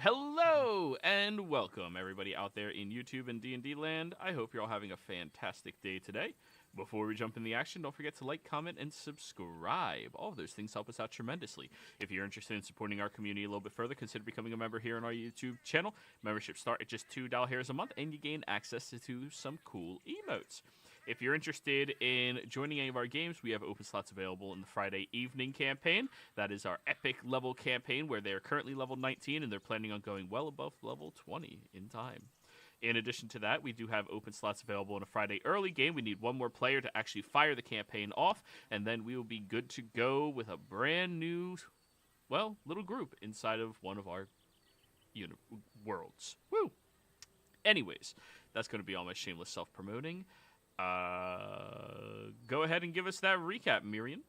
Hello and welcome everybody out there in YouTube and D&D land. I hope you're all having a fantastic day today. Before we jump in the action, don't forget to like, comment, and subscribe. All of those things help us out tremendously. If you're interested in supporting our community a little bit further, consider becoming a member here on our YouTube channel. Memberships start at just $2 a month, and you gain access to some cool emotes. If you're interested in joining any of our games, we have open slots available in the Friday evening campaign. That is our epic level campaign where they are currently level 19 and they're planning on going well above level 20 in time. In addition to that, we do have open slots available in a Friday early game. We need one more player to actually fire the campaign off, and then we will be good to go with a brand new, little group inside of one of our worlds. Woo! Anyways, that's going to be all my shameless self-promoting. Go ahead and give us that recap, Miriam.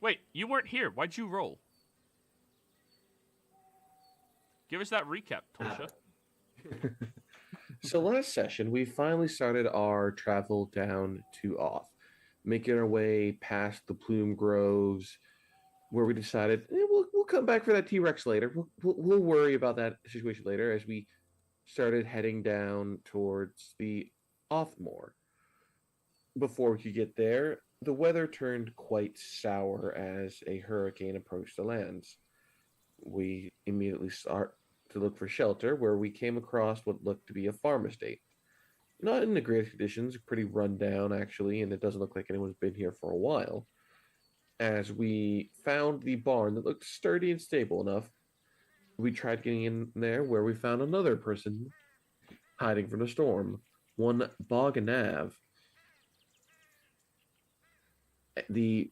Wait, you weren't here. Why'd you roll? Give us that recap, Tulsha. So last session, we finally started our travel down to Oth, making our way past the plume groves, where we decided we'll come back for that T-Rex later. We'll worry about that situation later as we started heading down towards the Othmore. Before we could get there, the weather turned quite sour as a hurricane approached the lands. We immediately start to look for shelter, where we came across what looked to be a farm estate. Not in the greatest conditions, pretty run down actually, and it doesn't look like anyone's been here for a while. As we found the barn that looked sturdy and stable enough, we tried getting in there, where we found another person hiding from the storm. One Boganav, the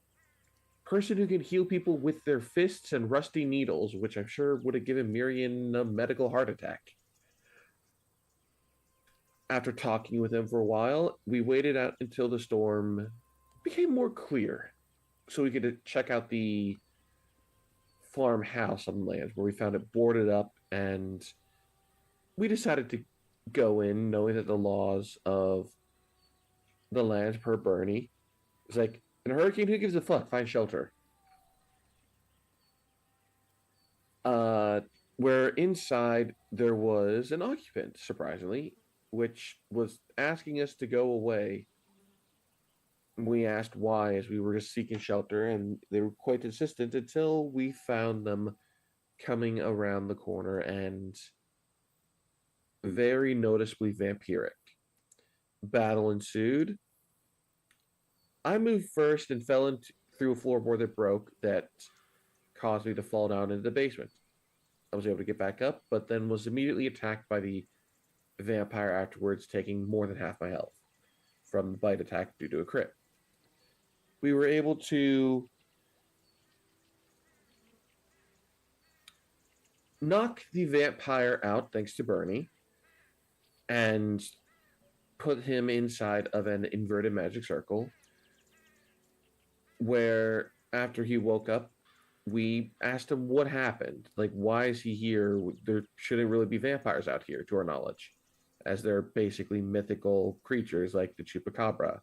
person who can heal people with their fists and rusty needles, which I'm sure would have given Miriam a medical heart attack. After talking with him for a while, we waited out until the storm became more clear, so we could check out the farmhouse on the land, where we found it boarded up, and we decided to go in knowing that the laws of the land per Bernie is like, in a hurricane, who gives a fuck? Find shelter. Where inside there was an occupant, surprisingly, which was asking us to go away. We asked why, as we were just seeking shelter, and they were quite insistent until we found them coming around the corner and very noticeably vampiric. Battle ensued. I moved first and fell through a floorboard that broke, that caused me to fall down into the basement. I was able to get back up, but then was immediately attacked by the vampire afterwards, taking more than half my health from the bite attack due to a crit. We were able to knock the vampire out thanks to Bernie and put him inside of an inverted magic circle, where after he woke up, we asked him what happened. Like, why is he here? There shouldn't really be vampires out here, to our knowledge, as they're basically mythical creatures like the Chupacabra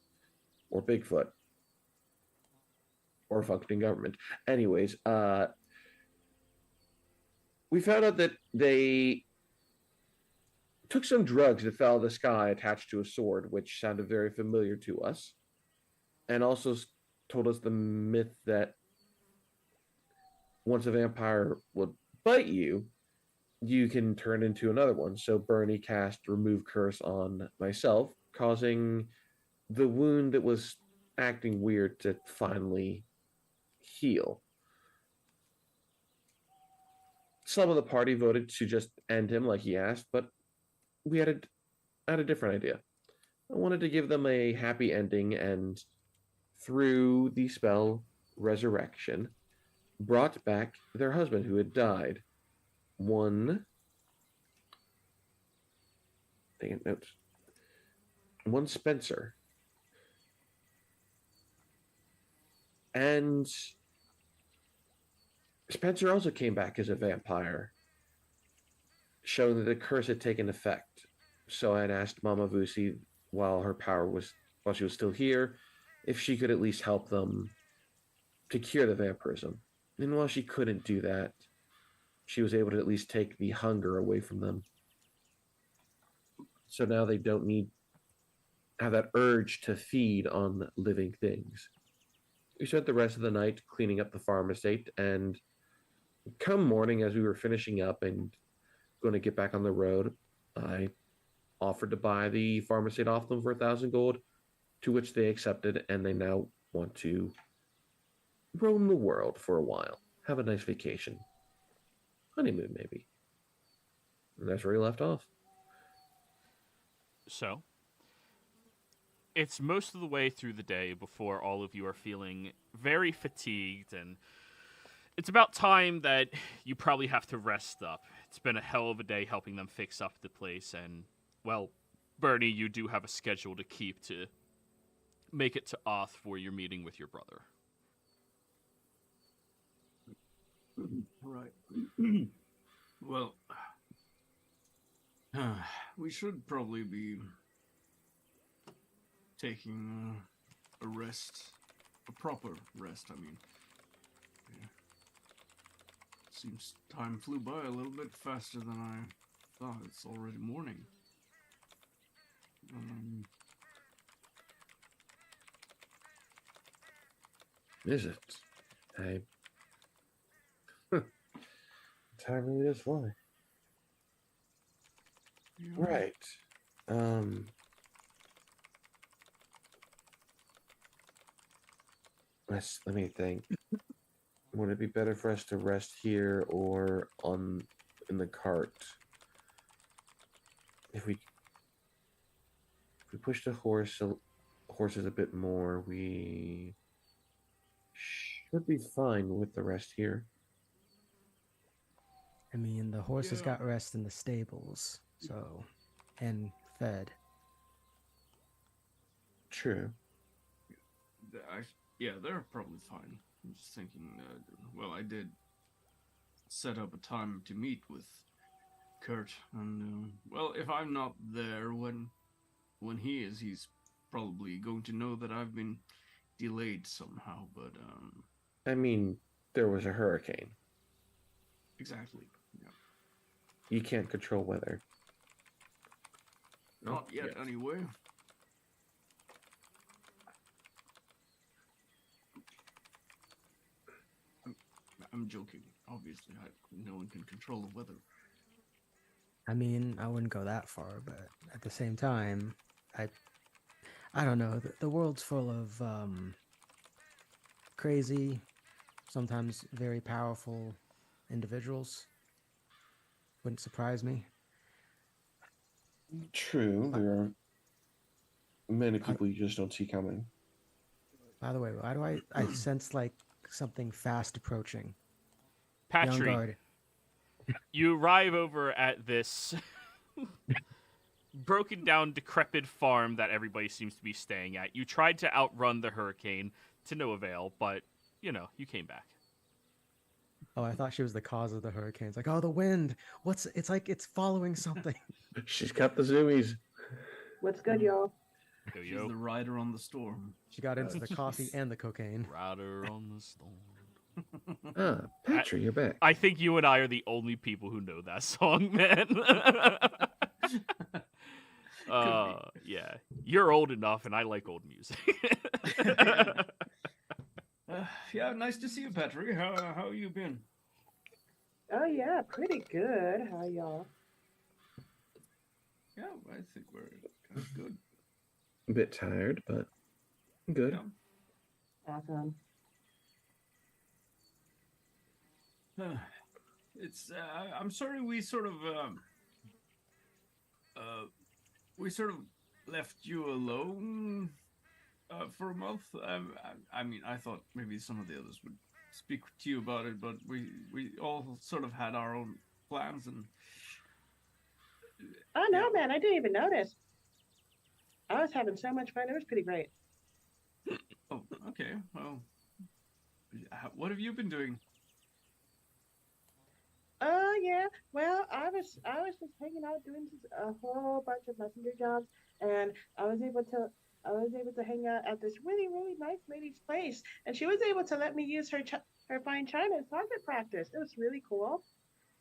or Bigfoot or functioning government. Anyways, we found out that they took some drugs that fell out of the sky attached to a sword, which sounded very familiar to us, and also told us the myth that once a vampire would bite you, you can turn into another one. So Bernie cast Remove Curse on myself, causing the wound that was acting weird to finally heal. Some of the party voted to just end him like he asked, but we had a different idea. I wanted to give them a happy ending, and through the spell Resurrection, brought back their husband who had died. One Spencer. And Spencer also came back as a vampire, showing that the curse had taken effect. So I had asked Mama Vusi, while she was still here, if she could at least help them to cure the vampirism. And while she couldn't do that, she was able to at least take the hunger away from them. So now they don't need have that urge to feed on living things. We spent the rest of the night cleaning up the farm estate, and come morning, as we were finishing up and going to get back on the road, I offered to buy the farm estate off them for 1,000 gold, to which they accepted, and they now want to roam the world for a while, have a nice vacation, honeymoon maybe. And that's where we left off. So, it's most of the way through the day before all of you are feeling very fatigued, and it's about time that you probably have to rest up. It's been a hell of a day helping them fix up the place, and, well, Bernie, you do have a schedule to keep to make it to Oth for your meeting with your brother. Right. Well, we should probably be taking a rest, a proper rest, I mean. Yeah. Seems time flew by a little bit faster than I thought. It's already morning. Is it? Time really does fly. Yeah. Right. Let me think. Would it be better for us to rest here or in the cart? If we push the horses a bit more, we should be fine with the rest here. I mean, the horses Yeah. got rest in the stables, so, and fed. True. Yeah, they're probably fine. I'm just thinking that, well, I did set up a time to meet with Kurt, and, well, if I'm not there when he is, he's probably going to know that I've been delayed somehow, but, I mean, there was a hurricane. exactly, yeah. You can't control weather. Not yet, Yeah. anyway. I'm joking. Obviously, no one can control the weather. I mean, I wouldn't go that far, but at the same time, I don't know. The world's full of crazy, sometimes very powerful individuals. Wouldn't surprise me. True, there are many people you just don't see coming. By the way, why do I sense like something fast approaching? Young Patry, guard. you arrive over at this broken down, decrepit farm that everybody seems to be staying at. You tried to outrun the hurricane to no avail, but, you came back. Oh, I thought she was the cause of the hurricane. It's like, oh, the wind. It's like it's following something. She's got the zoomies. What's good, y'all? Yo, She's yo. the rider on the storm. She got into the coffee and the cocaine. Rider on the storm. Patrick, you're back. I think you and I are the only people who know that song, man. Yeah. You're old enough, and I like old music. Yeah, nice to see you, Patrick. How you been? Oh yeah, pretty good. How y'all? Yeah, I think we're kind of good. A bit tired, but good. Yeah. Awesome. It's I'm sorry we sort of left you alone for a month. I mean, I thought maybe some of the others would speak to you about it, but we all sort of had our own plans, and Oh no, man, I didn't even notice. I was having so much fun. It was pretty great. oh, okay, well, what have you been doing? Oh yeah. Well, I was just hanging out doing a whole bunch of messenger jobs, and I was able to hang out at this really really nice lady's place, and she was able to let me use her fine china as target practice. It was really cool.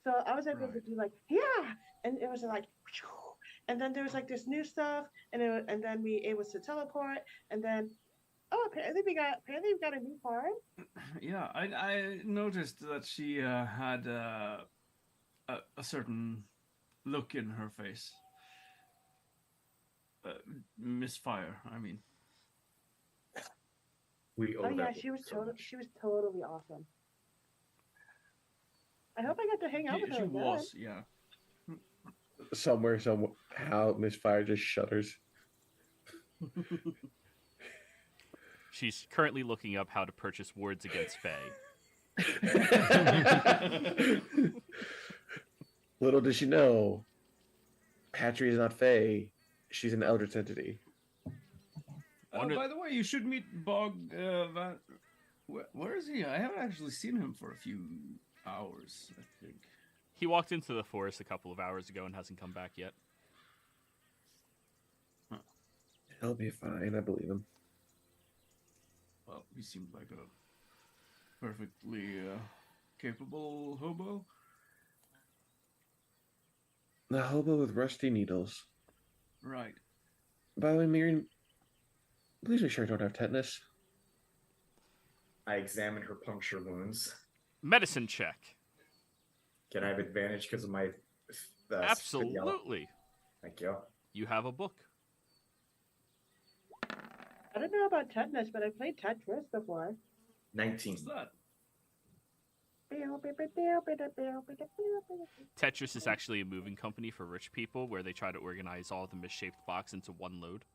So I was able to Right. do like, yeah, and it was like, and then there was like this new stuff, and then we able to teleport, and then oh, apparently we got a new farm. Yeah, I noticed that she had a certain look in her face. Misfire, I mean. We Oh owe yeah, that so much. she was totally awesome. I hope I get to hang out with She her again. was, yeah. Somehow, Misfire just shudders. She's currently looking up how to purchase wards against Fae. Little does she know, Patry is not Fae. She's an Eldritch entity. Wonder- By the way, you should meet Bog Van. Where is he? I haven't actually seen him for a few hours, I think. He walked into the forest a couple of hours ago and hasn't come back yet. He'll be fine. I believe him. Well, he seemed like a perfectly capable hobo. The hobo with rusty needles. Right. By the way, Miriam, please make sure I don't have tetanus. I examine her puncture wounds. Medicine check. Can I have advantage because of my yellow? Absolutely. Thank you. You have a book. I don't know about tetanus, but I played Tetris before. 19. What's that? Tetris is actually a moving company for rich people where they try to organize all the misshaped blocks into one load.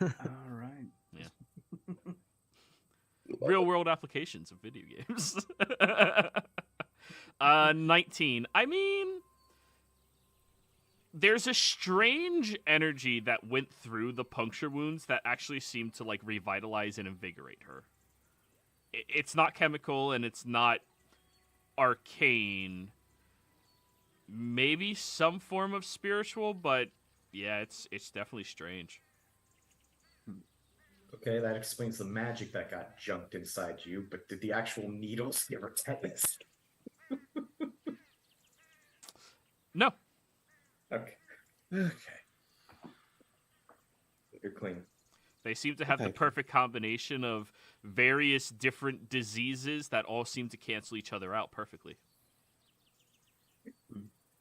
All right. Real world applications of video games. 19. I mean, there's a strange energy that went through the puncture wounds that actually seemed to like revitalize and invigorate her. It's not chemical and it's not arcane. Maybe some form of spiritual, but yeah, it's definitely strange. Okay, that explains the magic that got junked inside you, but did the actual needles give her tetanus? No. Okay, Okay. you're clean. They seem to have the Thank you. perfect combination of various different diseases that all seem to cancel each other out perfectly.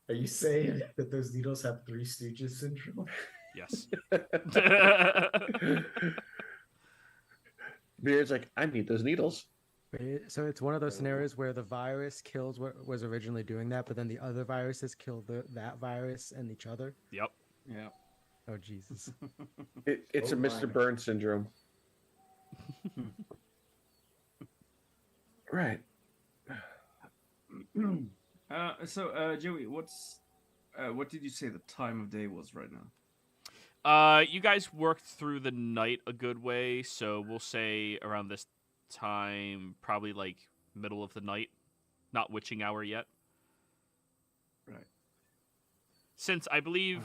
Are you saying that those needles have Three Stooges syndrome? Yes. Beard's like, I need those needles. So it's one of those scenarios where the virus kills what was originally doing that, but then the other viruses kill that virus and each other. Yep. Yeah. Oh Jesus! It's a Oh, Mr. my. Burns syndrome. Right. So, Joey, what did you say the time of day was right now? You guys worked through the night a good way, so we'll say around this time, probably like middle of the night, not witching hour yet. Right. Since I believe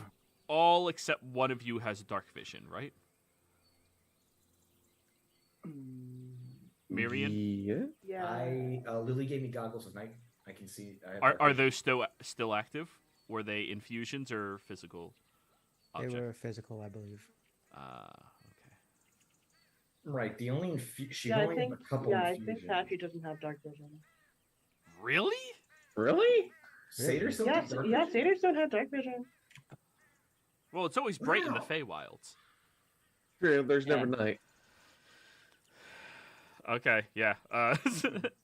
all except one of you has dark vision, right? Miriam? Yeah. Yeah. Lily gave me goggles at night. I can see. I have Are dark those still active? Were they infusions or physical They object? were physical, I believe. Okay. Right. The only she Yeah, I only think. have a couple Yeah, I think infusions. Patchy doesn't have dark vision. Really? Really? Satyrs don't Yeah, get dark yeah, vision? satyrs don't have dark vision. Well, it's always bright in the Wow. Feywilds. True, there's never Yeah. night. Okay, yeah.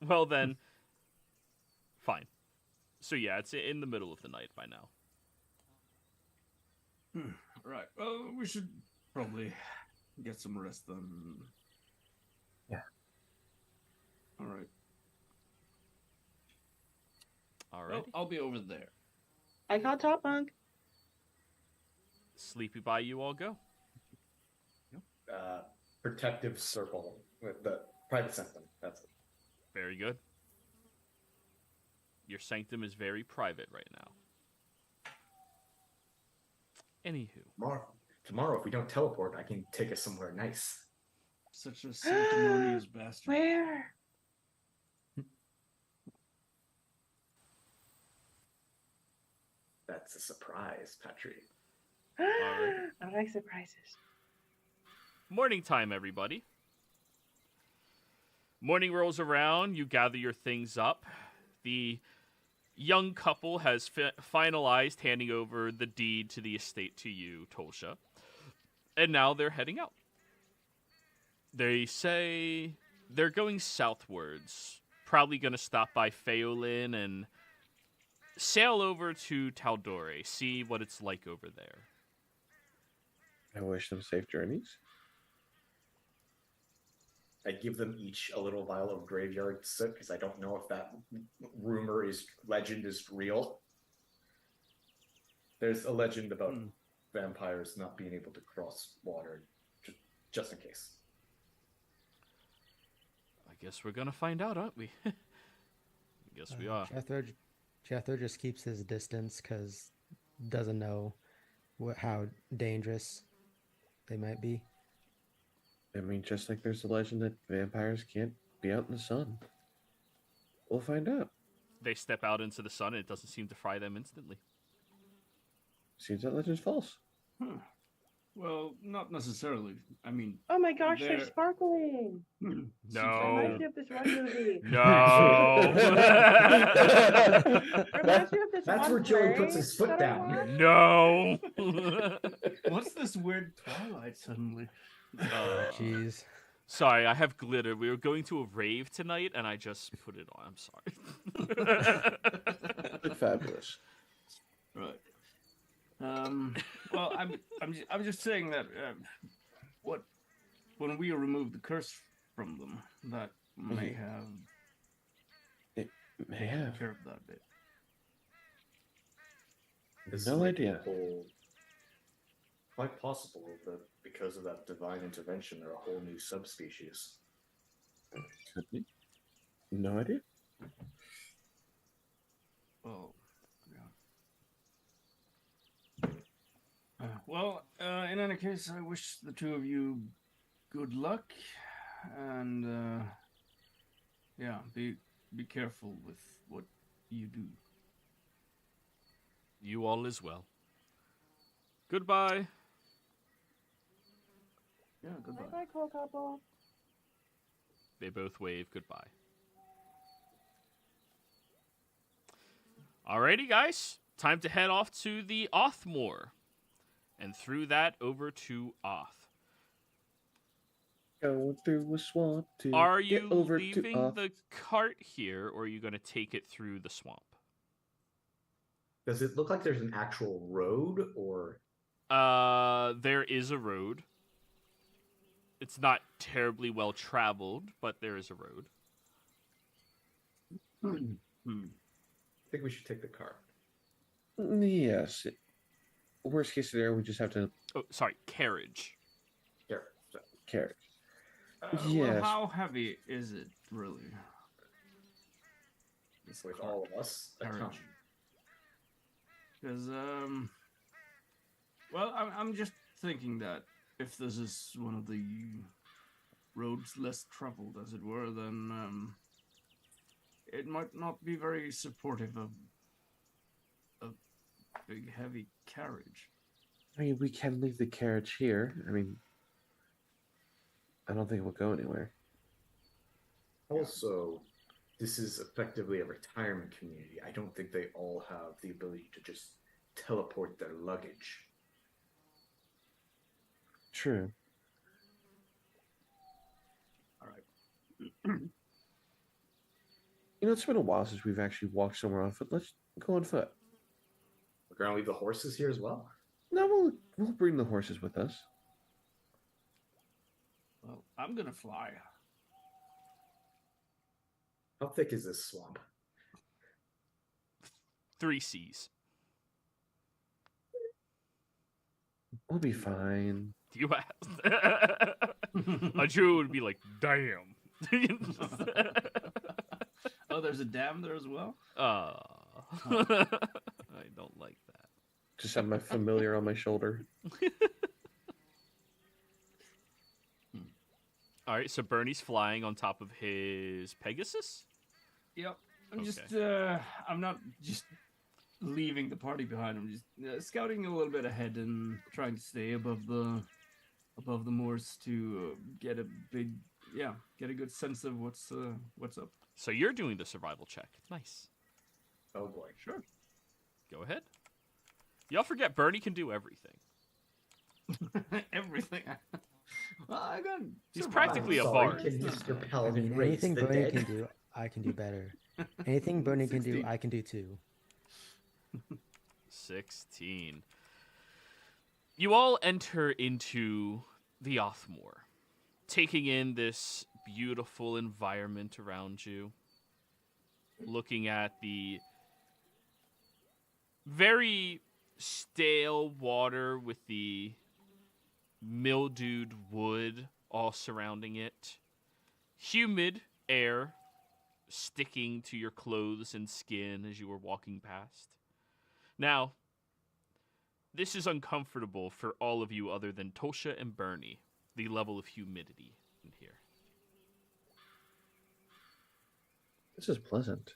Well then, fine. So yeah, it's in the middle of the night by now. Right. Well, we should probably get some rest then. Yeah. All right. All right. Well, I'll be over there. I call Top Monk. Sleepy by you all go. Protective circle with the private sanctum. That's it. Very good. Your sanctum is very private right now. Anywho. Tomorrow, if we don't teleport, I can take us somewhere nice. Such a sanctimonious bastard. Where? That's a surprise, Patrick. Alright. I like surprises. Morning time, everybody. Morning rolls around. You gather your things up. The young couple has finalized handing over the deed to the estate to you, Tolsha. And now they're heading out. They say they're going southwards. Probably going to stop by Pheolin and sail over to Tal'Dorei. See what it's like over there. I wish them safe journeys. I give them each a little vial of graveyard soot because I don't know if that legend is real. There's a legend about vampires not being able to cross water, just in case. I guess we're going to find out, aren't we? I guess we are. Jethro just keeps his distance because doesn't know how dangerous they might be. I mean, just like there's a legend that vampires can't be out in the sun. We'll find out. They step out into the sun and it doesn't seem to fry them instantly. Seems that legend's false. Well, not necessarily. I mean, Oh my gosh, they're sparkling. No. Reminds me of this one movie. No. Reminds me of this That's one where Joey play puts his foot that I down. watched. No. what's this weird Twilight suddenly? Jeez. Sorry, I have glitter. We were going to a rave tonight, and I just put it on. I'm sorry. Fabulous. Right. Well, I'm just saying that when we remove the curse from them, that may have taken care of that bit. No idea. Quite possible that because of that divine intervention, they're a whole new subspecies. Could be. No idea. Well, yeah. In any case, I wish the two of you good luck, and yeah, be careful with what you do. You all as well. Goodbye. Yeah, goodbye. Bye, cool couple. They both wave goodbye. Alrighty, guys. Time to head off to the Othmoor. And through that, over to Oth. Going through a swamp to Are get you over leaving to the cart here, or are you going to take it through the swamp? Does it look like there's an actual road, or There is a road. It's not terribly well traveled, but there is a road. I think we should take the car. Yes. Worst case scenario, we just have to Oh, sorry, carriage. Here. So, carry. Well, Yes. how heavy is it really? it's with all of us. a ton. Carriage. Because well, I'm just thinking that if this is one of the roads less traveled, as it were, then it might not be very supportive of a big heavy carriage. I mean, we can leave the carriage here. I mean, I don't think it will go anywhere. Also, this is effectively a retirement community. I don't think they all have the ability to just teleport their luggage. True. All right. You know, it's been a while since we've actually walked somewhere on foot. Let's go on foot. We're gonna leave the horses here as well. No, we'll bring the horses with us. Well, I'm gonna fly. How thick is this swamp? 3 C's. We'll be fine. You asked. A Jew would be like, damn. Oh, there's a dam there as well? I don't like that. Just have my familiar on my shoulder. All right, so Bernie's flying on top of his Pegasus? Yep. I'm Okay. just I'm not just leaving the party behind. I'm just scouting a little bit ahead and trying to stay above the moors to get a good sense of what's up. So you're doing the survival check. Nice. Oh boy. Sure. Go ahead. Y'all forget Bernie can do everything. Everything. Well, I got. He's survival. practically a Sorry, bard. Can use your I paladin mean, raise anything the Bernie dead. can do, I can do better. Anything Bernie can do, 16. I can do too. 16. You all enter into the Othmore, taking in this beautiful environment around you, looking at the very stale water with the mildewed wood all surrounding it, humid air sticking to your clothes and skin as you were walking past. Now, this is uncomfortable for all of you other than Tosha and Bernie, the level of humidity in here. This is pleasant.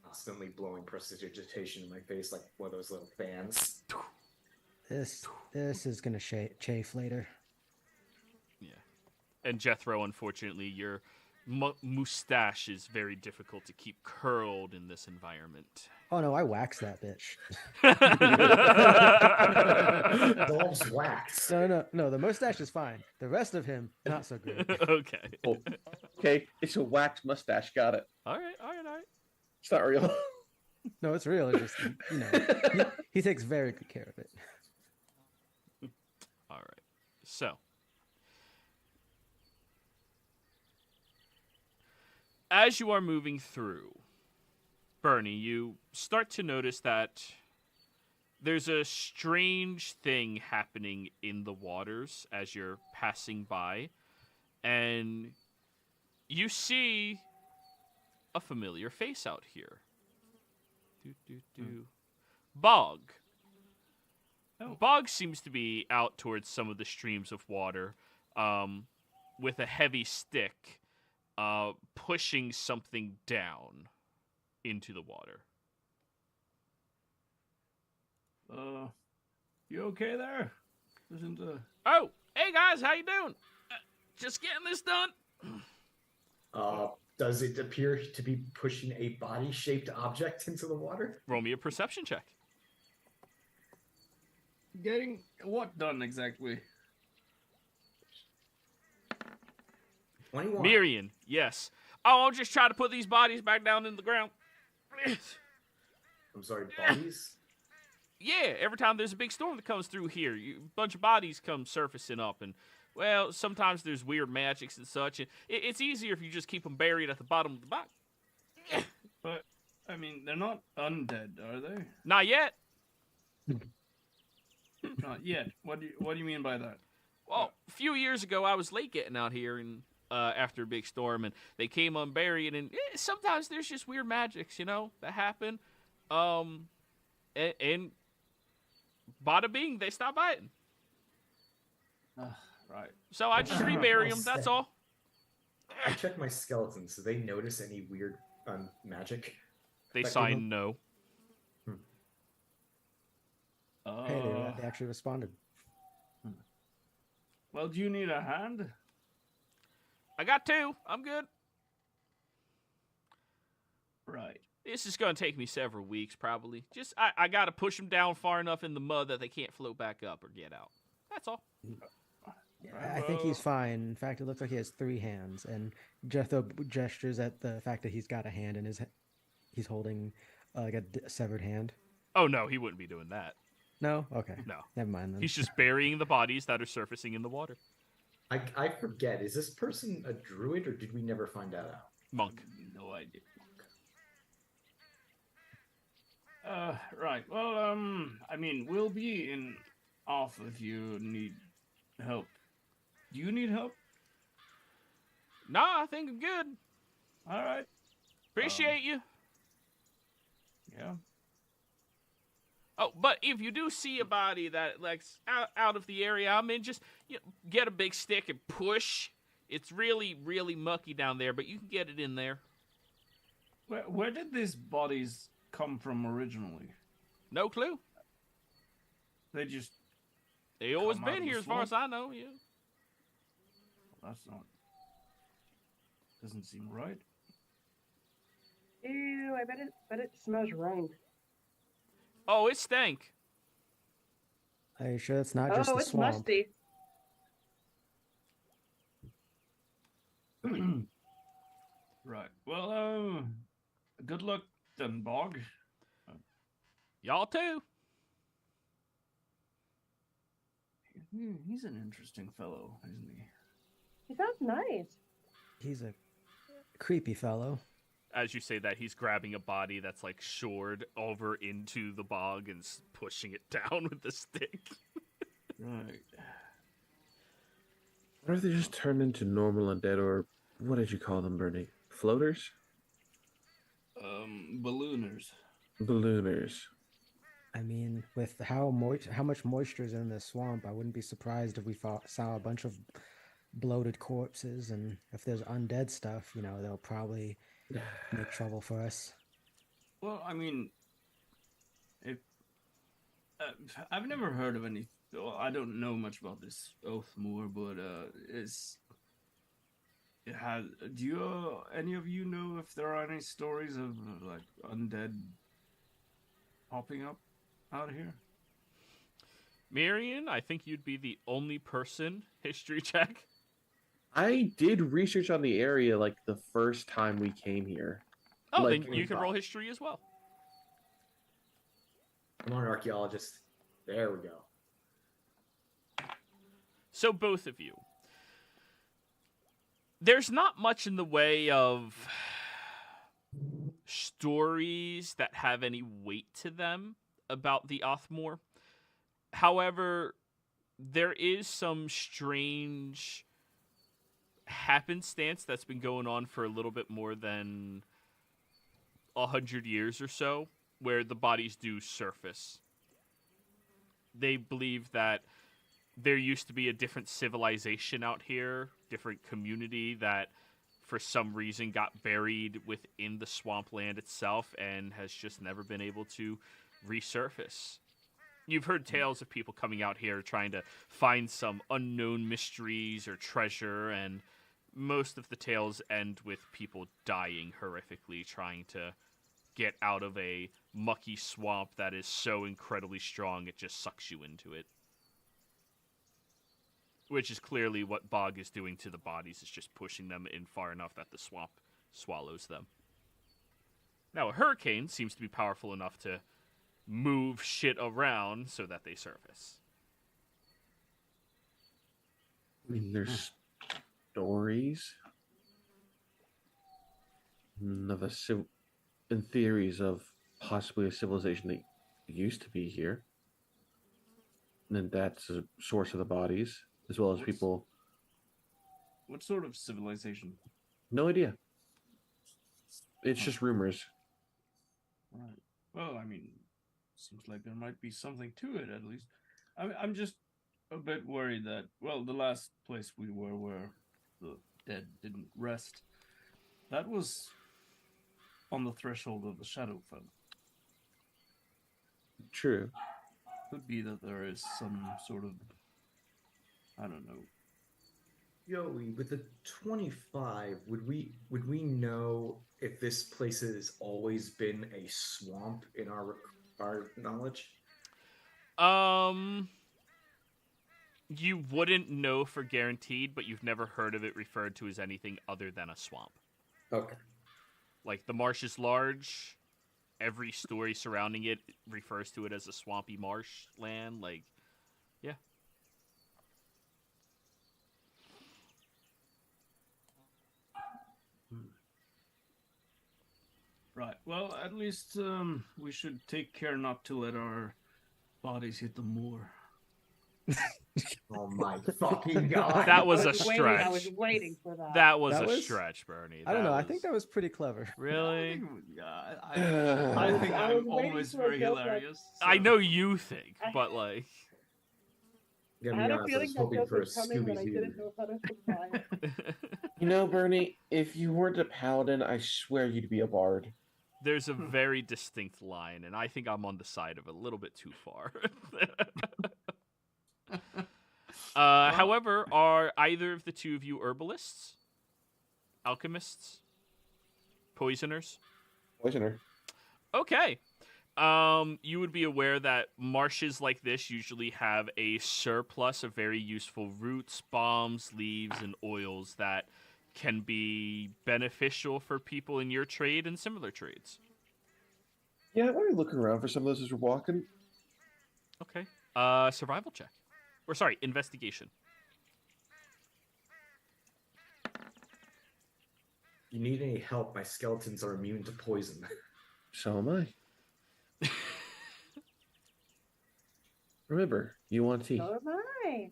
Constantly blowing prestidigitation in my face like one of those little fans. This is gonna chafe later. Yeah. And Jethro, unfortunately, your mustache is very difficult to keep curled in this environment. Oh no, I waxed that bitch. Dolph's wax. No. The mustache is fine. The rest of him, not so good. Okay. Oh, okay, it's a waxed mustache. Got it. All right. It's not real. No, it's real. It's just he takes very good care of it. All right. So, as you are moving through, Bernie, you start to notice that there's a strange thing happening in the waters as you're passing by, and you see a familiar face out here. Bog. Oh. Bog seems to be out towards some of the streams of water, with a heavy stick, pushing something down into the water. You okay there? Isn't Oh, hey guys, how you doing? Just getting this done. Does it appear to be pushing a body-shaped object into the water? Roll me a perception check. getting what done exactly? 21. Miriam, yes. Oh, I'll just try to put these bodies back down in the ground. I'm sorry, bodies? Yeah, every time there's a big storm that comes through here, a bunch of bodies come surfacing up, and, well, sometimes there's weird magics and such, and it's easier if you just keep them buried at the bottom of the box. But, I mean, they're not undead, are they? Not yet. Not yet. What do you mean by that? Well, a few years ago, I was late getting out here, and after a big storm, and they came unburied, and sometimes there's just weird magics, that happen. And bada bing, they stop biting. Right. So I just rebury them, that's all. I checked my skeletons. Do they notice any weird magic? They That sign came no. Hey, they actually responded. Well, do you need a hand? I got two. I'm good. Right. This is going to take me several weeks, probably. Just, I got to push them down far enough in the mud that they can't float back up or get out. That's all. I think he's fine. In fact, it looks like he has 3 hands, and Jethro gestures at the fact that he's got a hand in his. He's holding like a severed hand. Oh, no, he wouldn't be doing that. No, okay, No. never mind then. He's just burying the bodies that are surfacing in the water. I forget. Is this person a druid, or did we never find that out? Monk. No idea. Right. Well, I mean, we'll be off if you need help. Do you need help? Nah, I think I'm good. All right. Appreciate you. Yeah. Oh, but if you do see a body that like out of the area I'm in, just get a big stick and push. It's really, really mucky down there, but you can get it in there. Where did these bodies come from originally? No clue. They just They always Come out been of the here, as far as swamp? I know. Yeah. that's not doesn't seem right. Ew, I bet it smells rank. Oh, it stank. Are you sure it's not just Oh, the it's swamp? musty. Right. Well, good luck then, Bog. Y'all too. He's an interesting fellow, isn't he? He sounds nice. He's a creepy fellow. As you say that, he's grabbing a body that's like shored over into the bog and pushing it down with the stick. Right. What if they just turned into normal undead, or what did you call them, Bernie? Floaters? Ballooners. Ballooners. I mean, with how much moisture is in this swamp, I wouldn't be surprised if we saw a bunch of bloated corpses, and if there's undead stuff, they'll probably make trouble for us. Well, I mean, if I've never heard of any. Well, I don't know much about this Oathmoor, but do you any of you know if there are any stories of like undead popping up out here? Marion, I think you'd be the only person. History check. I did research on the area like the first time we came here. Oh, Like, then you can roll history as well. I'm an archaeologist. There we go. So both of you. There's not much in the way of stories that have any weight to them about the Oathmoor. However, there is some strange happenstance that's been going on for a little bit more than 100 years or so, where the bodies do surface. They believe that there used to be a different civilization out here, different community that for some reason got buried within the swampland itself and has just never been able to resurface. You've heard tales of people coming out here trying to find some unknown mysteries or treasure, and most of the tales end with people dying horrifically trying to get out of a mucky swamp that is so incredibly strong it just sucks you into it. Which is clearly what Bog is doing to the bodies, is just pushing them in far enough that the swamp swallows them. Now, a hurricane seems to be powerful enough to move shit around so that they surface. I mean, there's stories of and theories of possibly a civilization that used to be here. And then that's a source of the bodies, as well as people. What sort of civilization? No idea. It's just rumors. Right. Well, I mean, seems like there might be something to it, at least. I'm just a bit worried that, well, the last place we were where the dead didn't rest, that was on the threshold of the Shadowfell. True. Could be that there is some sort of, I don't know. Joey, with the 25, would we know if this place has always been a swamp in our knowledge? You wouldn't know for guaranteed, but you've never heard of it referred to as anything other than a swamp. Okay. Like, the marsh is large. Every story surrounding it refers to it as a swampy marshland. Like, yeah. Right. Well, at least we should take care not to let our bodies hit the moor. Oh my fucking god. That was a I was stretch. waiting for that. That was That a was- stretch, Bernie. I don't know. I was- think that was pretty clever. Really? I think I was I'm waiting always for a very joke like- hilarious. I so- know you think, but like... I'm I gonna had be a honest, I feeling was that hoping joke for a was coming, but I Scooby-Doo. didn't know how to reply. You know, Bernie, if you weren't a paladin, I swear you'd be a bard. There's a very distinct line, and I think I'm on the side of it a little bit too far. However, are either of the two of you herbalists, alchemists, poisoners? Poisoner. Okay. You would be aware that marshes like this usually have a surplus of very useful roots, balms, leaves, and oils that can be beneficial for people in your trade and similar trades. Yeah, why are you looking around for some of those as we're walking? Okay. Survival check. Or sorry, investigation. You need any help? My skeletons are immune to poison. So am I. Remember, you want tea. So am I.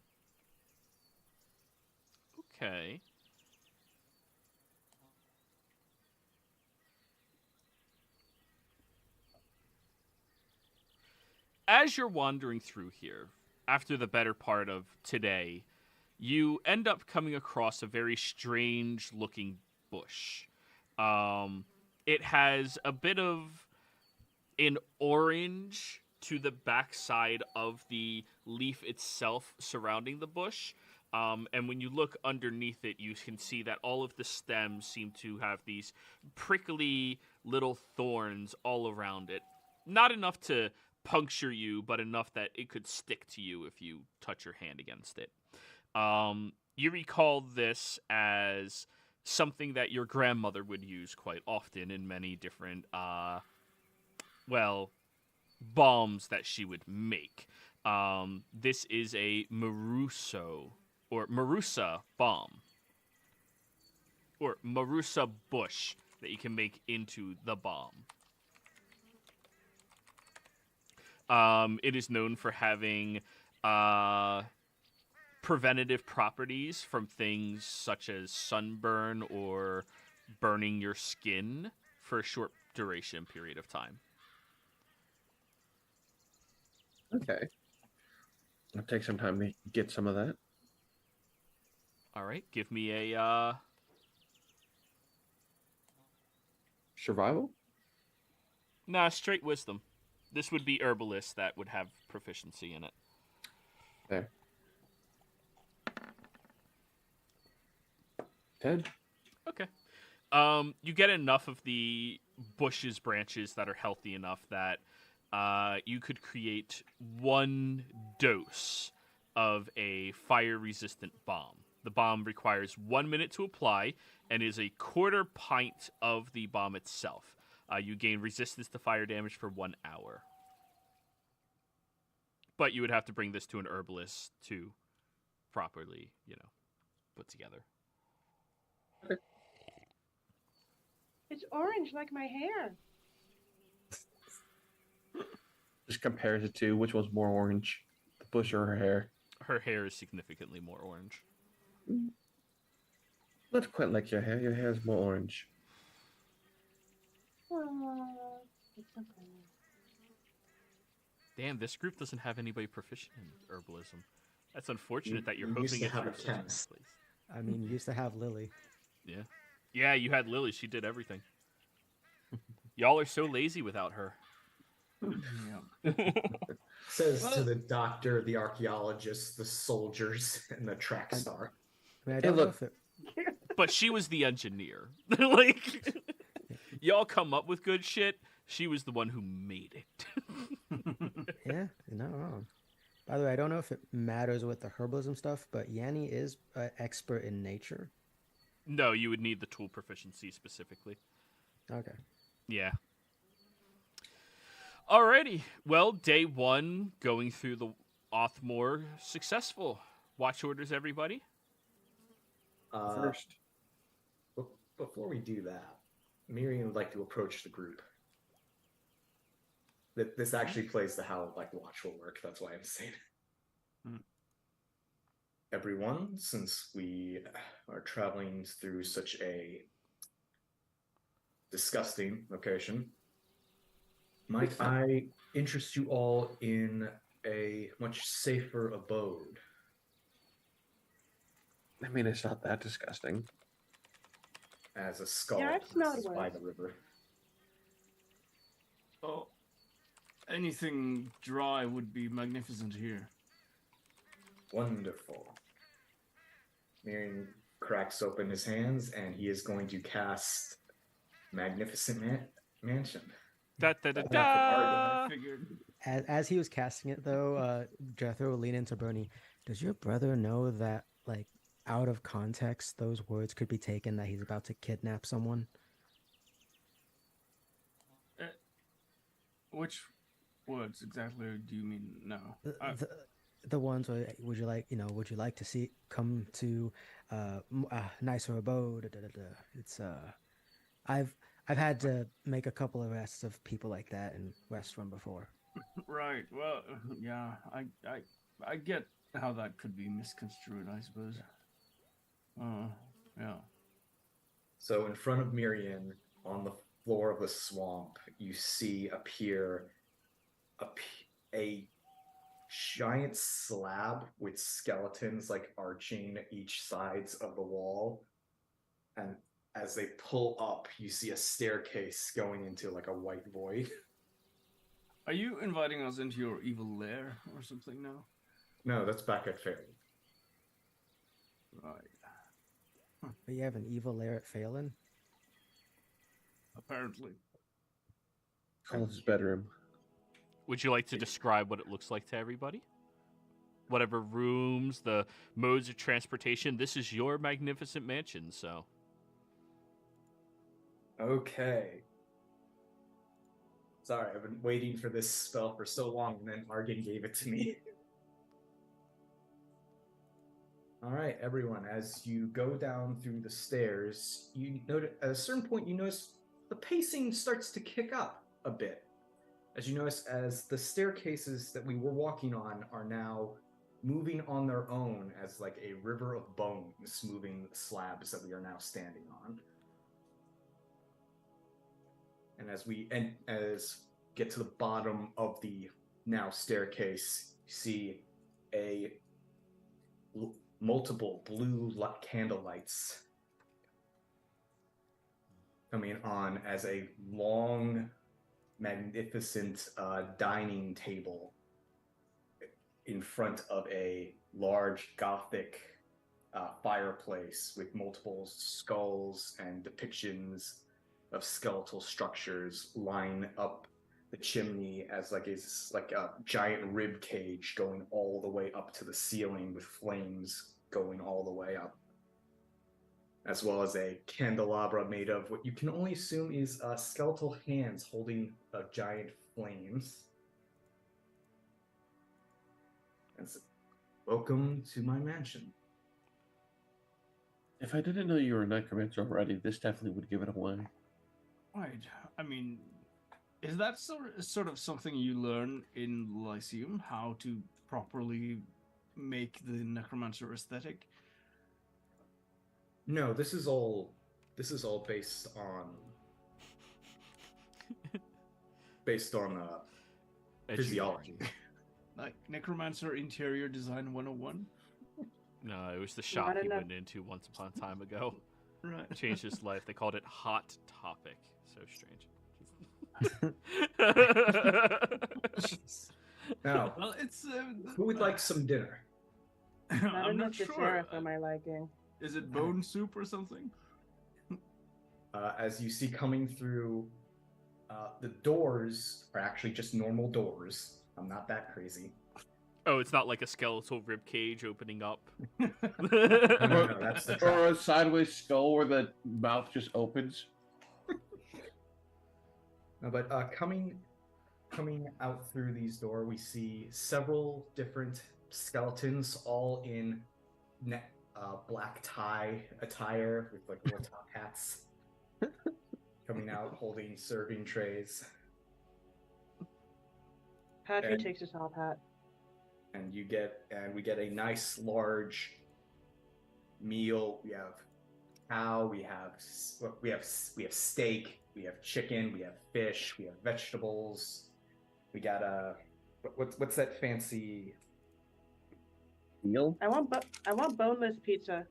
Okay. As you're wandering through here, after the better part of today, you end up coming across a very strange looking bush. It has a bit of an orange to the backside of the leaf itself surrounding the bush. And when you look underneath it, you can see that all of the stems seem to have these prickly little thorns all around it. Not enough to puncture you, but enough that it could stick to you if you touch your hand against it. You recall this as something that your grandmother would use quite often in many different, balms that she would make. This is a Maruso, or Marusa balm, or Marusa bush that you can make into the balm. It is known for having preventative properties from things such as sunburn or burning your skin for a short duration period of time. Okay. I'll take some time to get some of that. All right, give me a Survival? straight wisdom. This would be herbalist that would have proficiency in it. There. 10. Okay. You get enough of the bush's branches that are healthy enough that you could create 1 dose of a fire-resistant bomb. The bomb requires 1 minute to apply and is a 1/4 pint of the bomb itself. You gain resistance to fire damage for 1 hour. But you would have to bring this to an herbalist to properly, put together. Okay. It's orange like my hair. Just compares it to which one's more orange, the bush or her hair. Her hair is significantly more orange. Not quite like your hair. Your hair is more orange. It's okay. Damn, this group doesn't have anybody proficient in herbalism. That's unfortunate that you're We used hoping to it's have your a first place. chemist. I mean, you used to have Lily. Yeah. Yeah, you had Lily. She did everything. Y'all are so lazy without her. Yeah. Says to the doctor, the archaeologist, the soldiers, and the track star. I mean, I Hey, don't know look. if it. But she was the engineer. Like, y'all come up with good shit. She was the one who made it. Yeah, you're not wrong. By the way, I don't know if it matters with the herbalism stuff, but Yanni is an expert in nature. No, you would need the tool proficiency specifically. Okay. Yeah. Alrighty. Well, day 1 going through the Othmore successful. Watch orders, everybody. First. Before we do that, Miriam would like to approach the group. This actually plays to how watch will work. That's why I'm saying it. Everyone, since we are traveling through such a disgusting location, might I interest you all in a much safer abode I mean, it's not that disgusting. As a skull Yeah, I've smelled by worse. the river. Oh, anything dry would be magnificent here. Wonderful. Miriam cracks open his hands, and he is going to cast Magnificent Mansion. Da da da From da. I figured. As he was casting it, though, Jethro will lean into Bernie. Does your brother know that, like, out of context, those words could be taken that he's about to kidnap someone? Which words exactly do you mean? No. The ones where would you like to see come to a nicer abode? Da, da, da. It's I've had to make a couple of arrests of people like that in Westrum before. Right. Well, yeah. I get how that could be misconstrued, I suppose. Yeah. So in front of Miriam, on the floor of the swamp, you see appear a giant slab with skeletons like arching each sides of the wall. And as they pull up, you see a staircase going into like a white void. Are you inviting us into your evil lair or something now? No, that's back at Fairy. Right. But you have an evil lair at Phelan? Apparently. Call his bedroom. Would you like to describe what it looks like to everybody? Whatever rooms, the modes of transportation, this is your magnificent mansion, so. Okay. Sorry, I've been waiting for this spell for so long, and then Argan gave it to me. All right, everyone, as you go down through the stairs, you notice at a certain point you notice the pacing starts to kick up a bit. As you notice, as the staircases that we were walking on are now moving on their own as like a river of bones moving the slabs that we are now standing on. And as get to the bottom of the now staircase, you see multiple blue candle lights coming on as a long, magnificent dining table in front of a large Gothic fireplace with multiple skulls and depictions of skeletal structures line up the chimney as like a giant rib cage going all the way up to the ceiling with flames going all the way up, as well as a candelabra made of what you can only assume is skeletal hands holding giant flames. Welcome to my mansion. If I didn't know you were a necromancer already, this definitely would give it away. Right. I mean, is that sort of something you learn in Lyceum, how to properly make the necromancer aesthetic? No, this is all based on physiology. Like Necromancer Interior Design 101? No, it was the shop Not he enough. went into once upon a time ago. Right. Changed his life. They called it Hot Topic. So strange. Now, Well, it's who would like some dinner? Not I'm enough not sure. dessert for my liking. Is it bone soup or something? As you see coming through, the doors are actually just normal doors. I'm not that crazy. Oh, it's not like a skeletal rib cage opening up. No, that's the Or trap. a sideways skull where the mouth just opens. No, but coming out through these doors, we see several different skeletons, all in black tie attire with like little top hats, coming out holding serving trays. Patrick And- takes his top hat. And we get a nice large meal. We have cow, we have steak, we have chicken, we have fish, we have vegetables. We got what's that fancy? Meal? I want boneless pizza.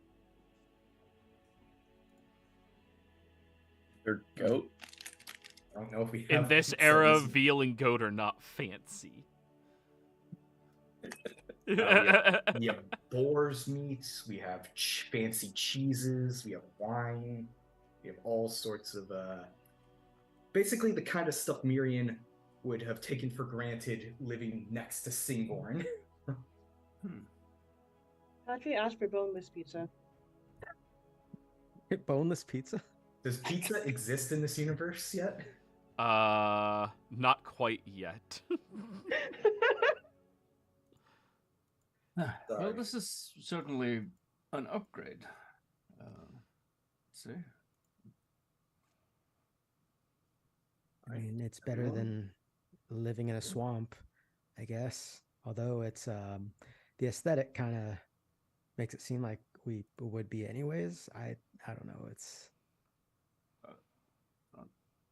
Or goat. I don't know if we In have this some era, reason- veal and goat are not fancy. we have boar's meats, we have fancy cheeses, we have wine, we have all sorts of basically the kind of stuff Miriam would have taken for granted living next to Singborn. Actually, ask for boneless pizza. Boneless pizza? Does pizza exist in this universe yet? Not quite yet. Well, Sorry. this is certainly an upgrade. Let's see. I mean, it's better than living in a swamp, I guess. Although it's the aesthetic kind of makes it seem like we would be anyways. I don't know. It's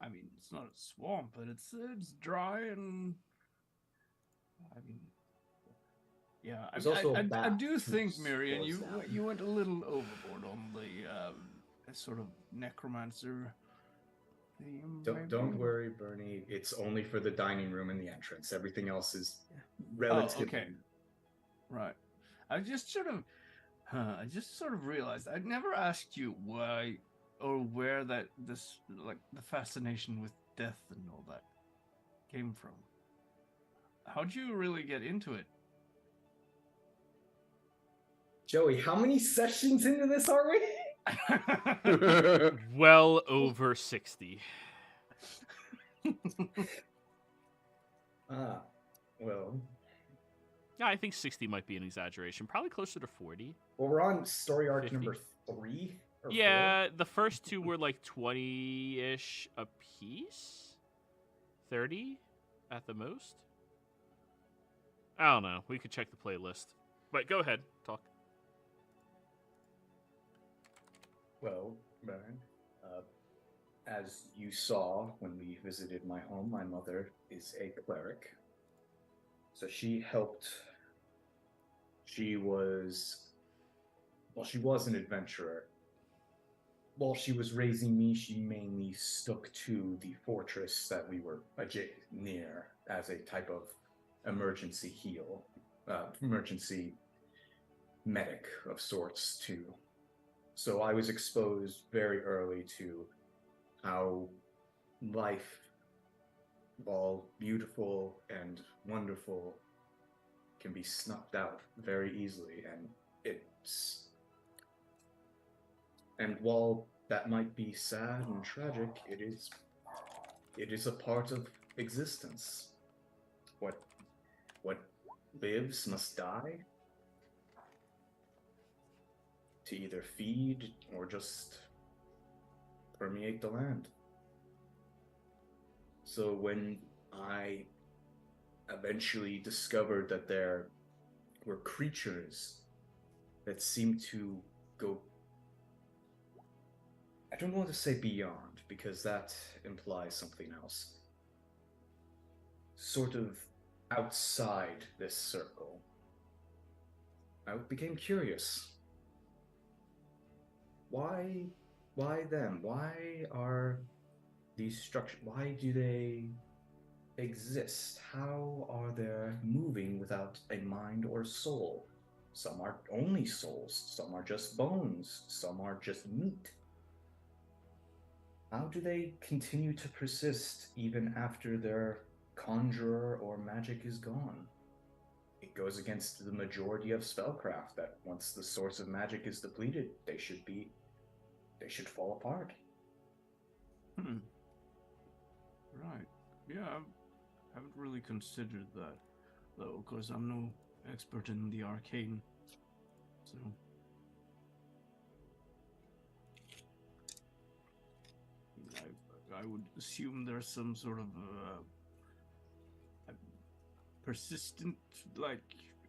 I mean, it's not a swamp, but it's dry and. I mean, yeah. There's also a I bat do think, who Miriam, slows down. you went a little overboard on the sort of necromancer theme. Don't maybe? worry, Bernie. It's only for the dining room and the entrance. Everything else is Oh, relative. okay. Right. I just sort of realized I'd never asked you why or where the fascination with death and all that came from. How'd you really get into it? Joey, how many sessions into this are we? Well over 60. Well, Yeah, I think 60 might be an exaggeration. Probably closer to 40. well, we're on story arc 50. number 3 or Yeah, the first two were like 20-ish a piece? 30 at the most? I don't know. We could check the playlist. But go ahead. Talk. 4? Well, Baron, as you saw when we visited my home, my mother is a cleric. So she helped. She was an adventurer. While she was raising me, she mainly stuck to the fortress that we were near as a type of emergency emergency medic of sorts too. So I was exposed very early to how life, while beautiful and wonderful, can be snuffed out very easily, and while that might be sad and tragic, it is a part of existence. What lives must die to either feed or just permeate the land. So when I eventually discovered that there were creatures that seemed to go, I don't want to say beyond, because that implies something else, sort of outside this circle, I became curious. Why them? Why are these structures, why do they exist? How are they moving without a mind or soul? Some are only souls, some are just bones, some are just meat. How do they continue to persist even after their conjurer or magic is gone? It goes against the majority of spellcraft that once the source of magic is depleted, they should fall apart. Right. Yeah, I haven't really considered that, though, because I'm no expert in the arcane. So. I would assume there's some sort of persistent, like,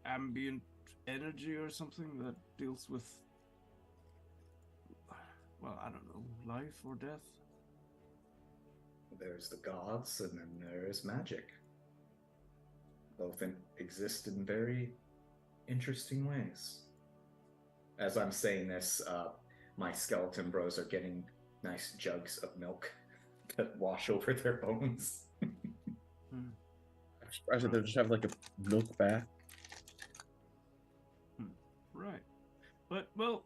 ambient energy or something that deals with, well, I don't know, life or death? There's the gods, and then there's magic. Both exist in very interesting ways. As I'm saying this, my skeleton bros are getting nice jugs of milk that wash over their bones. I'm surprised that they just have like a milk bath. Right. But, well,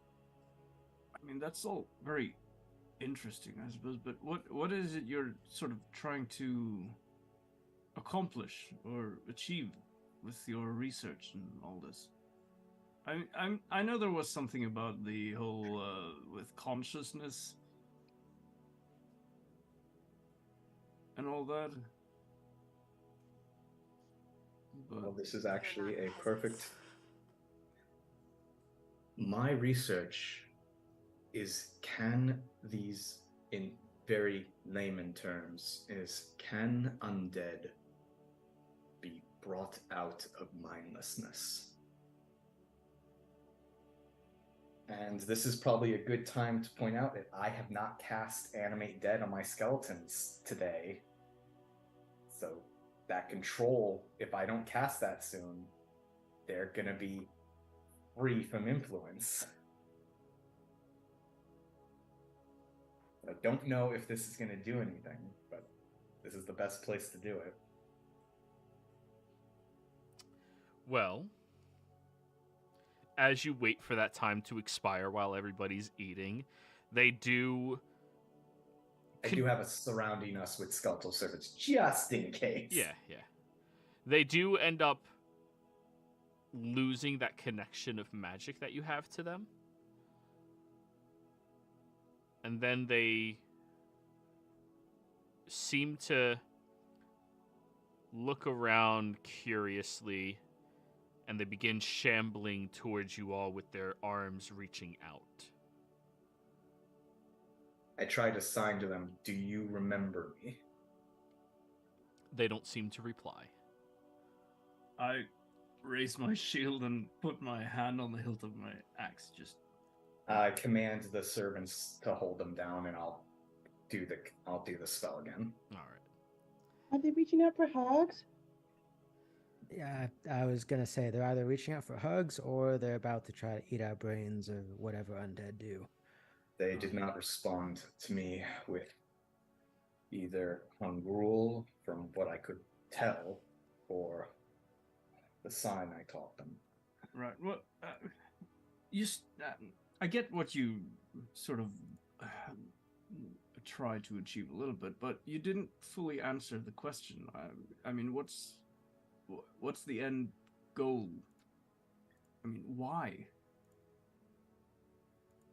I mean, that's all very interesting, I suppose, but what is it you're sort of trying to accomplish or achieve with your research and all this? I know there was something about the whole with consciousness and all that. But Well, this is actually a perfect. My research is can these, in very layman terms, is can undead be brought out of mindlessness? And this is probably a good time to point out that I have not cast Animate Dead on my skeletons today. So that control, if I don't cast that soon, they're gonna be free from influence. I don't know if this is gonna do anything, but this is the best place to do it. Well, as you wait for that time to expire while everybody's eating, they do. I do have us surrounding us with skeletal servants just in case. Yeah. They do end up losing that connection of magic that you have to them. And then they seem to look around curiously, and they begin shambling towards you all with their arms reaching out. I try to sign to them, do you remember me? They don't seem to reply. I raise my shield and put my hand on the hilt of my axe. Just I command the servants to hold them down, and I'll do the spell again. All right. Are they reaching out for hugs? Yeah, I was gonna say they're either reaching out for hugs or they're about to try to eat our brains or whatever undead do. They did not respond to me with either Hungul, from what I could tell, or the sign I taught them. right. Well, I get what you sort of try to achieve a little bit, but you didn't fully answer the question. I mean, what's the end goal? I mean, why?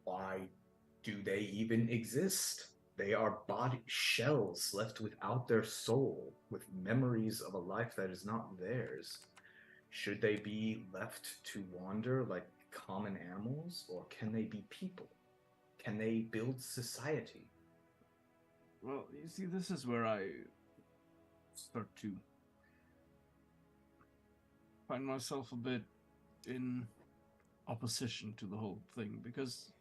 Why do they even exist? They are body shells left without their soul, with memories of a life that is not theirs. Should they be left to wander like common animals, or can they be people? Can they build society? Well, you see, this is where I start to find myself a bit in opposition to the whole thing, because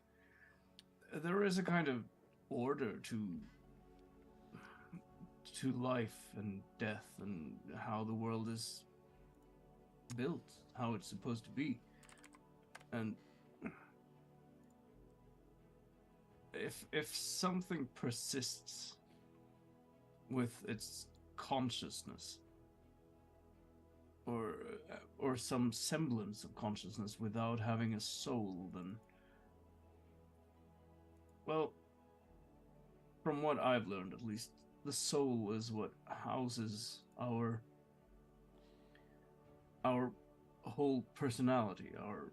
there is a kind of order to life and death and how the world is built, how it's supposed to be. And if something persists with its consciousness, or some semblance of consciousness without having a soul, then, well, from what I've learned at least, the soul is what houses our whole personality, our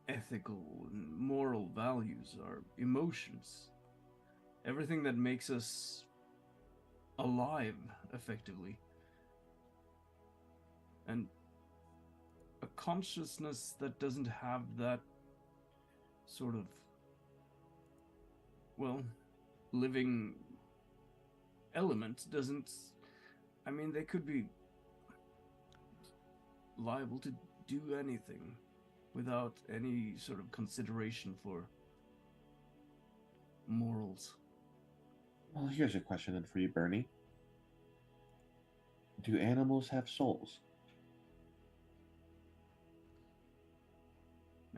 ethical and moral values, our emotions, everything that makes us alive, effectively. And a consciousness that doesn't have that sort of, well, living element doesn't, I mean, they could be liable to do anything without any sort of consideration for morals. Well, here's a question then for you, Bernie. Do animals have souls?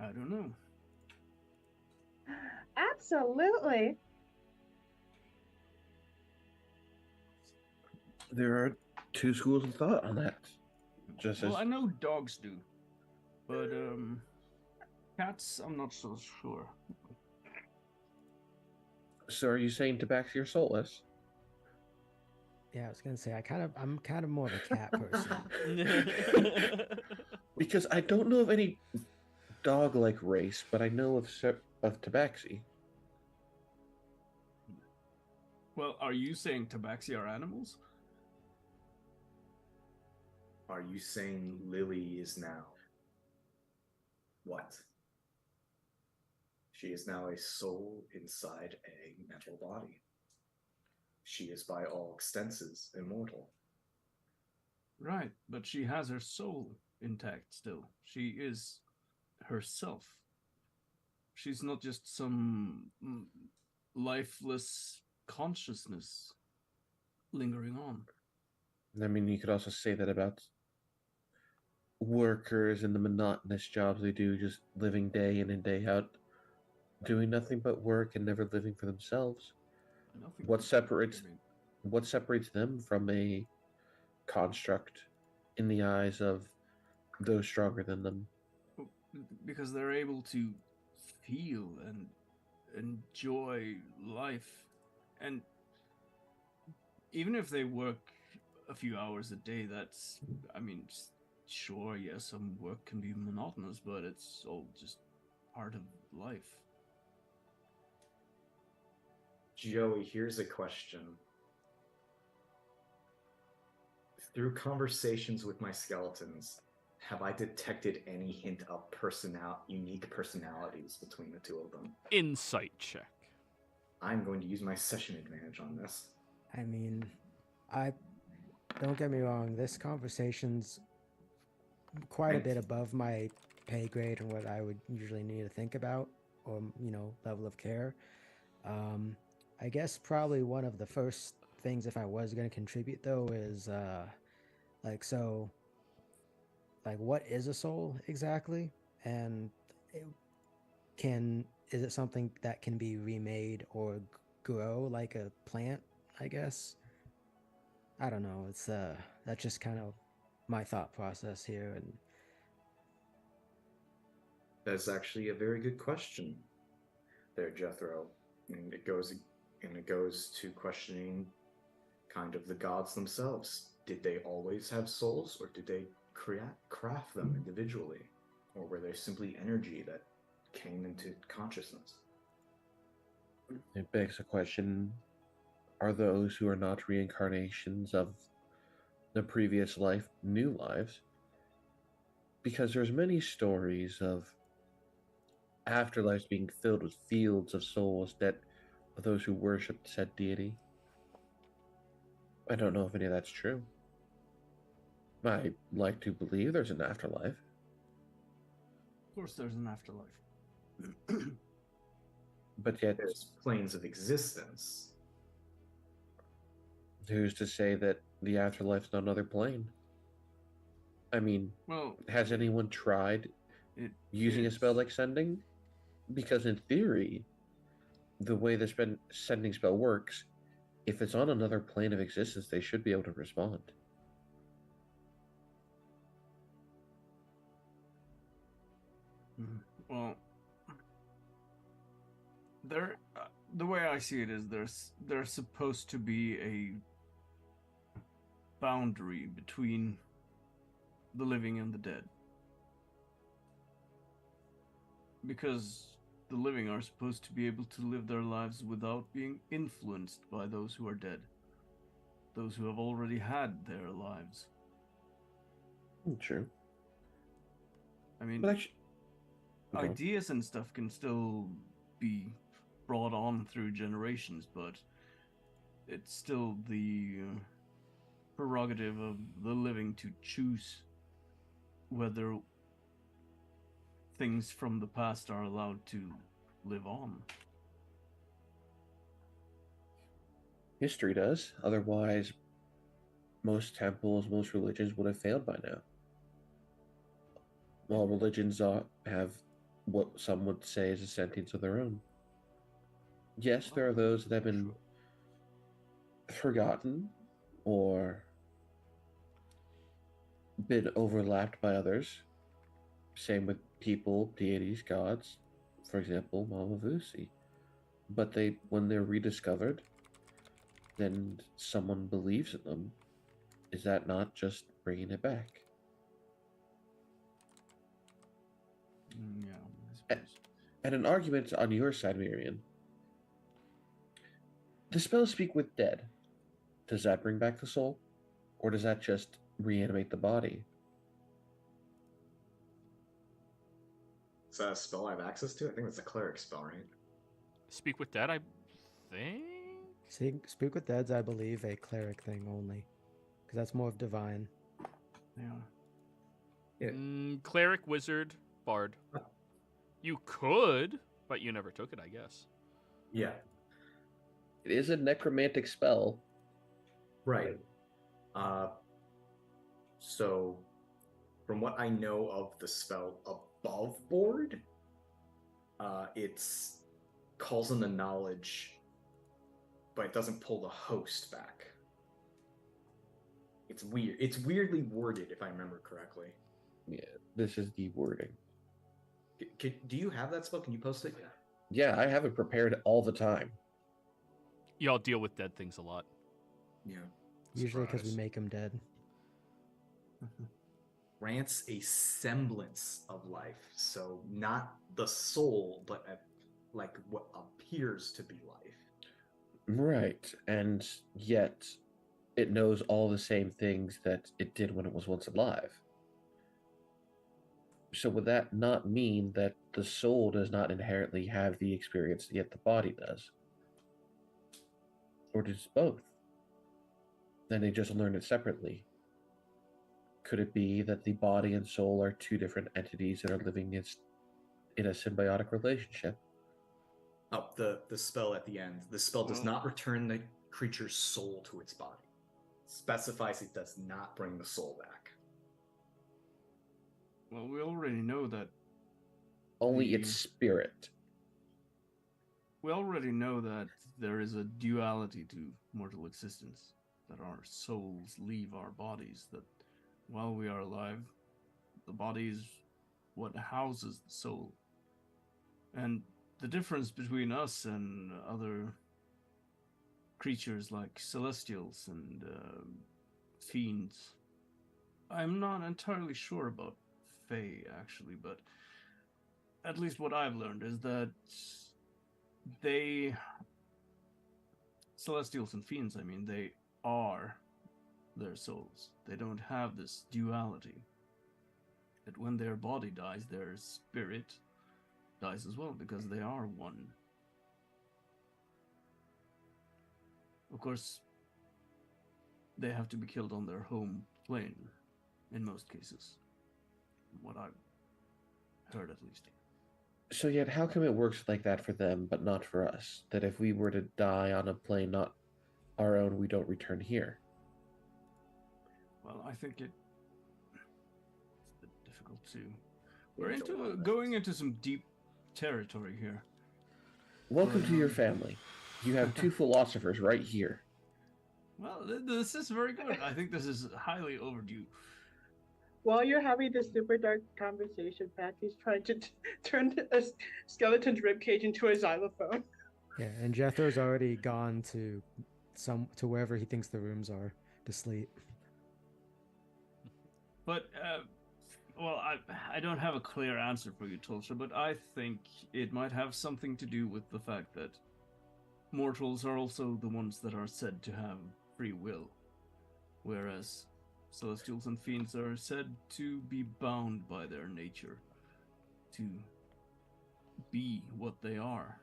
I don't know. Absolutely. There are two schools of thought on that. Just Well, as I know dogs do, but cats, I'm not so sure. so, are you saying Tabaxi are soulless? Yeah, I was gonna say I'm kind of more of a cat person. Because I don't know of any dog-like race, but I know of Tabaxi. Well, are you saying tabaxi are animals? Are you saying Lily is now what? She is now a soul inside a mental body. She is by all extenses immortal. Right, but she has her soul intact still. She is herself. She's not just some lifeless consciousness lingering on. I mean, you could also say that about workers and the monotonous jobs they do, just living day in and day out, doing nothing but work and never living for themselves. Nothing. What separates them from a construct in the eyes of those stronger than them? Because they're able to feel and enjoy life, and even if they work a few hours a day, that's, I mean, sure, yes, some work can be monotonous, but it's all just part of life. Joey, here's a question. Through conversations with my skeletons, have I detected any hint of unique personalities between the two of them? Insight check. I'm going to use my session advantage on this. I mean, I don't get me wrong. This conversation's quite a bit above my pay grade and what I would usually need to think about, or level of care. I guess probably one of the first things, if I was going to contribute, though, is what is a soul exactly, and is it something that can be remade or grow like a plant? I guess. I don't know. It's that's just kind of my thought process here, and That's actually a very good question there, Jethro. And it goes to questioning kind of the gods themselves. Did they always have souls, or did they craft them individually? Or were they simply energy that came into consciousness? It begs the question, are those who are not reincarnations of the previous life new lives? Because there's many stories of afterlives being filled with fields of souls that of those who worship said deity. I don't know if any of that's true. I like to believe there's an afterlife. Of course, there's an afterlife. But yet, There's planes of existence. who's to say that the afterlife's not another plane? I mean, Well, has anyone tried it using a is. spell like sending? Because in theory, the way the sending spell works, if it's on another plane of existence, they should be able to respond. Well, the way I see it is there's supposed to be a boundary between the living and the dead, because the living are supposed to be able to live their lives without being influenced by those who are dead, those who have already had their lives. True. I mean, But actually, okay. ideas and stuff can still be brought on through generations, but it's still the prerogative of the living to choose whether things from the past are allowed to live on. History does. Otherwise, most temples, most religions would have failed by now. All religions have what some would say is a sentience of their own. Yes, there are those that have been forgotten, or been overlapped by others. Same with people, deities, gods, for example, Mama Vusi. But when they're rediscovered, then someone believes in them. Is that not just bringing it back? Yeah, I suppose. And an argument on your side, Miriam. The spell Speak with Dead, does that bring back the soul? Or does that just reanimate the body? Is that a spell I have access to? I think that's a cleric spell, right? Speak with Dead, I think. Speak with Dead's, I believe, a cleric thing only, because that's more of divine. Yeah. Cleric, wizard, bard. You could, but you never took it, I guess. Yeah. It is a necromantic spell. Right. So, from what I know of the spell above board, it's calls in the knowledge, but it doesn't pull the host back. It's weird. It's weirdly worded, if I remember correctly. Yeah, this is the wording. Do you have that spell? Can you post it? Yeah, I have it prepared all the time. Y'all deal with dead things a lot. Yeah. Usually because we Surprise. make them dead. Grants a semblance of life, so not the soul, but like what appears to be life. Right, and yet it knows all the same things that it did when it was once alive. So would that not mean that the soul does not inherently have the experience, yet the body does? Or does both? Then they just learn it separately. Could it be that the body and soul are two different entities that are living in a symbiotic relationship? Oh, the spell at the end. The spell does not return the creature's soul to its body. Specifies it does not bring the soul back. Well, we already know that. Only its spirit. We already know that there is a duality to mortal existence. That our souls leave our bodies. That while we are alive, the body is what houses the soul. And the difference between us and other creatures like celestials and fiends, I'm not entirely sure about Fae, actually, but at least what I've learned is that celestials and fiends, I mean, they are their souls. They don't have this duality. That when their body dies, their spirit dies as well, because they are one. Of course, they have to be killed on their home plane, in most cases. What I've heard, at least. So yet, how come it works like that for them, but not for us? That if we were to die on a plane not our own, we don't return here? Well, I think it's a bit difficult too. We're going into some deep territory here. Welcome to your family. You have two philosophers right here. Well, this is very good. I think this is highly overdue. While you're having this super dark conversation, Patty's trying to turn a skeleton's ribcage into a xylophone. Yeah, and Jethro's already gone to wherever he thinks the rooms are to sleep. But, well, I don't have a clear answer for you, Tulsa, but I think it might have something to do with the fact that mortals are also the ones that are said to have free will, whereas celestials and fiends are said to be bound by their nature to be what they are.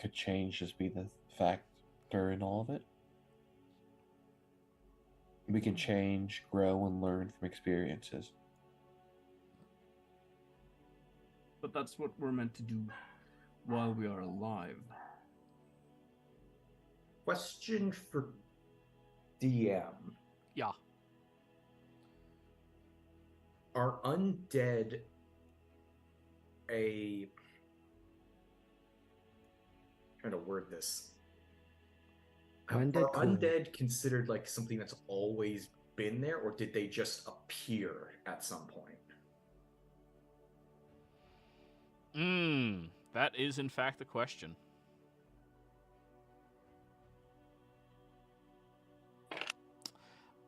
Could change just be the factor in all of it? We can change, grow, and learn from experiences. But that's what we're meant to do while we are alive. Question for DM. Yeah. Are undead trying to word this. Undead, Are cool. undead considered like something that's always been there, or did they just appear at some point? That is in fact the question.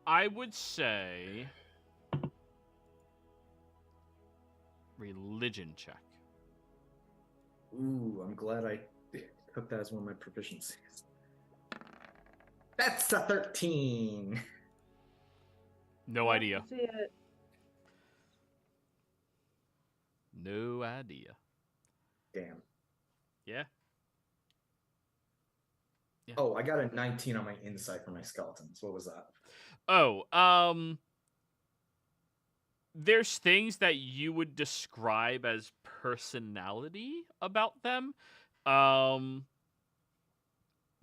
I would say religion check. Ooh, I'm glad I took that as one of my proficiencies. That's a 13. No Love idea. to see it. No idea. Damn. Yeah. Yeah. Oh, I got a 19 on my insight for my skeletons. What was that? Oh, there's things that you would describe as personality about them.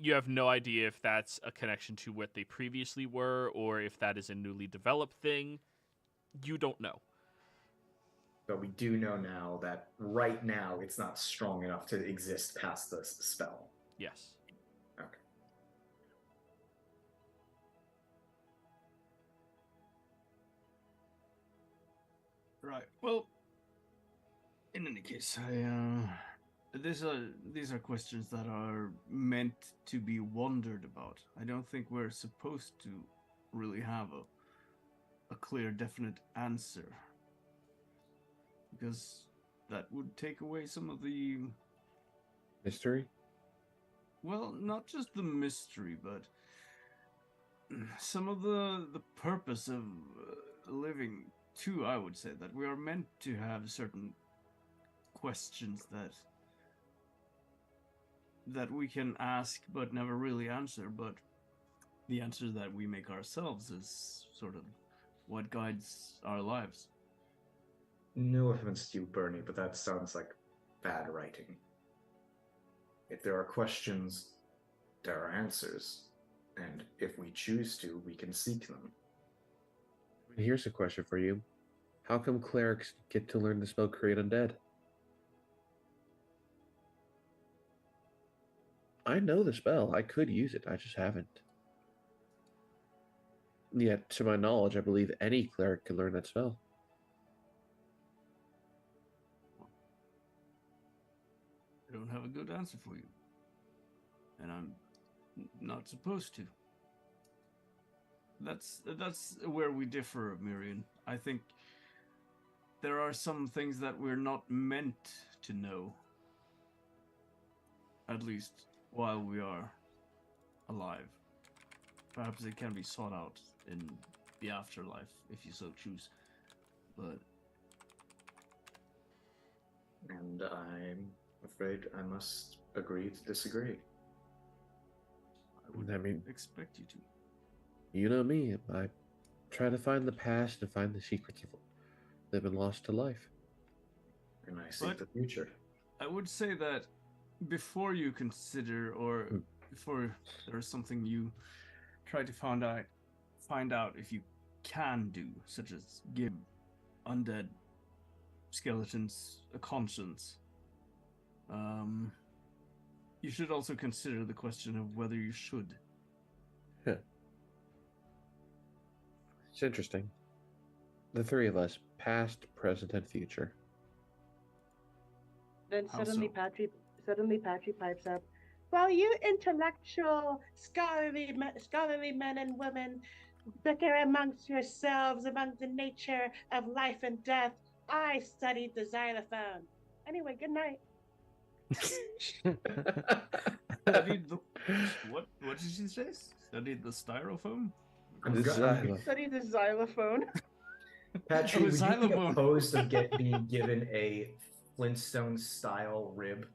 You have no idea if that's a connection to what they previously were or if that is a newly developed thing. You don't know. But we do know now that right now it's not strong enough to exist past this spell. Yes. Okay. Right. Well, in any case, these are questions that are meant to be wondered about. I don't think we're supposed to really have a clear, definite answer, because that would take away some of the, Mystery? well, not just the mystery, but some of the purpose of living too. I would say that we are meant to have certain questions that we can ask but never really answer, but the answer that we make ourselves is sort of what guides our lives. No offense to you, Bernie, but that sounds like bad writing. If there are questions, there are answers. And if we choose to, we can seek them. Here's a question for you. How come clerics get to learn the spell Create Undead? I know the spell. I could use it. I just haven't. Yet, to my knowledge, I believe any cleric can learn that spell. I don't have a good answer for you. And I'm not supposed to. That's where we differ, Miriam. I think there are some things that we're not meant to know. At least while we are alive. Perhaps it can be sought out in the afterlife, if you so choose. But And I'm afraid I must agree to disagree. I would expect you to. You know me. I try to find the past and find the secrets of that have been lost to life. And I seek the future. I would say that before you consider, or before there is something you try to find out if you can do, such as give undead skeletons a conscience, you should also consider the question of whether you should. It's interesting. The three of us, past, present, and future. Then How suddenly so? Patry pipes up. Well, you intellectual, scholarly men and women bicker amongst yourselves among the nature of life and death. I studied the xylophone. Anyway, good night. Studied the what? What did she say? Studied the styrofoam? Studied the xylophone. Patrick, would you be xylophone. opposed of being given a Flintstone-style rib?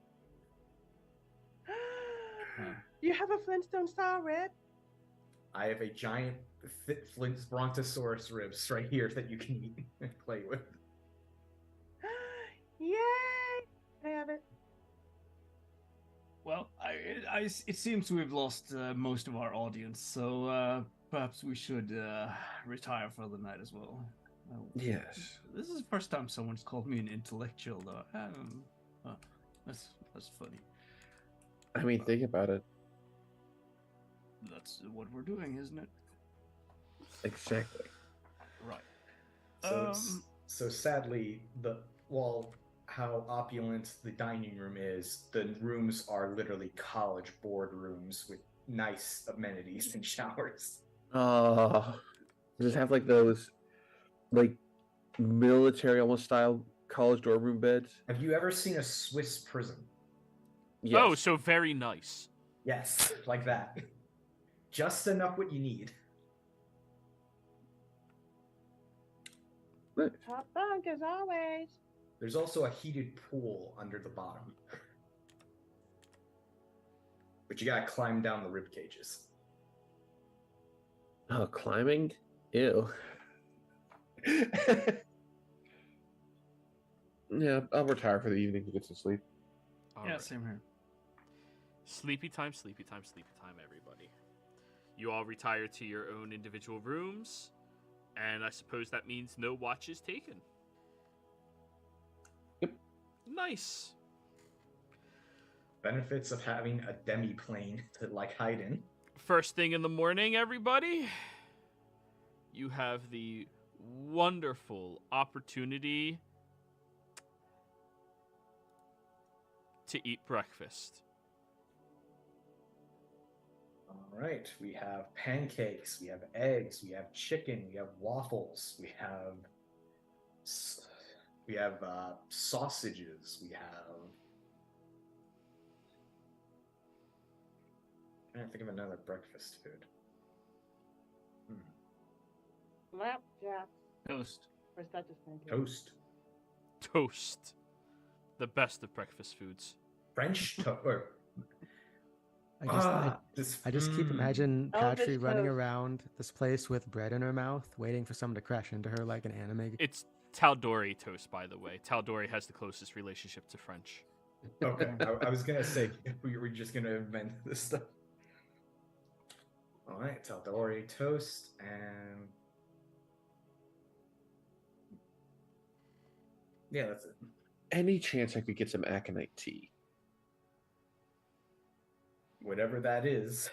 You have a Flintstone style rib? I have a giant Flint Brontosaurus ribs right here that you can eat and play with. Yay! I have it. Well, it seems we've lost most of our audience, so perhaps we should retire for the night as well. Yes. This is the first time someone's called me an intellectual, though. That's funny. I mean, think about it. That's what we're doing, isn't it? Exactly. Right. So, so sadly, how opulent the dining room is, the rooms are literally college boardrooms with nice amenities and showers. Just have like those, like military almost style college dorm room beds. Have you ever seen a Swiss prison? Yes. Oh, so very nice. Yes, like that. Just enough what you need. Nice. Top bunk as always. There's also a heated pool under the bottom. But you gotta climb down the rib cages. Oh, climbing? Ew. Yeah, I'll retire for the evening to get some sleep. All Yeah, right. same here. Sleepy time, sleepy time, sleepy time, everybody. You all retire to your own individual rooms, and I suppose that means no watches taken. Yep. Nice. Benefits of having a demi-plane to hide in. First thing in the morning, everybody, you have the wonderful opportunity to eat breakfast. All right, we have pancakes, we have eggs, we have chicken, we have waffles, we have sausages, we have. I can't think of another breakfast food. Flapjack. Toast. Or is that just pancake? Toast, Toast. The best of breakfast foods. French toast. Or I just keep imagining Elvis Patry running toast. around this place with bread in her mouth, waiting for someone to crash into her like an anime. It's Tal'Dorei toast, by the way. Tal'Dorei has the closest relationship to French. Okay, I was gonna say we were just gonna invent this stuff. All right, Tal'Dorei toast and yeah, that's it. Any chance I could get some aconite tea? Whatever that is,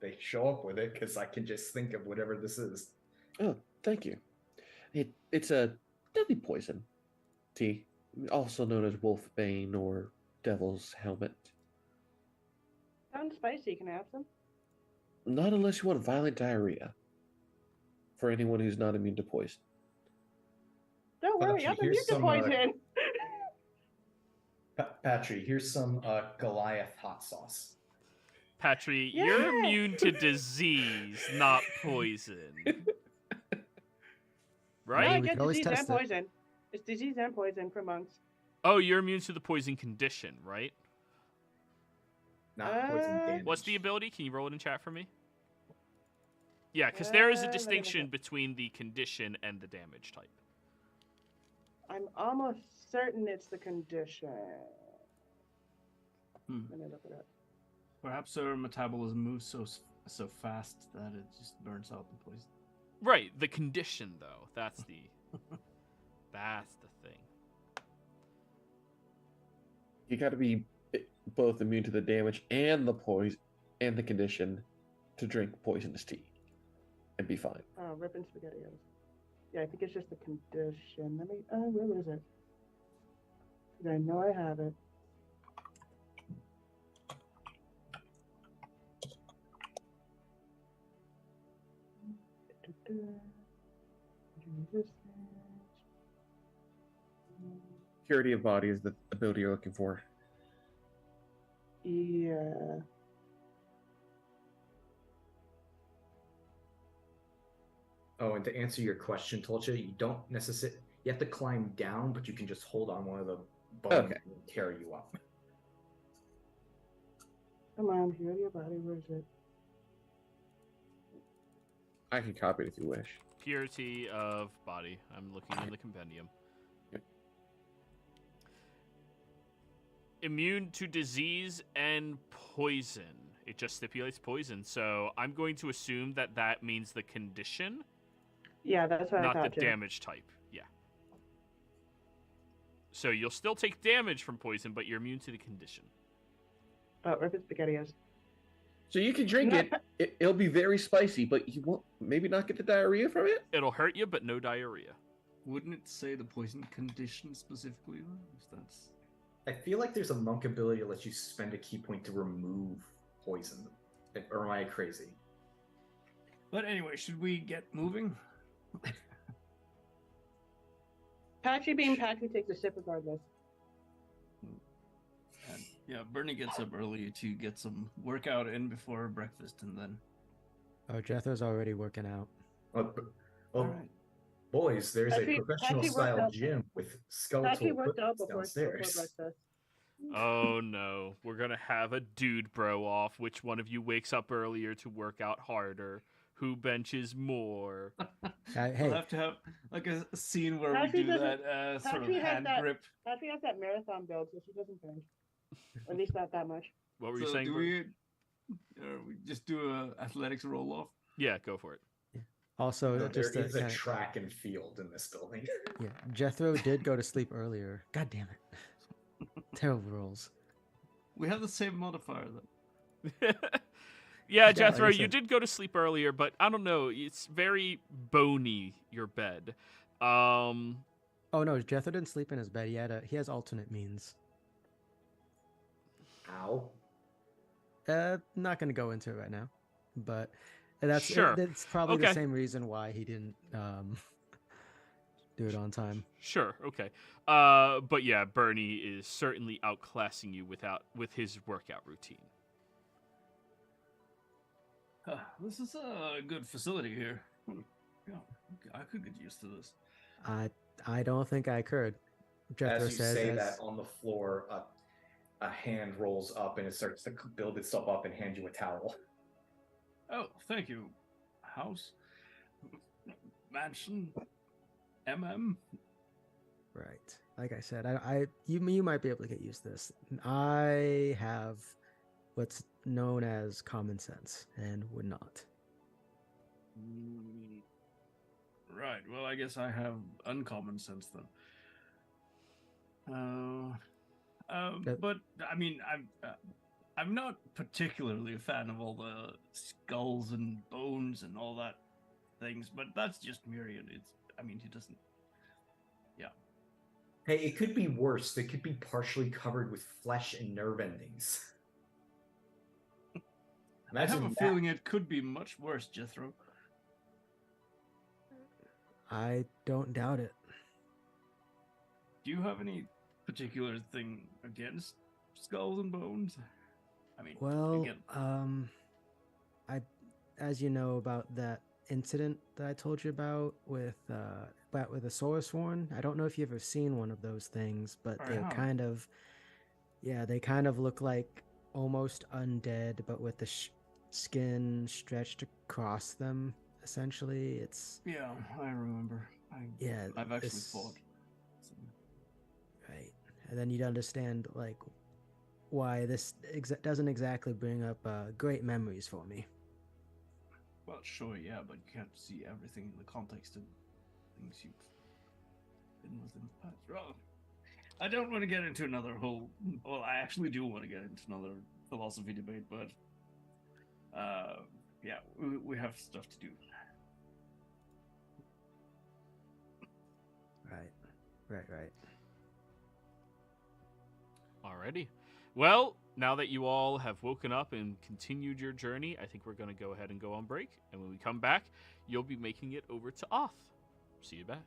they show up with it because I can just think of whatever this is. Oh, thank you. It's a deadly poison tea, also known as wolfbane or devil's helmet. Sounds spicy. Can I have some? Not unless you want violent diarrhea. For anyone who's not immune to poison. Don't worry, Patry, I'm here's immune to some, poison. Patry, here's some Goliath hot sauce. Patry, Yeah. you're immune to disease, not poison. No, Right? I we get could always disease and test it. poison. It's disease and poison for monks. Oh, you're immune to the poison condition, right? Not poison damage. What's the ability? Can you roll it in chat for me? Yeah, because there is a let me look distinction it. between the condition and the damage type. I'm almost certain it's the condition. Let me look it up. Perhaps her metabolism moves so fast that it just burns out the poison. Right, the condition though. That's the thing. You got to be both immune to the damage and the poison and the condition to drink poisonous tea and be fine. Oh, ripping spaghettios. Yeah, I think it's just the condition. Let me. Where is it? 'Cause I know I have it. Purity of body is the ability you're looking for. Yeah. Oh, and to answer your question, Tolcha, you don't necessarily. You have to climb down, but you can just hold on one of the buttons Okay. and carry you up. Come on, purity of body. Where is it? I can copy it if you wish. Purity of body. I'm looking in the compendium. Yep. Immune to disease and poison. It just stipulates poison, so I'm going to assume that that means the condition, Yeah, that's what I not thought. the too. damage type. Yeah. So you'll still take damage from poison, but you're immune to the condition. Oh, ripping spaghettios. So you can drink it. It'll be very spicy, but you won't maybe not get the diarrhea from it. It'll hurt you, but no diarrhea. Wouldn't it say the poison condition specifically, though? If that's... I feel like there's a monk ability to let you spend a key point to remove poison. Or am I crazy? But anyway, should we get moving? Patchy being Patchy takes a sip regardless. And, yeah, Bernie gets up early to get some workout in before breakfast, and then... Oh, Jethro's already working out. Well, Alright. boys, there's Patchy- a professional Patchy worked style out- gym with skeletal Patchy worked out equipment before downstairs. breakfast. Oh no, we're gonna have a dude bro off. Which one of you wakes up earlier to work out harder? Who benches more? Hey, We'll have to have like a scene where Patchy we do doesn't- that sort of Patchy has hand that- grip. Patchy has that marathon build, so she doesn't bench. At least not that much. What were you So saying? do Bert? we just do a athletics roll off? Yeah, go for it. Also, No, just there is a kinda- track and field in this building. yeah, Jethro did go to sleep earlier. God damn it! Terrible rolls. We have the same modifier though. Yeah, like Jethro, I you said- did go to sleep earlier, but I don't know. It's very bony, your bed. Um, Oh no, Jethro didn't sleep in his bed. He has alternate means. Ow. Not gonna go into it right now, but that's Sure. that's probably Okay. the same reason why he didn't do it on time. sure, okay. But yeah, Bernie is certainly outclassing you with his workout routine. This is a good facility here. Yeah, I could get used to this. I don't think I could. Jethro As you says, say that on the floor, a hand rolls up and it starts to build itself up and hand you a towel. Oh, thank you. House, mansion, Right. Like I said, you might be able to get used to this. I have what's known as common sense and would not. Right. Well, I guess I have uncommon sense then. But I mean, I'm not particularly a fan of all the skulls and bones and all that things. But that's just Miriam. He doesn't. Yeah. Hey, it could be worse. They could be partially covered with flesh and nerve endings. I have a Imagine that. feeling it could be much worse, Jethro. I don't doubt it. Do you have any particular thing against skulls and bones? I mean, Well, again, as you know about that incident that I told you about with a Saurosaurn, I don't know if you've ever seen one of those things, but I they're haven't. kind of, they kind of look like almost undead, but with the skin stretched across them. Essentially, it's yeah, I remember. I've actually this- fought. right, and then you'd understand like why this doesn't exactly bring up great memories for me. Well, sure, yeah, but you can't see everything in the context of things you've been with in the past. Well, I don't want to get into another whole. Well, I actually do want to get into another philosophy debate, but yeah, we have stuff to do. Right. Alrighty. Well, now that you all have woken up and continued your journey, I think we're going to go ahead and go on break. And when we come back, you'll be making it over to Oth. See you back.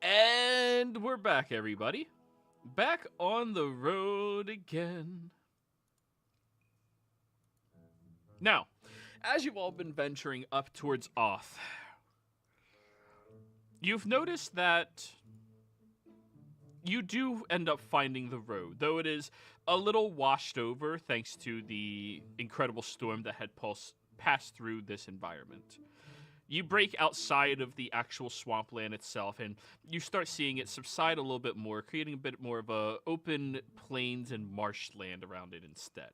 And we're back, everybody. Back on the road again. Now, as you've all been venturing up towards Oth, you've noticed that you do end up finding the road, though it is a little washed over thanks to the incredible storm that had passed through this environment. You break outside of the actual swampland itself, and you start seeing it subside a little bit more, creating a bit more of a open plains and marshland around it instead.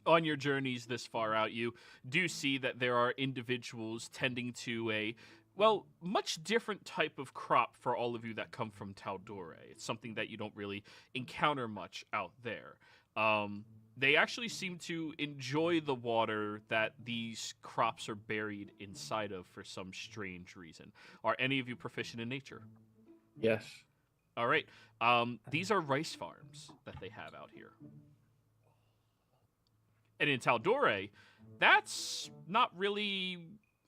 On your journeys this far out, you do see that there are individuals tending to a, well, much different type of crop for all of you that come from Tal'Dorei. It's something that you don't really encounter much out there. They actually seem to enjoy the water that these crops are buried inside of for some strange reason. Are any of you proficient in nature? Yes. All right. These are rice farms that they have out here. And in Tal'Dorei, that's not really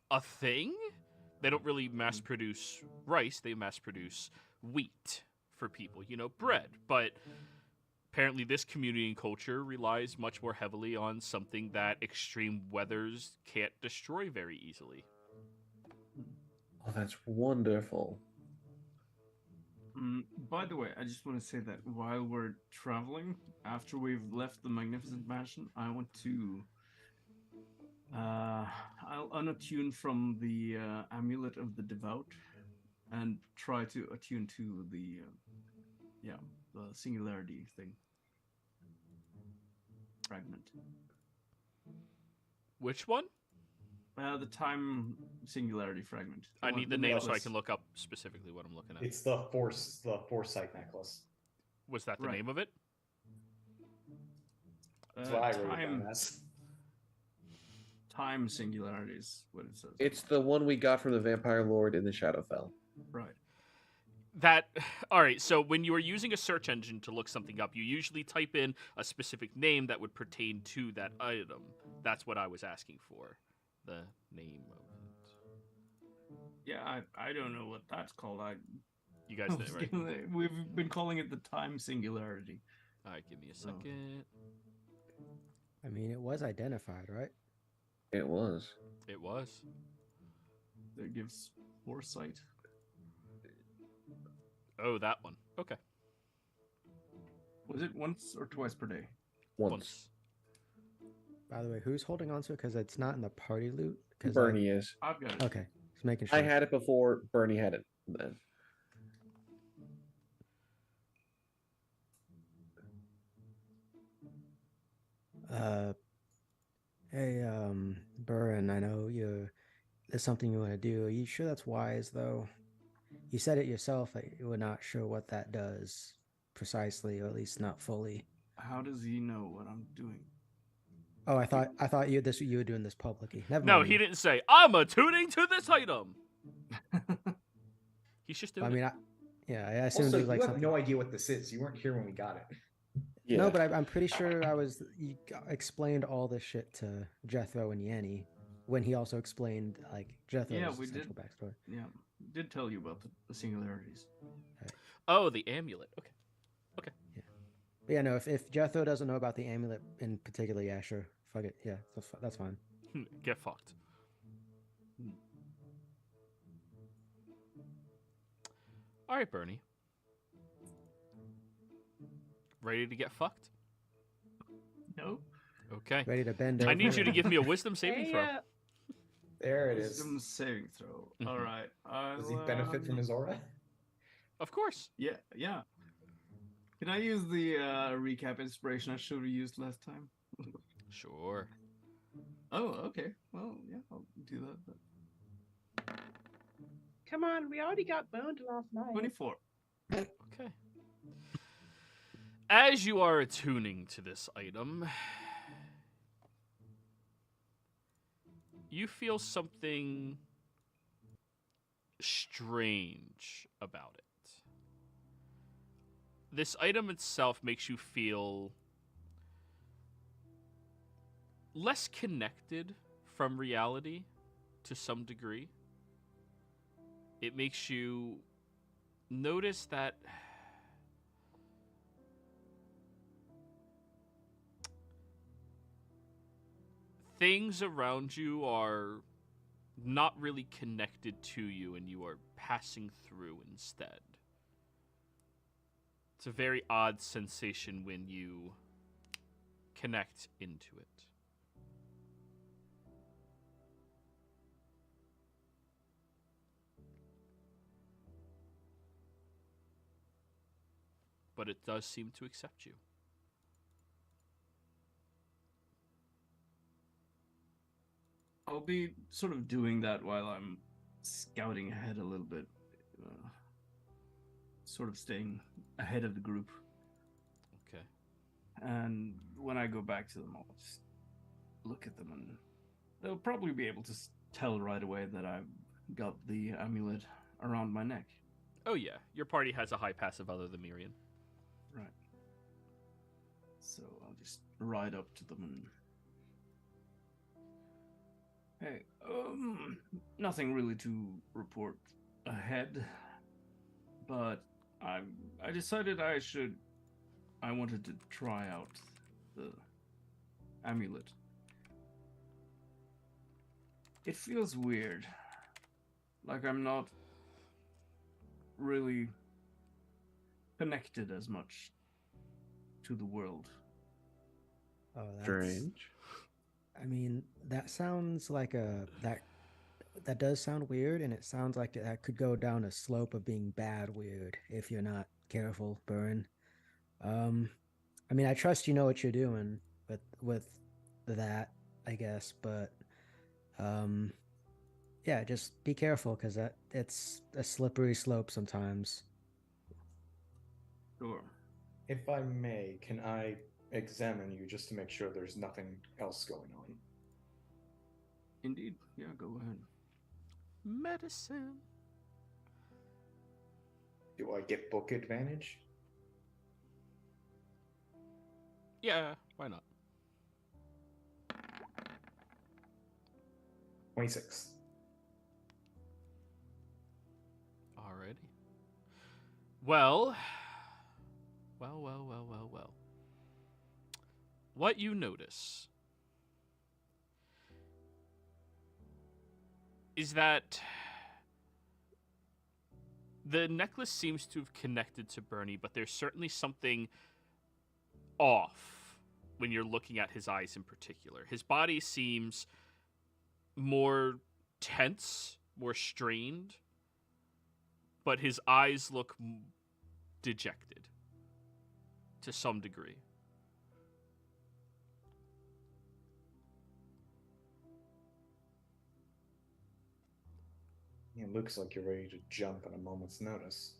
a thing. They don't really mass produce rice. They mass produce wheat for people, bread. But apparently this community and culture relies much more heavily on something that extreme weathers can't destroy very easily. Oh, that's wonderful. By the way, I just want to say that while we're traveling, after we've left the Magnificent Mansion, I want to I'll unattune from the Amulet of the Devout and try to attune to the singularity thing. Fragment. Which one? The time singularity fragment. I need the name so I necklace. can look up specifically what I'm looking at. It's the foresight necklace. Was that the Right. name of it? That's what I wrote it time, down as. time singularity is what it says. It's the one we got from the Vampire Lord in the Shadowfell. Right. All right, so when you are using a search engine to look something up, you usually type in a specific name that would pertain to that item. That's what I was asking for. The name of it. Yeah, I don't know what that's called. You guys did, right? We've been calling it the time singularity. All right, give me a second. I mean, it was identified, right? It was. It was. That gives foresight. Oh, that one. Okay. Was it once or twice per day? Once. By the way, who's holding on to it? Because it's not in the party loot. Bernie is. I've got it. Okay, just making sure. I had it before Bernie had it then. Hey, Burren, I know there's something you want to do. Are you sure that's wise, though? You said it yourself that you were not sure what that does precisely, or at least not fully. How does he know what I'm doing? Oh, I thought you were doing this publicly. Never No, mind. he didn't say, I'm attuning to this item. He's just doing I mean, I assumed Also, it was you like have something. no idea what this is. You weren't here when we got it. Yeah. No, but I'm pretty sure you explained all this shit to Jethro and Yenny when he also explained like Jethro's Yeah, we essential did. backstory. Yeah, did tell you about the singularities. Oh, the amulet. Okay. But yeah, no, if Jethro doesn't know about the amulet in particular, yeah, sure. Fuck it. Yeah, that's fine. Get fucked. All right, Bernie. Ready to get fucked? No. Okay. Ready to bend over. I need you to give me a wisdom saving Hey, throw. There it is. Wisdom saving throw. Mhm. All right. Does he benefit from his aura? Of course. Yeah. Can I use the recap inspiration I should have used last time? Sure. Oh, okay. Well, yeah, I'll do that. Come on, we already got boned last night. 24. Okay. As you are attuning to this item, you feel something strange about it. This item itself makes you feel less connected from reality to some degree. It makes you notice that things around you are not really connected to you, and you are passing through instead. It's a very odd sensation when you connect into it. But it does seem to accept you. I'll be sort of doing that while I'm scouting ahead a little bit. Sort of staying ahead of the group. Okay. And when I go back to them, I'll just look at them, and they'll probably be able to tell right away that I've got the amulet around my neck. Oh yeah, your party has a high passive other than Miriam. Right. So I'll just ride up to them and... Hey, nothing really to report ahead, but I decided I wanted to try out the amulet. It feels weird. Like I'm not really connected as much to the world. Oh, that's Strange. I mean, that sounds like that does sound weird, and it sounds like that could go down a slope of being bad weird if you're not careful, Burn. I mean, I trust you know what you're doing with that, I guess, but yeah, just be careful because it's a slippery slope sometimes. Sure. If I may, can I examine you just to make sure there's nothing else going on? Indeed. Yeah, go ahead. Medicine. Do I get book advantage? Yeah, why not? 26. Alrighty. Well. What you notice is that the necklace seems to have connected to Bernie, but there's certainly something off when you're looking at his eyes in particular. His body seems more tense, more strained, but his eyes look dejected to some degree. It looks like you're ready to jump at a moment's notice.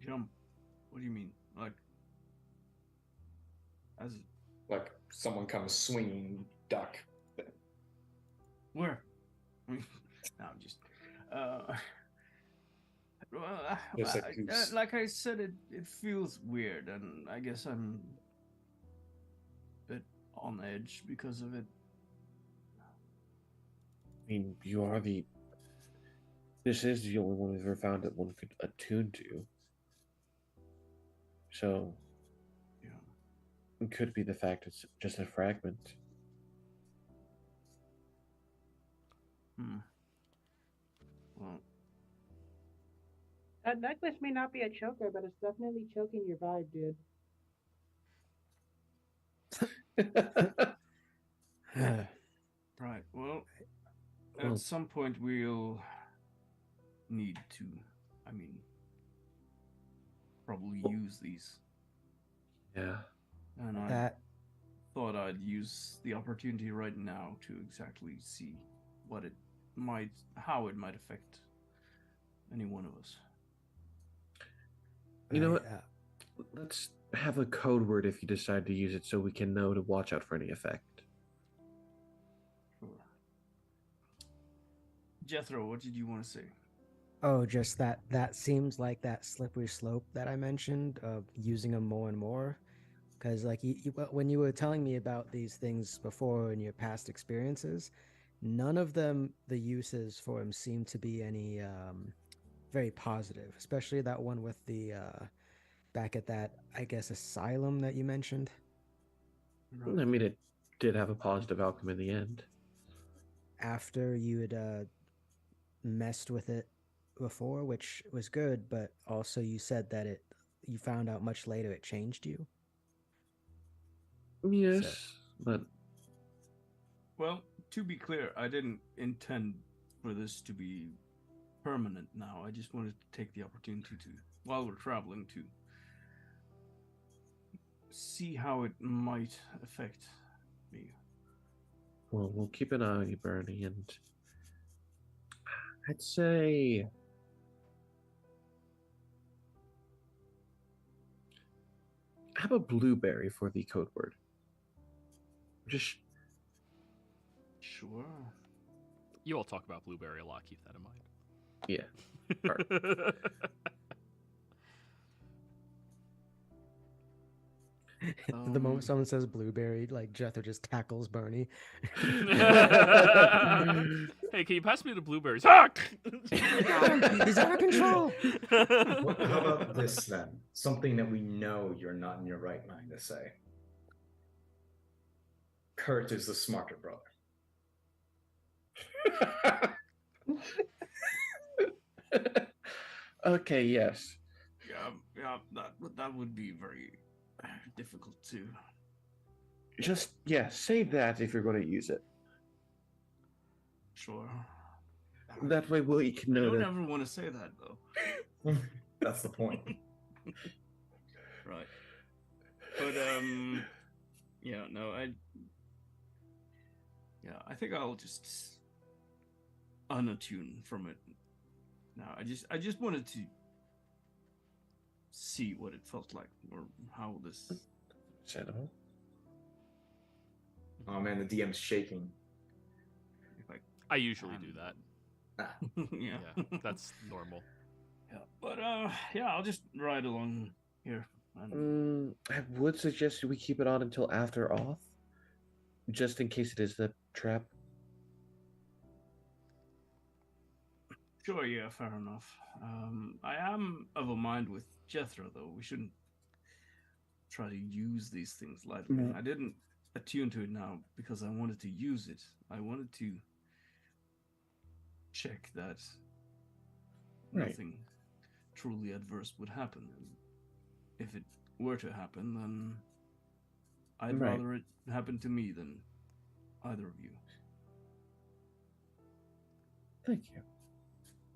Jump. What do you mean? Like, as Like someone comes swinging, duck. where? I mean, no, I'm just. Well, Just like goose. like I said, it feels weird, and I guess I'm a bit on edge because of it. I mean, you are the. This is the only one we've ever found that one could attune to. So, Yeah. it could be the fact it's just a fragment. Well, That necklace may not be a choker, but it's definitely choking your vibe, dude. right. Well, Well- at some point we'll need to. I mean, probably use these, Yeah. and I That thought I'd use the opportunity right now to exactly see how it might affect any one of us. You know what? uh, Let's have a code word if you decide to use it so we can know to watch out for any effect. Sure. Jethro, what did you want to say? Oh, just that seems like that slippery slope that I mentioned of using them more and more. Because like when you were telling me about these things before in your past experiences, none of them, the uses for him seem to be any very positive, especially that one with the back at that, I guess, asylum that you mentioned. I mean, it did have a positive outcome in the end. After you had messed with it before, which was good, but also you said that you found out much later it changed you. Yes, but Well, to be clear, I didn't intend for this to be permanent now. I just wanted to take the opportunity to, while we're traveling, to see how it might affect me. well, we'll keep an eye on you, Bernie, and I'd say have a blueberry for the code word. Just Sure. You all talk about Blueberry a lot. Keep that in mind. yeah. Alright. The moment someone says blueberry, like Jethro just tackles Bernie. Hey, can you pass me the blueberries? Ah! He's out of control. How about this then? Something that we know you're not in your right mind to say. Kurt is the smarter brother. Okay, yes. Yeah, that would be very difficult to. Just, say that if you're going to use it. Sure. That way we can I know don't that. ever want to say that though. That's the point. Right. But yeah, no, I think I'll just unattune from it. Now, I just wanted to see what it felt like, or how this. Sentinel? Oh man, the DM's shaking. If I usually do that. yeah. Yeah, that's normal. Yeah, but yeah, I'll just ride along here. And... I would suggest we keep it on until after off, just in case it is the trap. Sure, yeah, fair enough. I am of a mind with Jethro, though. We shouldn't try to use these things lightly. I didn't attune to it now because I wanted to use it. I wanted to check that nothing truly adverse would happen. And if it were to happen, then I'd rather it happen to me than either of you. Thank you.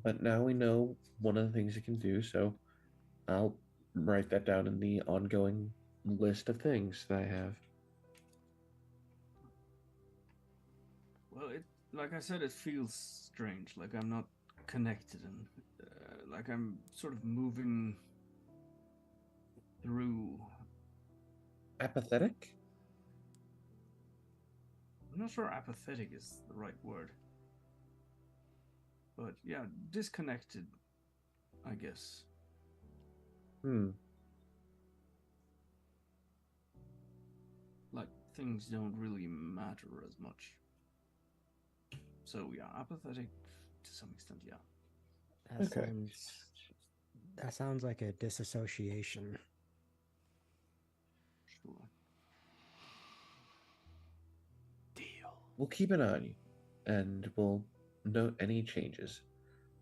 But now we know one of the things you can do, so I'll write that down in the ongoing list of things that I have. Well, like I said, it feels strange. Like I'm not connected, and like I'm sort of moving through. Apathetic? I'm not sure apathetic is the right word. But yeah, disconnected, I guess. Like things don't really matter as much. So yeah, apathetic to some extent, yeah. That sounds like a disassociation. Sure. Deal. We'll keep an eye on you, and we'll note any changes.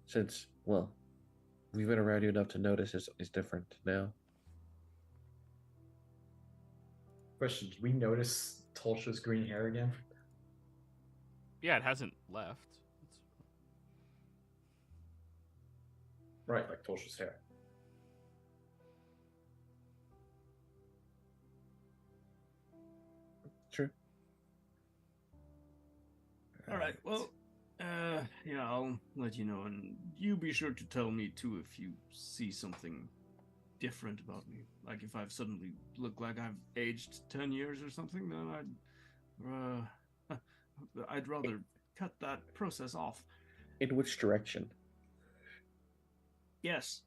Since, well, we've been around you enough to notice it's different now. Question: did we notice Tulsha's green hair again? Yeah, it hasn't left. Right, like Tulsha's hair. True. All right. Well, yeah, I'll let you know, and you be sure to tell me too if you see something different about me. Like if I've suddenly looked like I've aged 10 years or something, then I'd rather cut that process off. In which direction? Yes.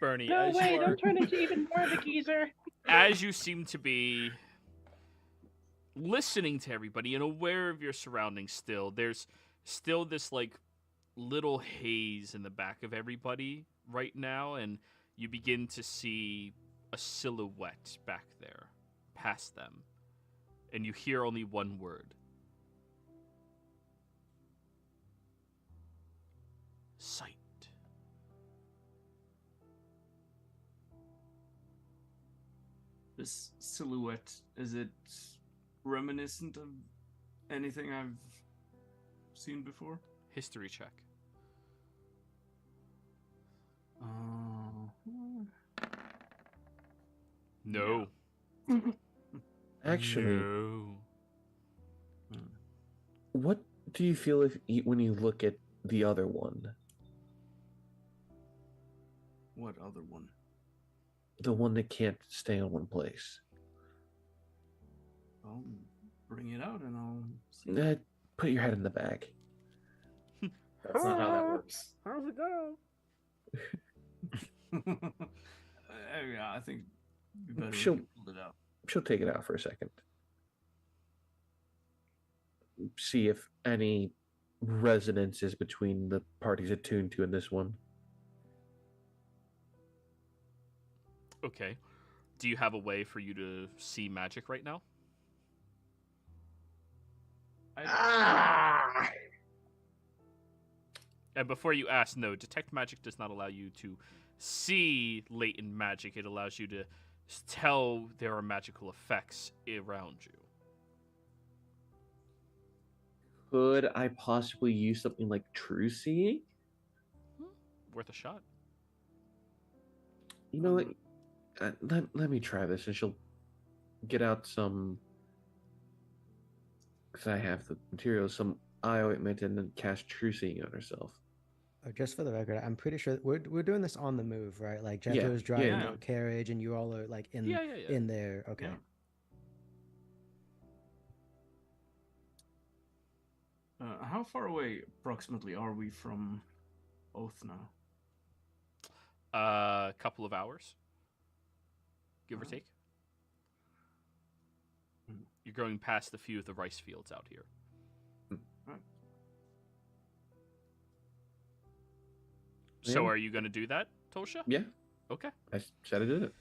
Bernie, No as way, you are, don't turn into even more of a geezer. as you seem to be listening to everybody and aware of your surroundings still. There's still this like little haze in the back of everybody right now, and you begin to see a silhouette back there past them, and you hear only one word. Sight. This silhouette, is it reminiscent of anything I've seen before? History check. No. Actually, No. what do you feel when you look at the other one? What other one? The one that can't stay in one place. I'll bring it out and I'll see. Put your head in the bag. That's not how that works. How's it go? Yeah, I think we better She'll- pull it out. She'll take it out for a second. See if any resonance is between the parties attuned to in this one. Okay. Do you have a way for you to see magic right now? And before you ask, no, detect magic does not allow you to see latent magic. It allows you to tell there are magical effects around you. Could I possibly use something like true seeing? Worth a shot. You know what? Let me try this, and she'll get out some, because I have the materials, some eye ointment, and then cast true seeing on herself. Just for the record, I'm pretty sure we're doing this on the move, right? Like Jetto's Yeah, driving yeah. the carriage, and you all are like in there. Okay. Yeah. How far away approximately are we from Oath now? A couple of hours, give or take. You're going past a few of the rice fields out here. So Yeah. are you going to do that, Tosha? Yeah, Okay. I said I did it.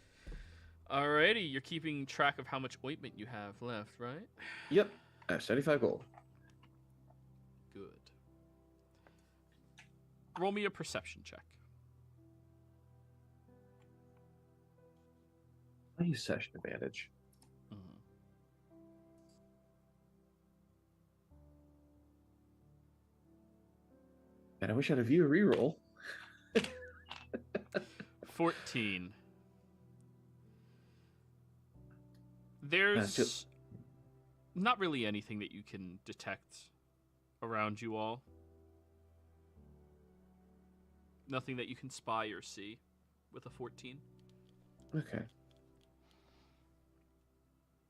Alrighty, you're keeping track of how much ointment you have left, right? Yep, I have 75 gold. Good. Roll me a perception check. I use session advantage. And I wish I had a view reroll. 14. There's not really anything that you can detect around you all. Nothing that you can spy or see with a 14. Okay.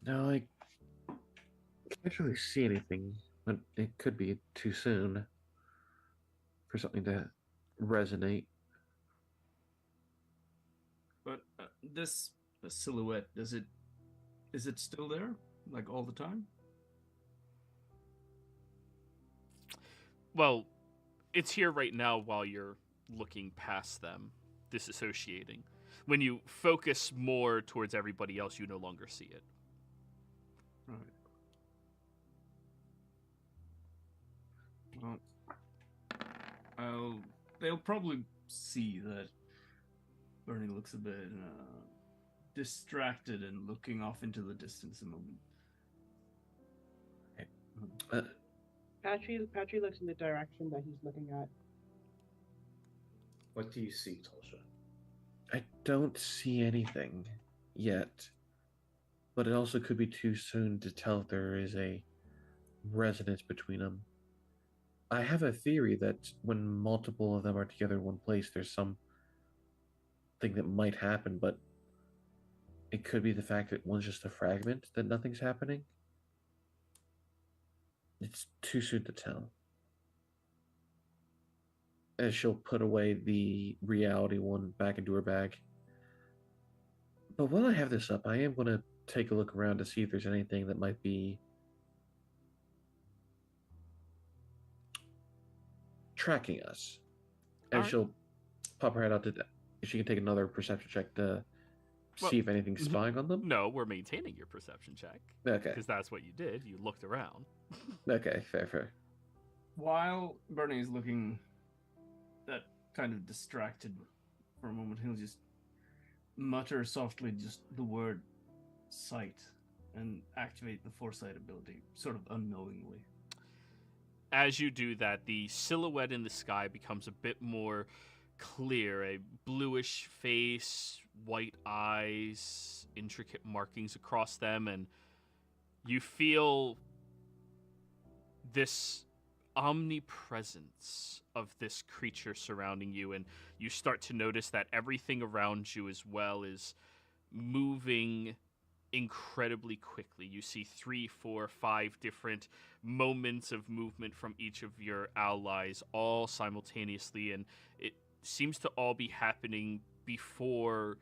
No, I can't really see anything, but it could be too soon for something to resonate. But this silhouette, is it still there, like all the time? Well, it's here right now while you're looking past them, disassociating. When you focus more towards everybody else, you no longer see it. Right. Well, they'll probably see that Bernie looks a bit distracted and looking off into the distance a moment. Patry looks in the direction that he's looking at. What do you see, Tulsha? I don't see anything yet, but it also could be too soon to tell if there is a resonance between them. I have a theory that when multiple of them are together in one place, there's something that might happen, but it could be the fact that one's just a fragment, that nothing's happening. It's too soon to tell. As she'll put away the reality one back into her bag. But while I have this up, I am going to take a look around to see if there's anything that might be tracking us. And Alright. she'll pop her head out to... She can take another perception check to see if anything's spying on them? No, we're maintaining your perception check. Okay. Because that's what you did. You looked around. Okay, fair. While Bernie is looking that kind of distracted for a moment, he'll just mutter softly just the word sight and activate the foresight ability, sort of unknowingly. As you do that, the silhouette in the sky becomes a bit more clear. A bluish face, white eyes, intricate markings across them, and you feel this omnipresence of this creature surrounding you, and you start to notice that everything around you as well is moving incredibly quickly. You see 3, 4, 5 different moments of movement from each of your allies all simultaneously, and it seems to all be happening before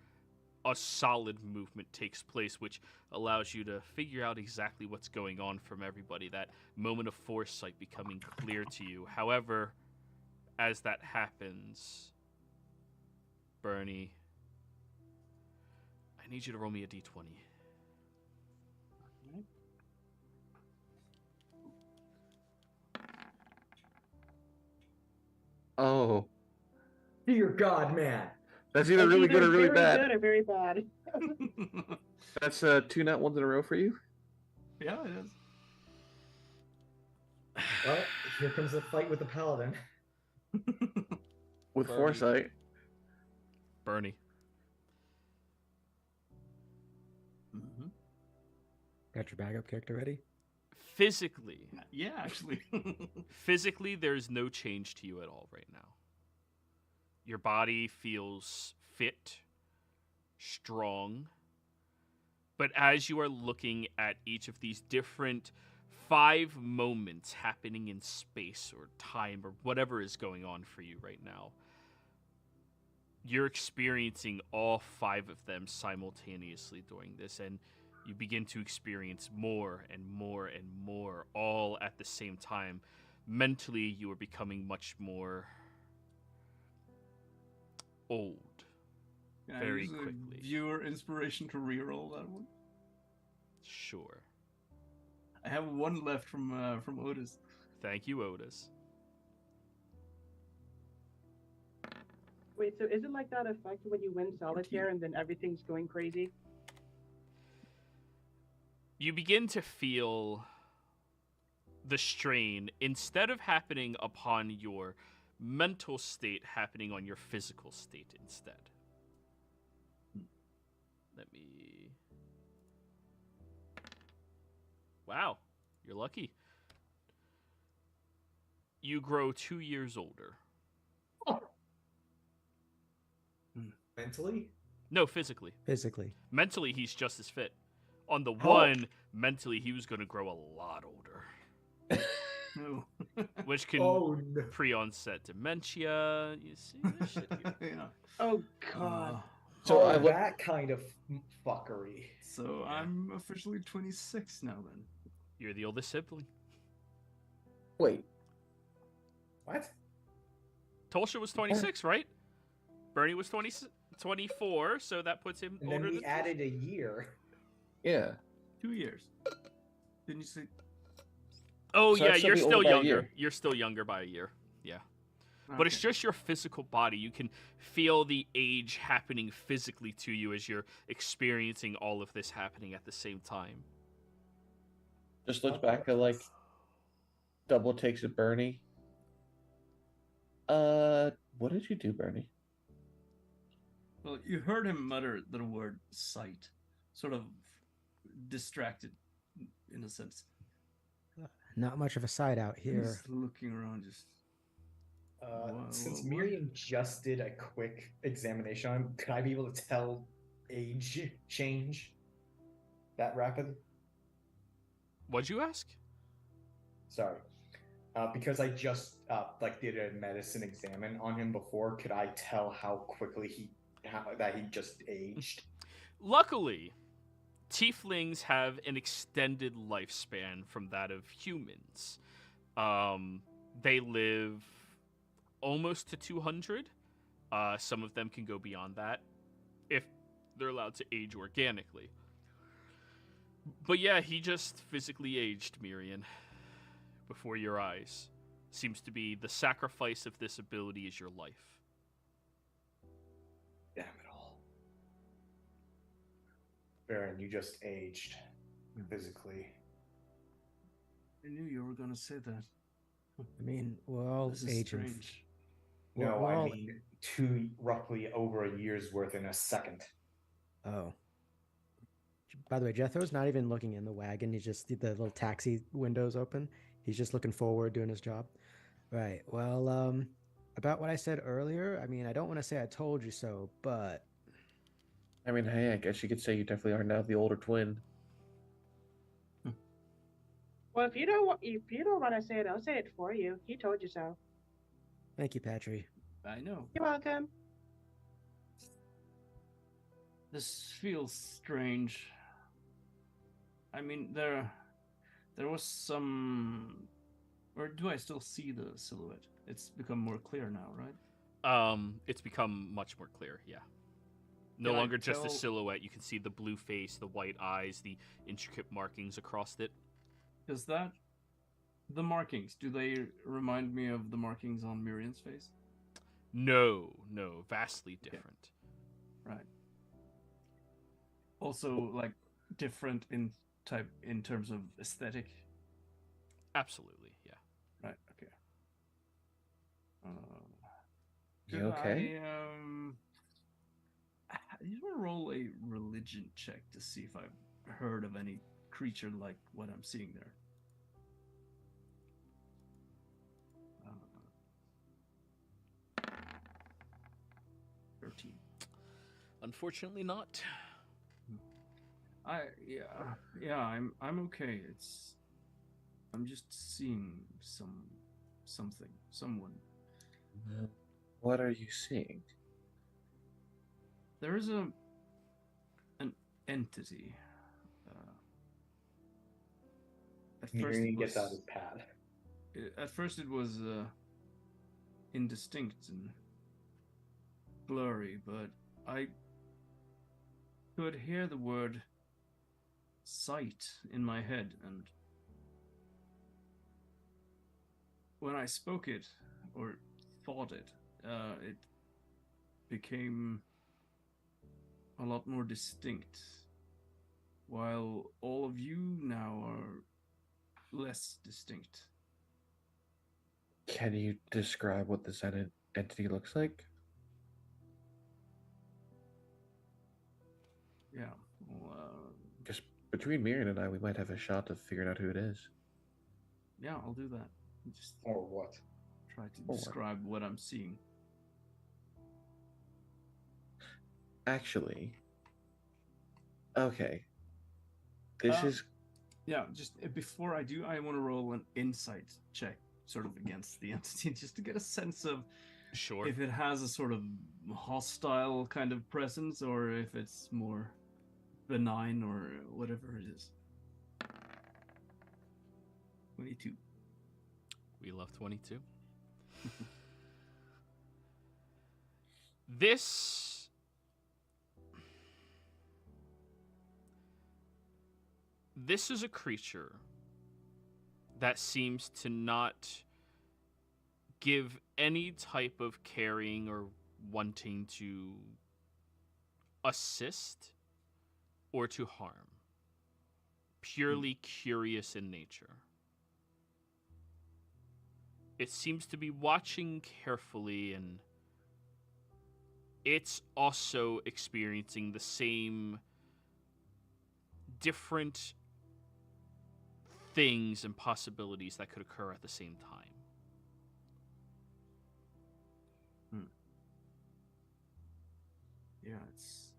a solid movement takes place, which allows you to figure out exactly what's going on from everybody. That moment of foresight becoming clear to you. However, as that happens, Bernie, I need you to roll me a d20. Oh. Dear God, man. That's either really good or really very bad. good or very bad. That's 2 nat ones in a row for you? Yeah, it is. Well, here comes the fight with the paladin. With Bernie. foresight. Bernie. Mm-hmm. Got your backup character ready? Physically, Yeah, actually. physically, there's no change to you at all right now. Your body feels fit, strong, but as you are looking at each of these different 5 moments happening in space or time or whatever is going on for you right now, you're experiencing all 5 of them simultaneously during this, and you begin to experience more and more and more all at the same time. Mentally, you are becoming much more old. Can I Very use a quickly. viewer inspiration to reroll that one? Sure. I have 1 left from Otis. Thank you, Otis. Wait, so is it like that effect when you win solitaire and then everything's going crazy? You begin to feel the strain, instead of happening upon your mental state, happening on your physical state instead. Let me... Wow, you're lucky. You grow 2 years older. Mentally? No, physically. Physically. Mentally, he's just as fit. On the How- one, mentally, he was going to grow a lot older. No. Which can Oh, no. pre-onset dementia. You see this shit here. Yeah. Oh God. So Oh, I look- that kind of fuckery. So I'm officially 26 now then. You're the oldest sibling. Wait. What? Tulsa was 26, right? Bernie was 24, so that puts him And older then we than added a year. Yeah. 2 years. Didn't you say? Oh, So yeah, I'd still you're be still older by a younger. year. You're still younger by a year. Yeah. But it's Okay. just your physical body. You can feel the age happening physically to you as you're experiencing all of this happening at the same time. Just looks back at like double takes at Bernie. What did you do, Bernie? Well, you heard him mutter the word sight, sort of distracted, in a sense. Not much of a sight out here. He's looking around, just. Since What? Miriam just did a quick examination on him, could I be able to tell age change that rapid? What'd you ask? Sorry. Because I just did a medicine examine on him before, could I tell how quickly that he just aged? Luckily, tieflings have an extended lifespan from that of humans. They live almost to 200. Some of them can go beyond that if they're allowed to age organically. But yeah, he just physically aged, Mirian, before your eyes. Seems to be the sacrifice of this ability is your life. Damn it all. Baron, you just aged physically. I knew you were gonna say that. I mean, we're all This is aging. strange. No, We're I all- mean roughly over a year's worth in a second. Oh. By the way, Jethro's not even looking in the wagon. He's just the little taxi windows open. He's just looking forward, doing his job. Right. Well, about what I said earlier, I mean, I don't want to say I told you so, but I mean, hey, I guess you could say you definitely are now the older twin. Well, if you don't want to say it, I'll say it for you. He told you so. thank you, Patry. I know. You're welcome. This feels strange. I mean, there was some... Or do I still see the silhouette? It's become more clear now, right? It's become much more clear, yeah. No Can I longer just a tell- silhouette. You can see the blue face, the white eyes, the intricate markings across it. Is that... The markings, do they remind me of the markings on Miriam's face? No, vastly different. Right. Also, like, different in terms of aesthetic? Absolutely, yeah. Right, okay. You Could okay? I just want to roll a religion check to see if I've heard of any creature like what I'm seeing there. 13. Unfortunately not. I'm okay. I'm just seeing someone. What are you seeing? There is an entity. At first, Miriam it gets out was, his pad. at first it was indistinct and blurry, but I could hear the word sight in my head, and when I spoke it or thought it, it became a lot more distinct, while all of you now are less distinct. Can you describe what this entity looks like? Yeah. Well, Just between Miriam and I, we might have a shot of figuring out who it is. yeah, I'll do that. Just Or what? try to Or what? describe what I'm seeing. Actually, okay. This Uh, is Yeah, just before I do, I want to roll an insight check, sort of against the entity, just to get a sense of Sure. if it has a sort of hostile kind of presence, or if it's more benign, or whatever it is. 22. We love 22. This is a creature that seems to not give any type of caring or wanting to assist or to harm. Purely curious in nature. It seems to be watching carefully, and it's also experiencing the same different things and possibilities that could occur at the same time. Yeah, it's...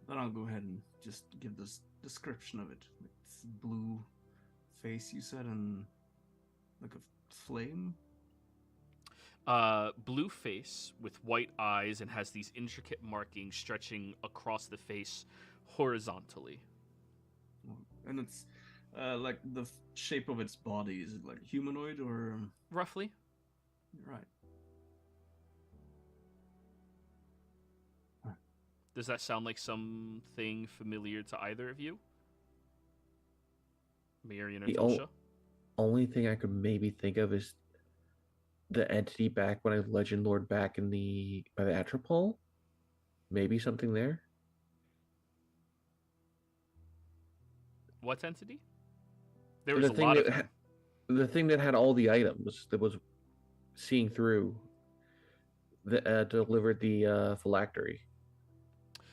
Then I'll go ahead and just give this description of it. It's blue face, you said, and like a flame? Blue face with white eyes and has these intricate markings stretching across the face horizontally. And it's like the shape of its body. Is it like humanoid or... Roughly. Right. Does that sound like something familiar to either of you? Marion or The Tulsha? only thing I could maybe think of is the entity back when I Legend Lord back in by the Atropole. Maybe something there. What entity? There was a thing lot that of them. the thing that had all the items that was seeing through that delivered the phylactery.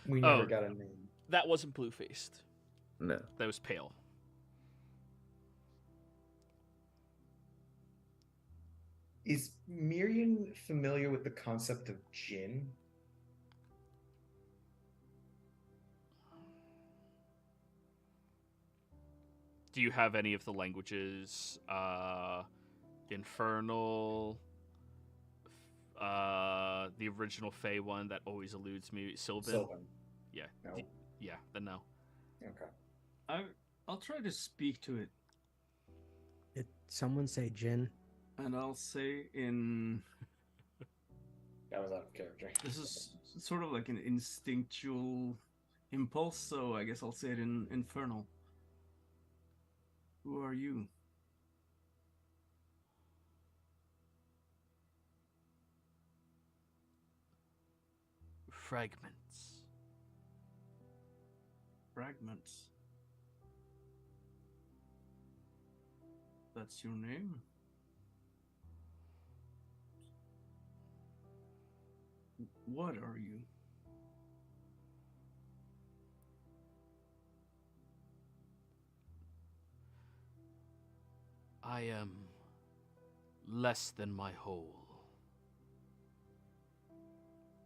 We Oh. never got a name. That wasn't blue-faced. No. That was pale. Is Miriam familiar with the concept of djinn? Do you have any of the languages? Infernal, the original Fey one that always eludes me, Sylvan. Sylvan. Yeah. No. Yeah, then no. Okay. I'll try to speak to it, Did someone say Jin? and I'll say in. That was out of character. This is sort of like an instinctual impulse, so I guess I'll say it in Infernal. Who are you? Fragments. Fragments. That's your name? What are you? I am less than my whole.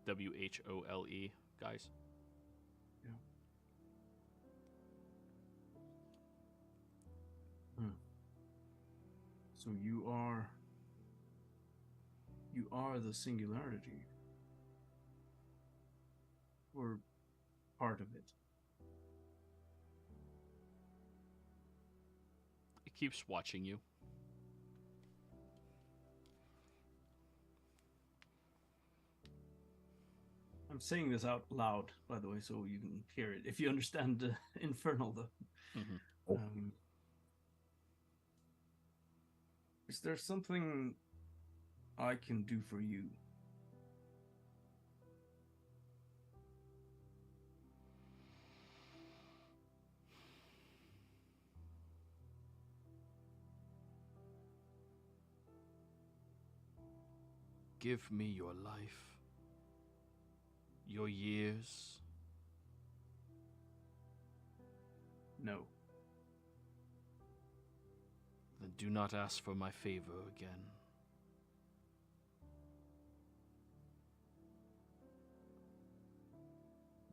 WHOLE, guys. Yeah. So you are the singularity. Or part of it. It keeps watching you. I'm saying this out loud, by the way, so you can hear it. If you understand Infernal, though. Mm-hmm. Is there something I can do for you? Give me your life, your years. No. Then do not ask for my favor again.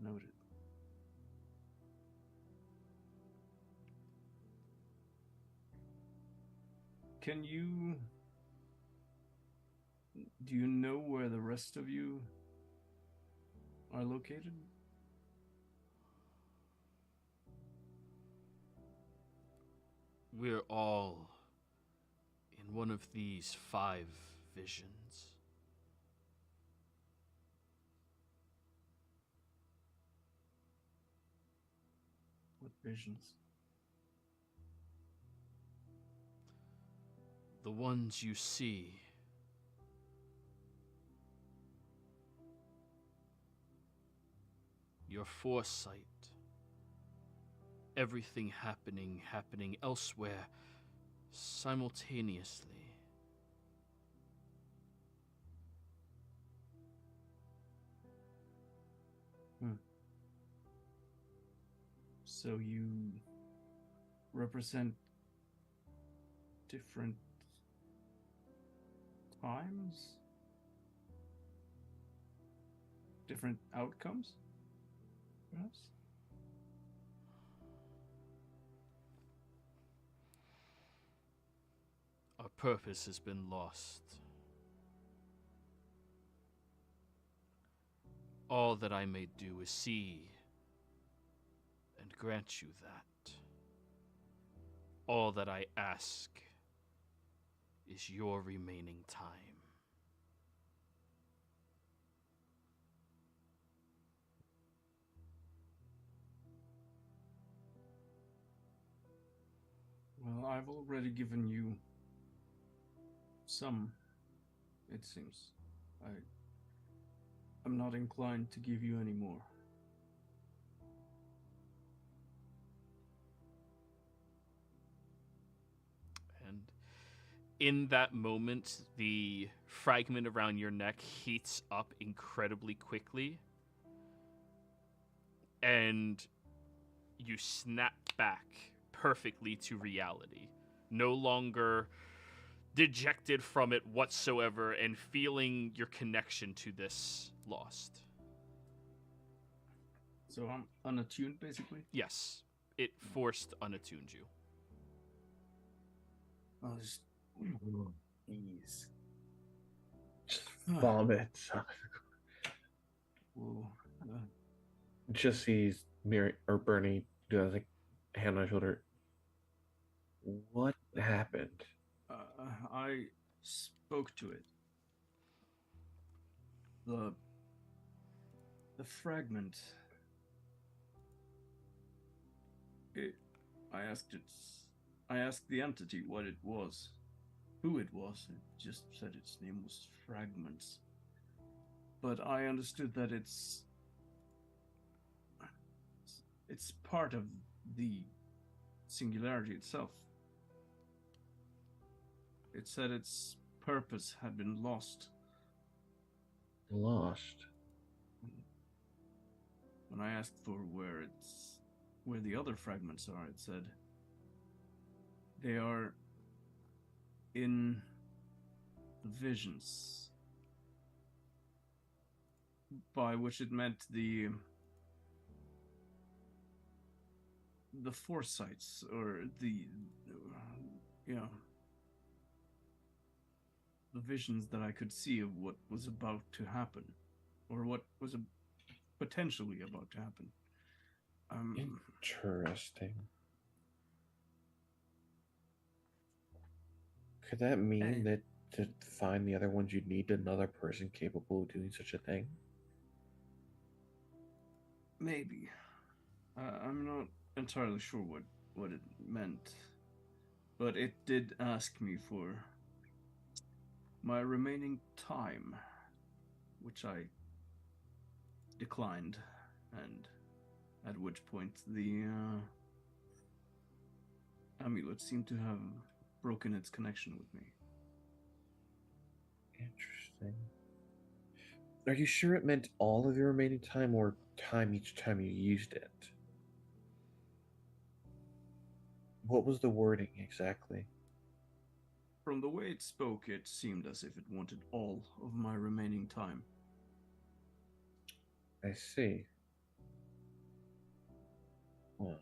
Noted. Do you know where the rest of you are located? We're all in one of these 5 visions. What visions? The ones you see. Your foresight. Everything happening elsewhere simultaneously. So you represent different times? Different outcomes? Perhaps? Our purpose has been lost. All that I may do is see and grant you that. All that I ask is your remaining time. already given you some, it seems. I'm not inclined to give you any more. And in that moment, the fragment around your neck heats up incredibly quickly, and you snap back perfectly to reality. No longer dejected from it whatsoever and feeling your connection to this lost. So I'm unattuned, basically? Yes, it forced unattuned you. I'll just... Ease. Just vomit. Whoa. Just sees Mary or Bernie does like hand on his shoulder. What happened? I spoke to it. The fragment. I asked the entity what it was, who it was. It just said its name was Fragments. But I understood that it's part of the singularity itself. It said its purpose had been lost. Lost. When I asked for where the other fragments are, it said they are in the visions, by which it meant the foresights, or the visions that I could see of what was about to happen, or what was potentially about to happen. Interesting. Could that mean that to find the other ones, you'd need another person capable of doing such a thing? Maybe. I'm not entirely sure what it meant, but it did ask me for my remaining time, which I declined, and at which point the amulet seemed to have broken its connection with me. Interesting. Are you sure it meant all of your remaining time, or time each time you used it? What was the wording exactly? From the way it spoke, it seemed as if it wanted all of my remaining time. I see. Well,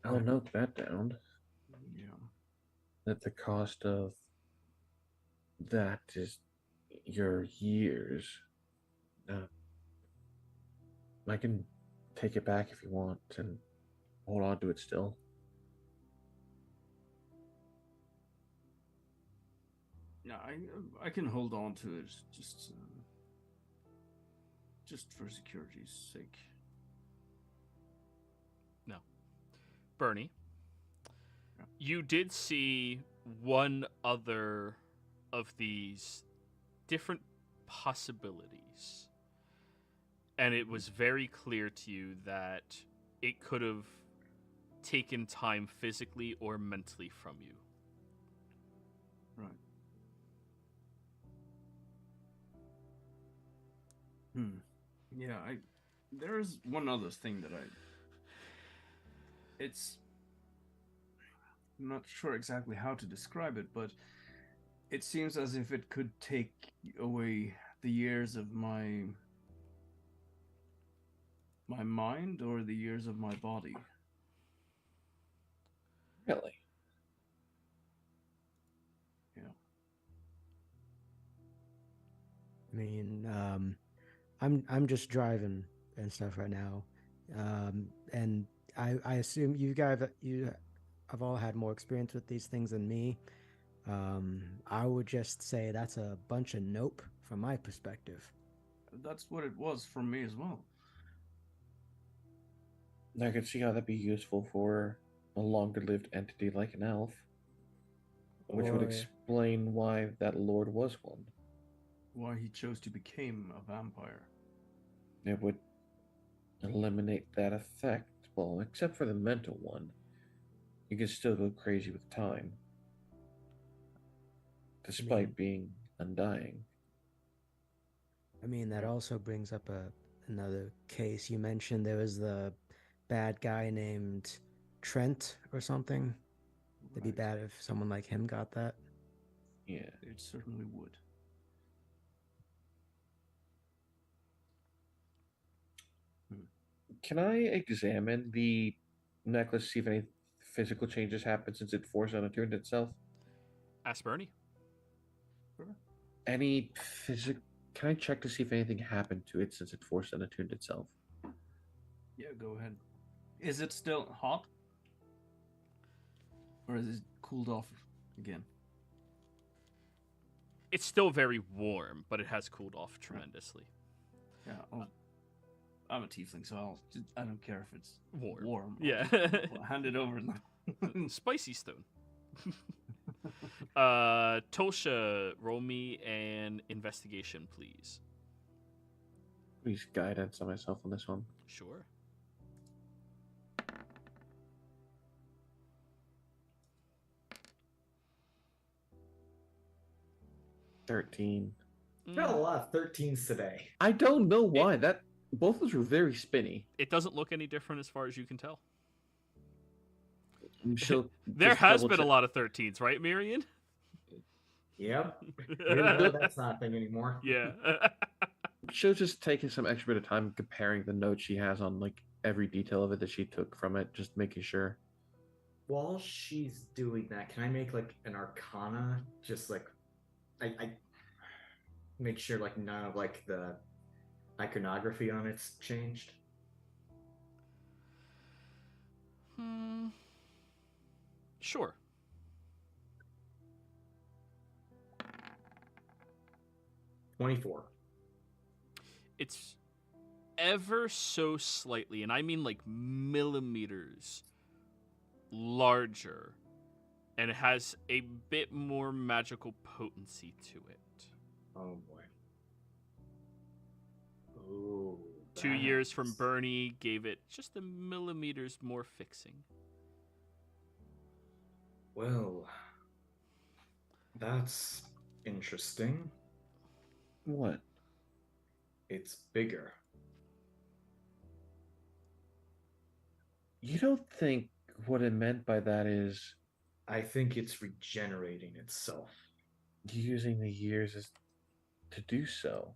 I'll note that down. Yeah. That the cost of that is your years. I can take it back if you want and hold on to it still. Yeah, I can hold on to it just for security's sake. No. Bernie, Yeah. you did see one other of these different possibilities. And it was very clear to you that it could have taken time physically or mentally from you. Right. Yeah, there's one other thing that I'm not sure exactly how to describe it, but it seems as if it could take away the years of my mind, or the years of my body. Really? Yeah. I mean, I'm just driving and stuff right now, and I assume you have all had more experience with these things than me. I would just say that's a bunch of nope from my perspective. That's what it was for me as well. I could see how that'd be useful for a longer-lived entity like an elf, which would Or explain why that lord was one. Why he chose to become a vampire. It would eliminate that effect. Well, except for the mental one. You can still go crazy with time, despite being undying. I mean, that also brings up another case. You mentioned there was the bad guy named Trent or something. It'd be Right. bad if someone like him got that. Yeah. It certainly would. Can I examine the necklace, see if any physical changes happen since it forced unattuned itself? Ask Bernie. Sure. Any physical? Can I check to see if anything happened to it since it forced unattuned itself? Yeah, go ahead. Is it still hot? Or is it cooled off again? It's still very warm, but it has cooled off tremendously. Yeah, I'm a tiefling, so I don't care if it's Warm. warm. Yeah. I'll hand it over now. Spicy stone. Tosha, roll me an investigation, please. Please guidance on myself on this one. Sure. $13. Got a lot of 13s today. I don't know why. Both of those were very spinny. It doesn't look any different as far as you can tell. So There has been a lot of 13s, right, Miriam? Yep. No, that's not a thing anymore. Yeah. She'll just taking some extra bit of time comparing the notes she has on like every detail of it that she took from it, just making sure. While she's doing that, can I make like an arcana? Just like I make sure like none of like the iconography on it's changed. Sure. $24. It's ever so slightly, and I mean like millimeters larger, and it has a bit more magical potency to it. Oh boy. Ooh. 2 years from that's- Bernie gave it just a millimeters more fixing. Well, that's interesting. What? It's bigger. You don't think what it meant by that is I think it's regenerating itself. using the years as to do so?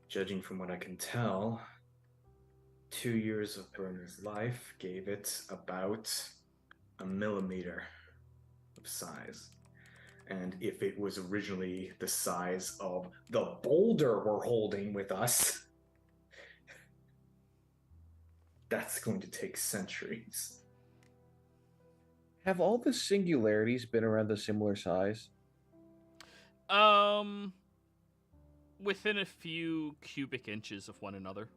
Judging from what I can tell, 2 years of Bernie's life gave it about a millimeter of size. And if it was originally the size of the boulder we're holding with us, that's going to take centuries. Have all the singularities been around a similar size? Within a few cubic inches of one another.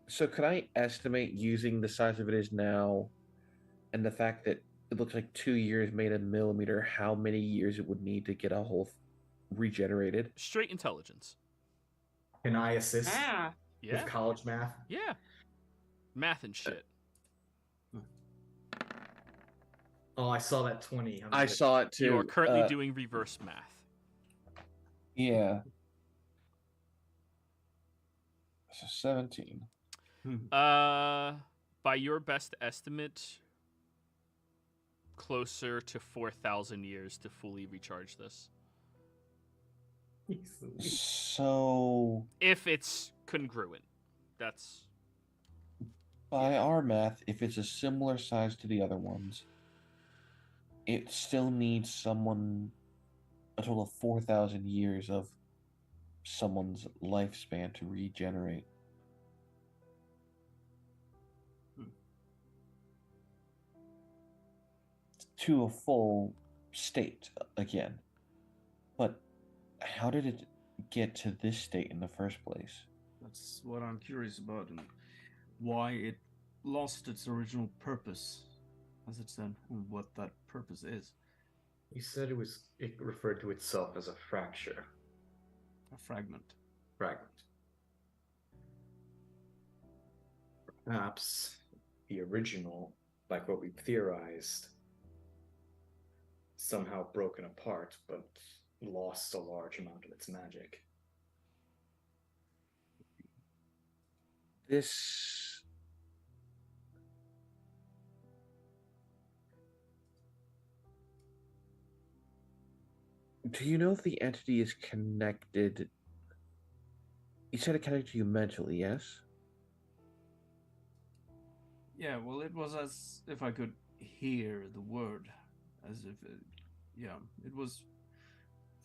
So could I estimate using the size of it is now and the fact that it looks like 2 years made a millimeter, how many years it would need to get a whole regenerated? Straight intelligence. Can I assist Yeah. with college math? Yeah. Math and shit. Oh, I saw that 20. I saw it too. You are currently doing reverse math. Yeah. So 17. By your best estimate, closer to 4,000 years to fully recharge this. So If it's congruent. That's... by our math, if it's a similar size to the other ones, it still needs a total of 4,000 years of someone's lifespan to regenerate. To a full state again. But how did it get to this state in the first place? That's what I'm curious about. And why it lost its original purpose, as it said, and what that purpose is. He said it referred to itself as a fracture. A fragment. Fragment. Perhaps the original, like what we've theorized, somehow broken apart, but lost a large amount of its magic. This. Do you know if the entity is connected? You said it connected to you mentally, yes? Yeah, well, it was as if I could hear the word, as if it was,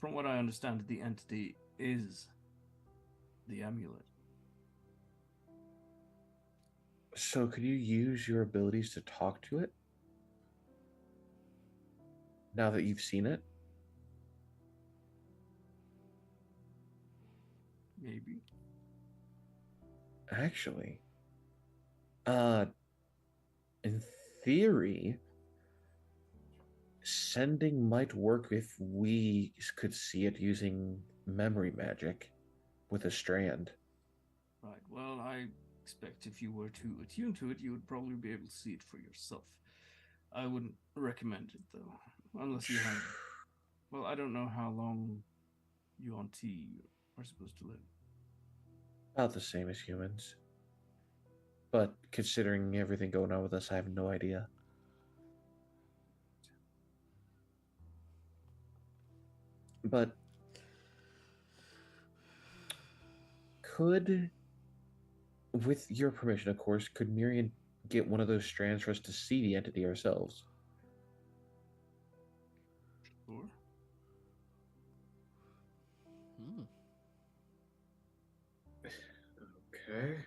from what I understand, the entity is the amulet. So could you use your abilities to talk to it? Now that you've seen it? Maybe. Actually, in theory, sending might work if we could see it using memory magic with a strand. Right, well, I expect if you were to attune to it, you would probably be able to see it for yourself. I wouldn't recommend it, though, unless you have... Well, I don't know how long you on T are supposed to live. About the same as humans. But considering everything going on with us, I have no idea. But could, with your permission, of course, could Miriam get one of those strands for us to see the entity ourselves? Sure. Okay.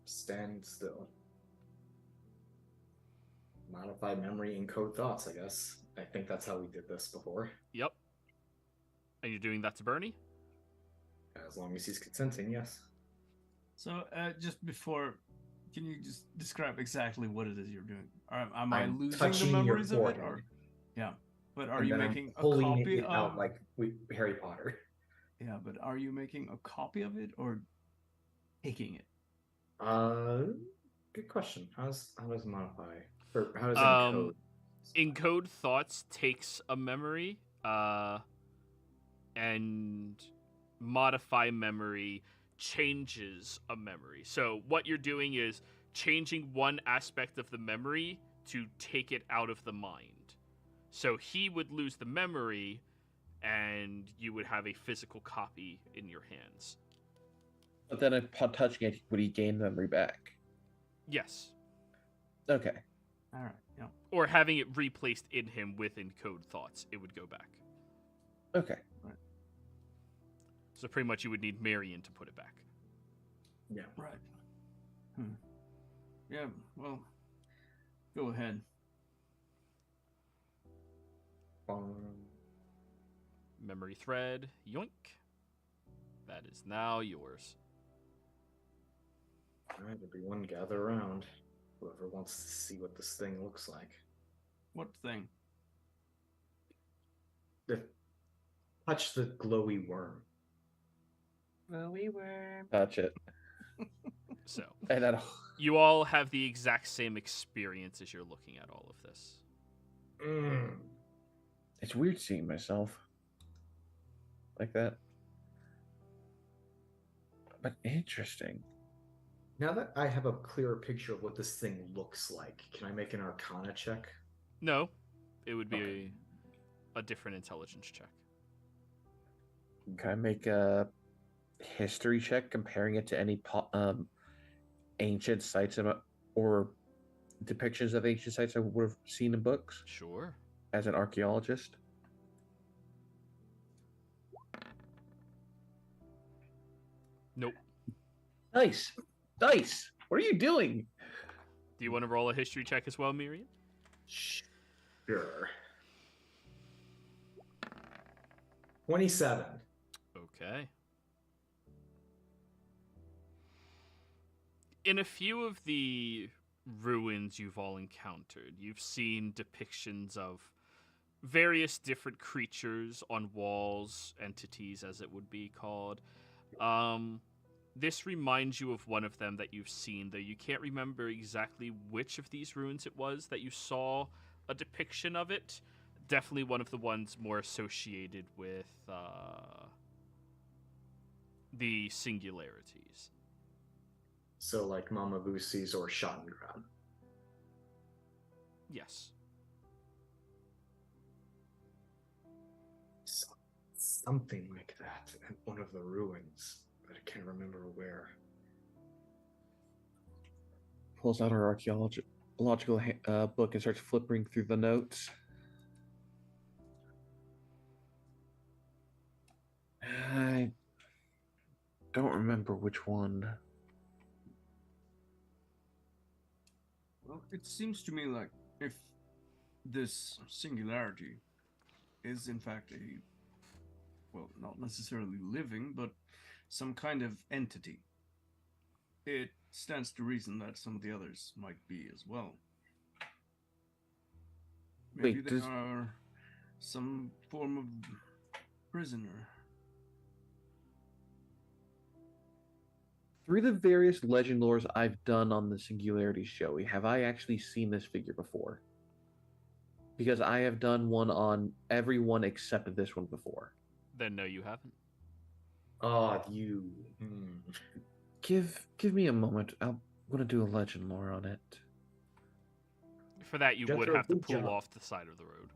Stand still. Modify memory, encode thoughts, I guess. I think that's how we did this before. Yep. And you're doing that to Bernie? As long as he's consenting, yes. So, just before, can you just describe exactly what it is you're doing? Am I I'm losing the touching your memories of it? forehead. Or... Yeah, but are And you then making I'm a pulling copy it of... out like Harry Potter. Yeah, but are you making a copy of it or taking it? Good question. How does modify, or how does encode? Encode thoughts takes a memory, and modify memory changes a memory. So what you're doing is changing one aspect of the memory to take it out of the mind. So he would lose the memory, and you would have a physical copy in your hands. But then upon touching it, would he gain memory back? Yes. Okay. All right, yeah. Or having it replaced in him with encode thoughts, it would go back. Okay. Right. So pretty much you would need Marion to put it back. Yeah. Right. Yeah, well, go ahead. Memory thread, yoink. That is now yours. All right, everyone, gather around. Whoever wants to see what this thing looks like. What thing? Touch the glowy worm. Glowy worm. Touch it. So, And then, you all have the exact same experience as you're looking at all of this. it's weird seeing myself like that. But interesting. Now that I have a clearer picture of what this thing looks like, can I make an Arcana check? No, it would be Okay. a different intelligence check. Can I make a history check comparing it to any ancient sites or depictions of ancient sites I would have seen in books Sure. as an archaeologist? Nope. Nice. Dice. What are you doing? Do you want to roll a history check as well, Miriam? Sure. 27. Okay. in a few of the ruins you've all encountered, you've seen depictions of various different creatures on walls, entities as it would be called. This reminds you of one of them that you've seen, though you can't remember exactly which of these ruins it was that you saw a depiction of it. Definitely one of the ones more associated with the singularities. So like Mama Lucy's or Schottengraben. Yes. Something like that at one of the ruins, but I can't remember where. Pulls out her archaeological book and starts flipping through the notes. I don't remember which one. Well, it seems to me like if this singularity is in fact a, well, not necessarily living, but some kind of entity, it stands to reason that some of the others might be as well. Maybe Wait, they are some form of prisoner. Through the various legend lores I've done on the Singularity show, have I actually seen this figure before? Because I have done one on everyone except this one before. Then no, you haven't. Oh, you. Give me a moment. I'm gonna do a legend lore on it. For that, you would Jethro, have to good pull job. off the side of the road.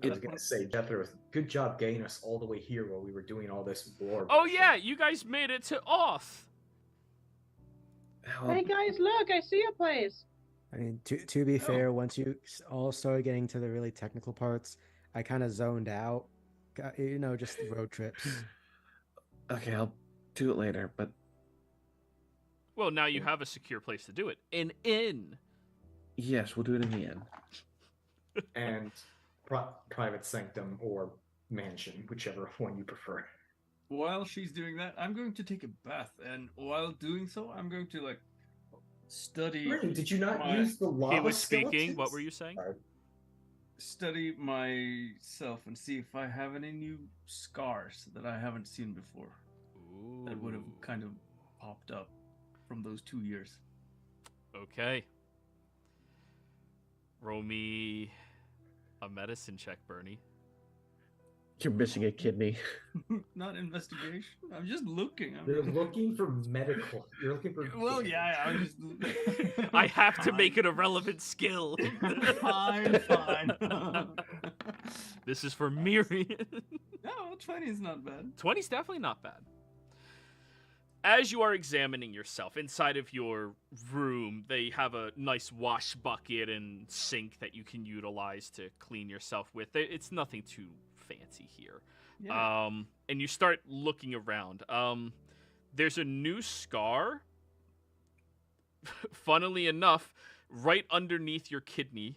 I was gonna say, Jethro, good job getting us all the way here while we were doing all this lore. Oh bullshit. yeah, you guys made it to Oth. Hey guys, look, I see a place. I mean, to be fair, once you all started getting to the really technical parts, I kind of zoned out. You know, just road trips. Okay, I'll do it later, but Well, now you have a secure place to do it. An inn. yes, we'll do it in the end. And private sanctum or mansion, whichever one you prefer. While she's doing that, I'm going to take a bath, and while doing so, I'm going to study. Really? Did you not my- use the lava He was speaking. skeletons? What were you saying? Sorry. Study myself and see if I have any new scars that I haven't seen before Ooh. that would have kind of popped up from those 2 years. Okay. Roll me a medicine check, Bernie. You're missing a kidney. Not investigation. I'm just looking. You're looking for medical. You're looking for. Well, yeah, I'm just. I have to make it a relevant skill. Fine. This is for Miriam. No, 20 is not bad. 20's definitely not bad. As you are examining yourself inside of your room, they have a nice wash bucket and sink that you can utilize to clean yourself with. It's nothing too fancy here. Yeah. And you start looking around. There's a new scar, funnily enough, right underneath your kidney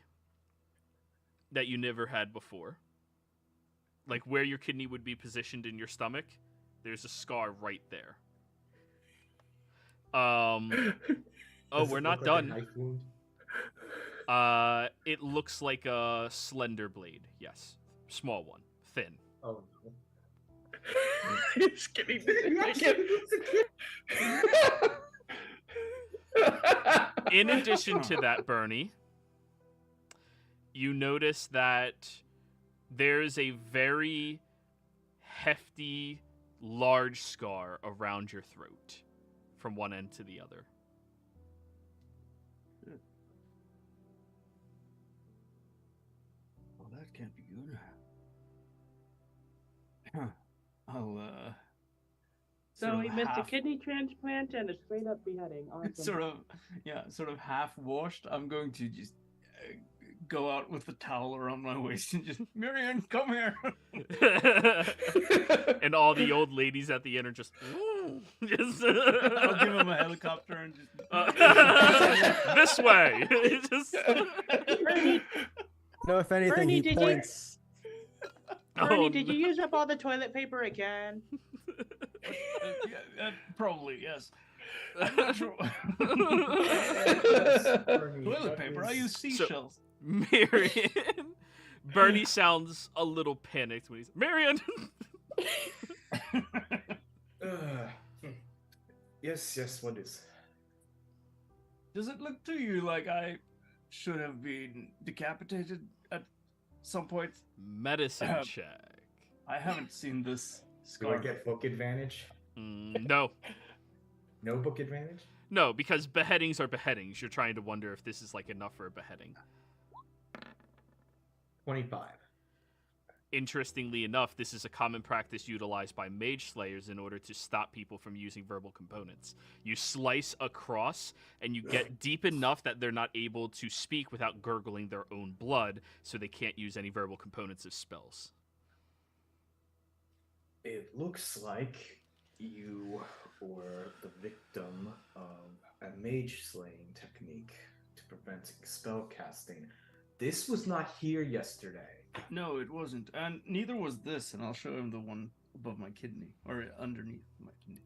that you never had before. Like where your kidney would be positioned in your stomach, there's a scar right there. Oh, Does we're it not look like a done. knife wound? It looks like a slender blade. Yes. Small one. Thin. Oh no. He's getting In addition to that, Bernie, you notice that there's a very hefty, large scar around your throat from one end to the other. Well, that can't be good. I'll So sort he of missed a half- kidney transplant and a straight up beheading. Awesome. sort of half washed. I'm going to just go out with the towel around my waist and just, Marion, come here. And all the old ladies at the end are just just I'll give him a helicopter and just this way. Just Bernie, No, if anything, Bernie, he did you- points. Bernie, Oh, did you use up all the toilet paper again? Probably, yes. I'm not sure. Bernie, Toilet that paper. I is- use seashells. Marion. Bernie sounds a little panicked when he's Marion. Yes, what is? Does it look to you like I should have been decapitated at some point? Medicine check. I haven't seen this Do I scar. get book advantage? No. No book advantage? No, because beheadings are beheadings. You're trying to wonder if this is like enough for a beheading. 25. Interestingly enough, this is a common practice utilized by mage slayers in order to stop people from using verbal components. You slice across, and you get deep enough that they're not able to speak without gurgling their own blood, so they can't use any verbal components of spells. It looks like you were the victim of a mage slaying technique to prevent spell casting. This was not here yesterday. No, it wasn't. And neither was this, and I'll show him the one above my kidney, or underneath my kidney.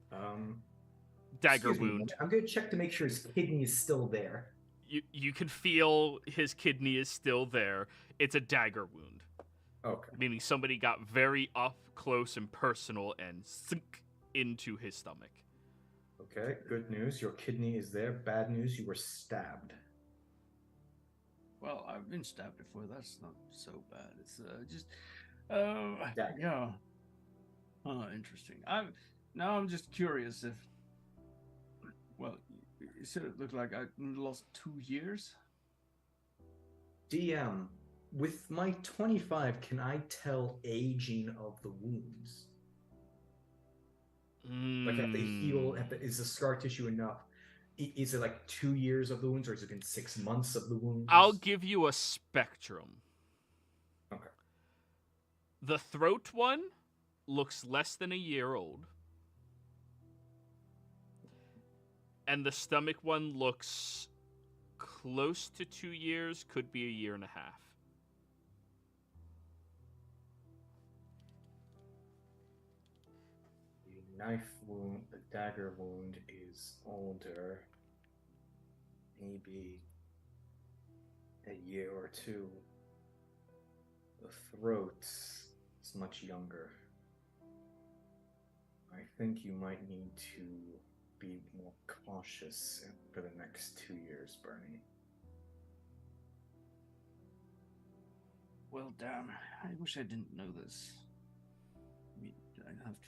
Dagger Excuse me, wound. I'm going to check to make sure his kidney is still there. You can feel his kidney is still there. It's a dagger wound, Okay. meaning somebody got very up close and personal and sunk into his stomach. Okay, good news. Your kidney is there. Bad news, you were stabbed. Well, I've been stabbed before. That's not so bad. It's just, Dagger. yeah. Oh, interesting. I'm just curious if. Well, you said it looked like I lost 2 years. DM, with my 25, can I tell aging of the wounds? Like, have they healed? Is the scar tissue enough? Is it like 2 years of the wounds, or has it been 6 months of the wounds? I'll give you a spectrum. Okay. The throat one looks less than a year old. And the stomach one looks close to 2 years, could be a year and a half. The knife wound, the dagger wound is older. Maybe a year or two. The throat is much younger. I think you might need to be more cautious for the next 2 years, Bernie. Well, damn. I wish I didn't know this. I mean, I have to.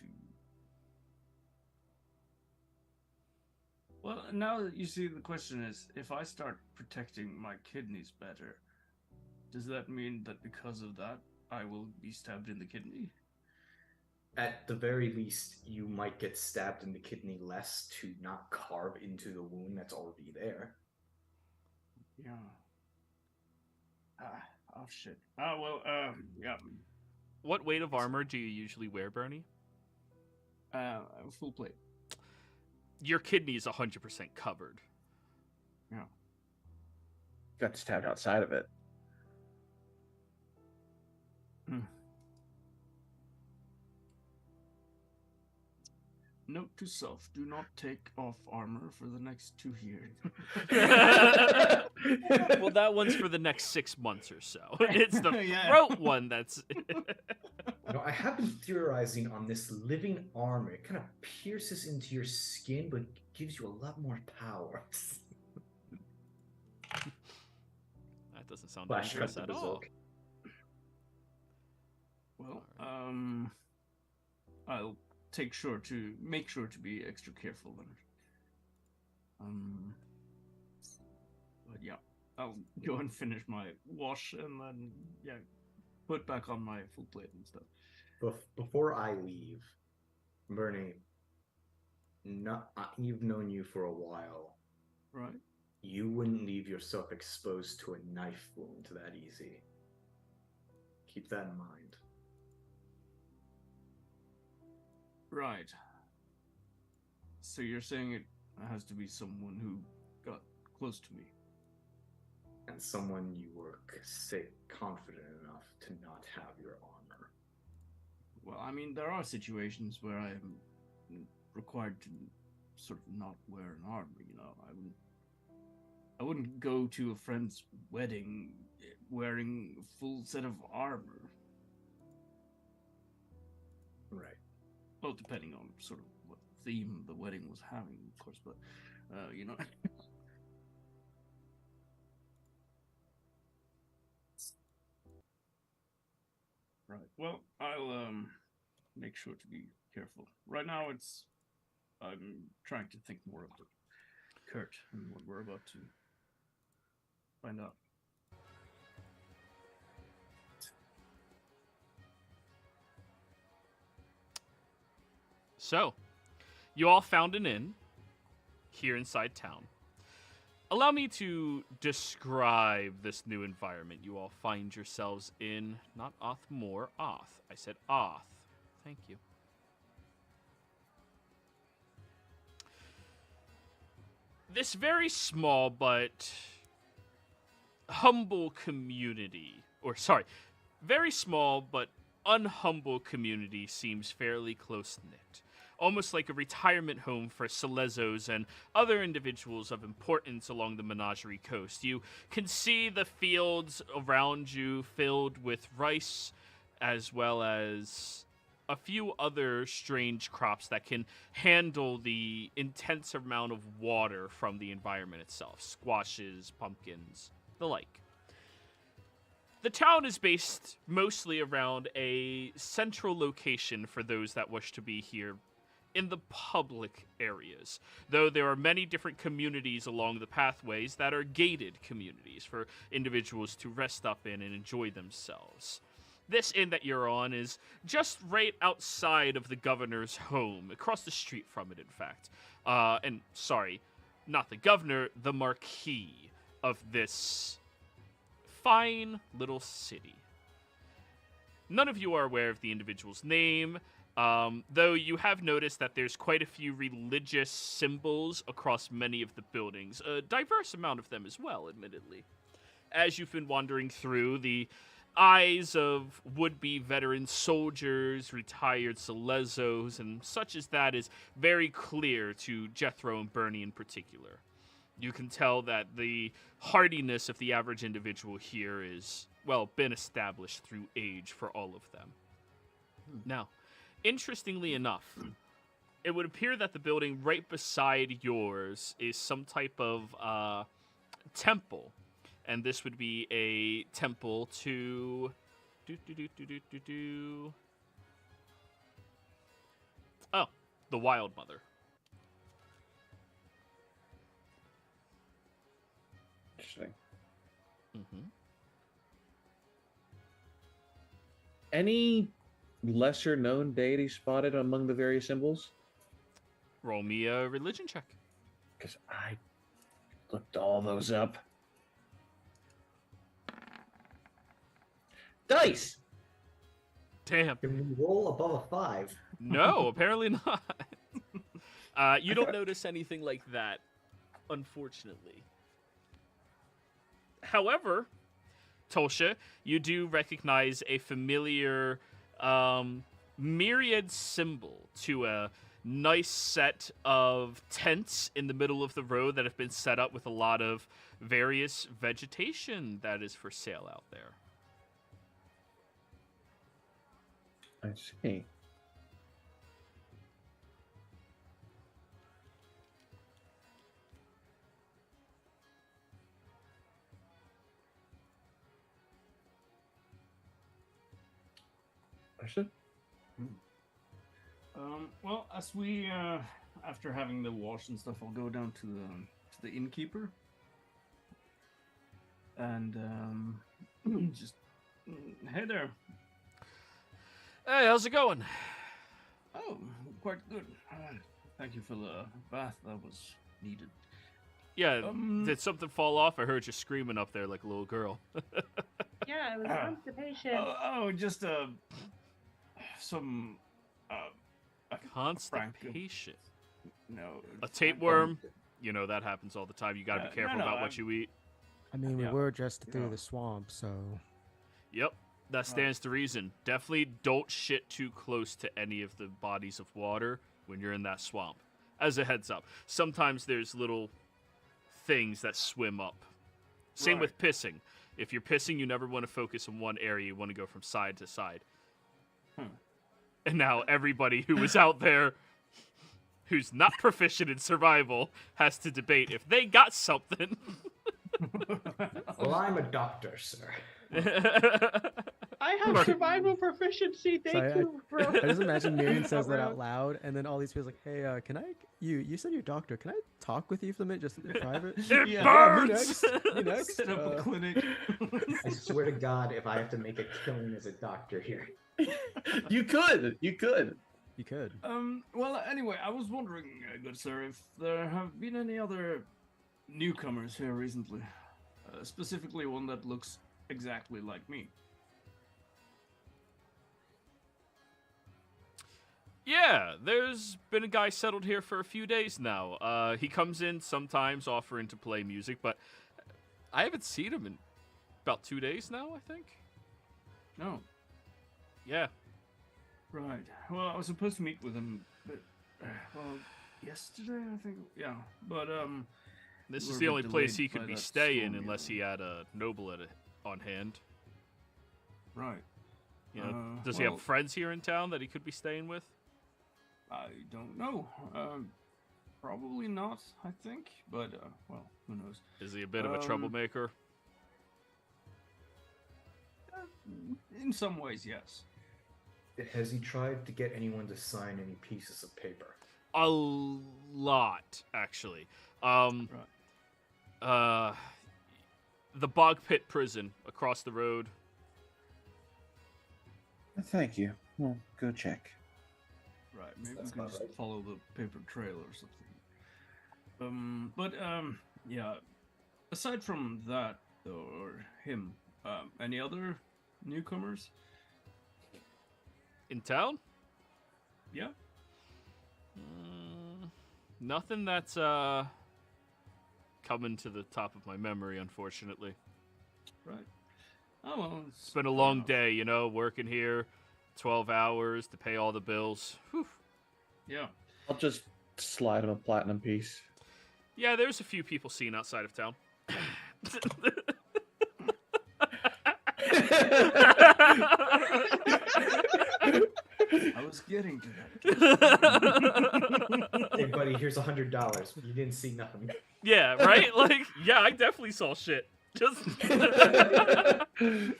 Well, now that you see, the question is, if I start protecting my kidneys better, does that mean that because of that, I will be stabbed in the kidney? At the very least, you might get stabbed in the kidney less to not carve into the wound that's already there. Yeah. Oh shit. Well, yeah. What weight of armor do you usually wear, Bernie? Full plate. Your kidney is 100% covered. Yeah. Got stabbed outside of it. Note to self, do not take off armor for the next 2 years. Well, that one's for the next 6 months or so. It's the Yeah. throat one that's... You know, I have been theorizing on this living armor. It kind of pierces into your skin, but gives you a lot more power. That doesn't sound Flash dangerous cut at the all. Berserk. Well, I'll make sure to be extra careful then. But yeah, I'll go and finish my wash and then put back on my full plate and stuff. Before I leave, Bernie, you've known you for a while. Right? You wouldn't leave yourself exposed to a knife wound that easy. Keep that in mind. Right. So you're saying it has to be someone who got close to me. And someone you were, say, confident enough to not have your armor. Well, I mean, there are situations where I am required to sort of not wear an armor. I wouldn't go to a friend's wedding wearing a full set of armor. Right. Well, depending on sort of what theme the wedding was having, of course, but Right. Well, I'll make sure to be careful. Right now, I'm trying to think more of Kurt and what we're about to find out. So, you all found an inn here inside town. Allow me to describe this new environment you all find yourselves in. Not Othmore, Oth. I said Oth. Thank you. This very small but humble community, very small but unhumble community seems fairly close-knit. Almost like a retirement home for Selezos and other individuals of importance along the Menagerie Coast. You can see the fields around you filled with rice, as well as a few other strange crops that can handle the intense amount of water from the environment itself. Squashes, pumpkins, the like. The town is based mostly around a central location for those that wish to be here in the public areas, though there are many different communities along the pathways that are gated communities for individuals to rest up in and enjoy themselves. This inn that you're on is just right outside of the governor's home, across the street from it, in fact. And sorry, not the governor, the marquis of this fine little city. None of you are aware of the individual's name, though you have noticed that there's quite a few religious symbols across many of the buildings, a diverse amount of them as well, admittedly. As you've been wandering through, the eyes of would-be veteran soldiers, retired Selezos, and such as that is very clear to Jethro and Bernie in particular. You can tell that the hardiness of the average individual here is, well, been established through age for all of them. Now, interestingly enough, it would appear that the building right beside yours is some type of temple. And this would be a temple to... Oh, the Wild Mother. Interesting. Mm-hmm. Any lesser known deity spotted among the various symbols? Roll me a religion check. Because I looked all those up. Dice! Damn. Can we roll above a 5? No, apparently not. You don't notice anything like that, unfortunately. However, Tolsha, you do recognize a familiar myriad symbol to a nice set of tents in the middle of the road that have been set up with a lot of various vegetation that is for sale out there. I see. Understood. Well, as we after having the wash and stuff, I'll go down to the innkeeper and just hey there. Hey, how's it going? Oh, quite good. Thank you for the bath. That was needed. Yeah, did something fall off? I heard you screaming up there like a little girl. Yeah, it was constipation. Just some Constipation. No, A tapeworm. You know, that happens all the time. You gotta be careful about what you eat. I mean, we were just through the swamp, so... Yep, that stands to reason. Definitely don't shit too close to any of the bodies of water. when you're in that swamp. As a heads up, sometimes there's little things that swim up. Same Right. with pissing. If you're pissing, you never want to focus in one area. You want to go from side to side. And now everybody who is out there who's not proficient in survival has to debate if they got something. Well, I'm a doctor, sir. I have survival proficiency. Thank Sorry, you, bro. I just imagine Miriam says that out loud, and then all these people like, "Hey, can I? You said you're a doctor. Can I talk with you for a minute, just in private?" It Yeah, burns! You next. Set up a clinic. I swear to God, if I have to make a killing as a doctor here. You could. You could. Well, anyway, I was wondering, good sir, if there have been any other newcomers here recently. Specifically one that looks exactly like me. Yeah, there's been a guy settled here for a few days now. He comes in sometimes offering to play music, but I haven't seen him in about 2 days now, I think. No. Yeah. Right. Well, I was supposed to meet with him, but, yesterday, I think. Yeah. But, This we're is a the bit only place delayed he could by be that staying storm, unless you he had a noble on hand. Right. You know, does he well, have friends here in town that he could be staying with? I don't know. Probably not, I think. But, well, who knows? Is he a bit of a troublemaker? In some ways, yes. Has he tried to get anyone to sign any pieces of paper? A lot, actually. Right. The Bog Pit Prison across the road. Thank you. Well, go check. Right, maybe That's we can about just right. follow the paper trail or something. Yeah. Aside from that, though, or him, any other newcomers? In town? Yeah. Nothing that's coming to the top of my memory, unfortunately. Right. Oh well, It's been a long day, you know, working here 12 hours to pay all the bills. Whew. Yeah. I'll just slide him a platinum piece. Yeah, there's a few people seen outside of town. I was getting to that. Hey, buddy, here's $100. You didn't see nothing. Yeah, right? Like, yeah, I definitely saw shit. Just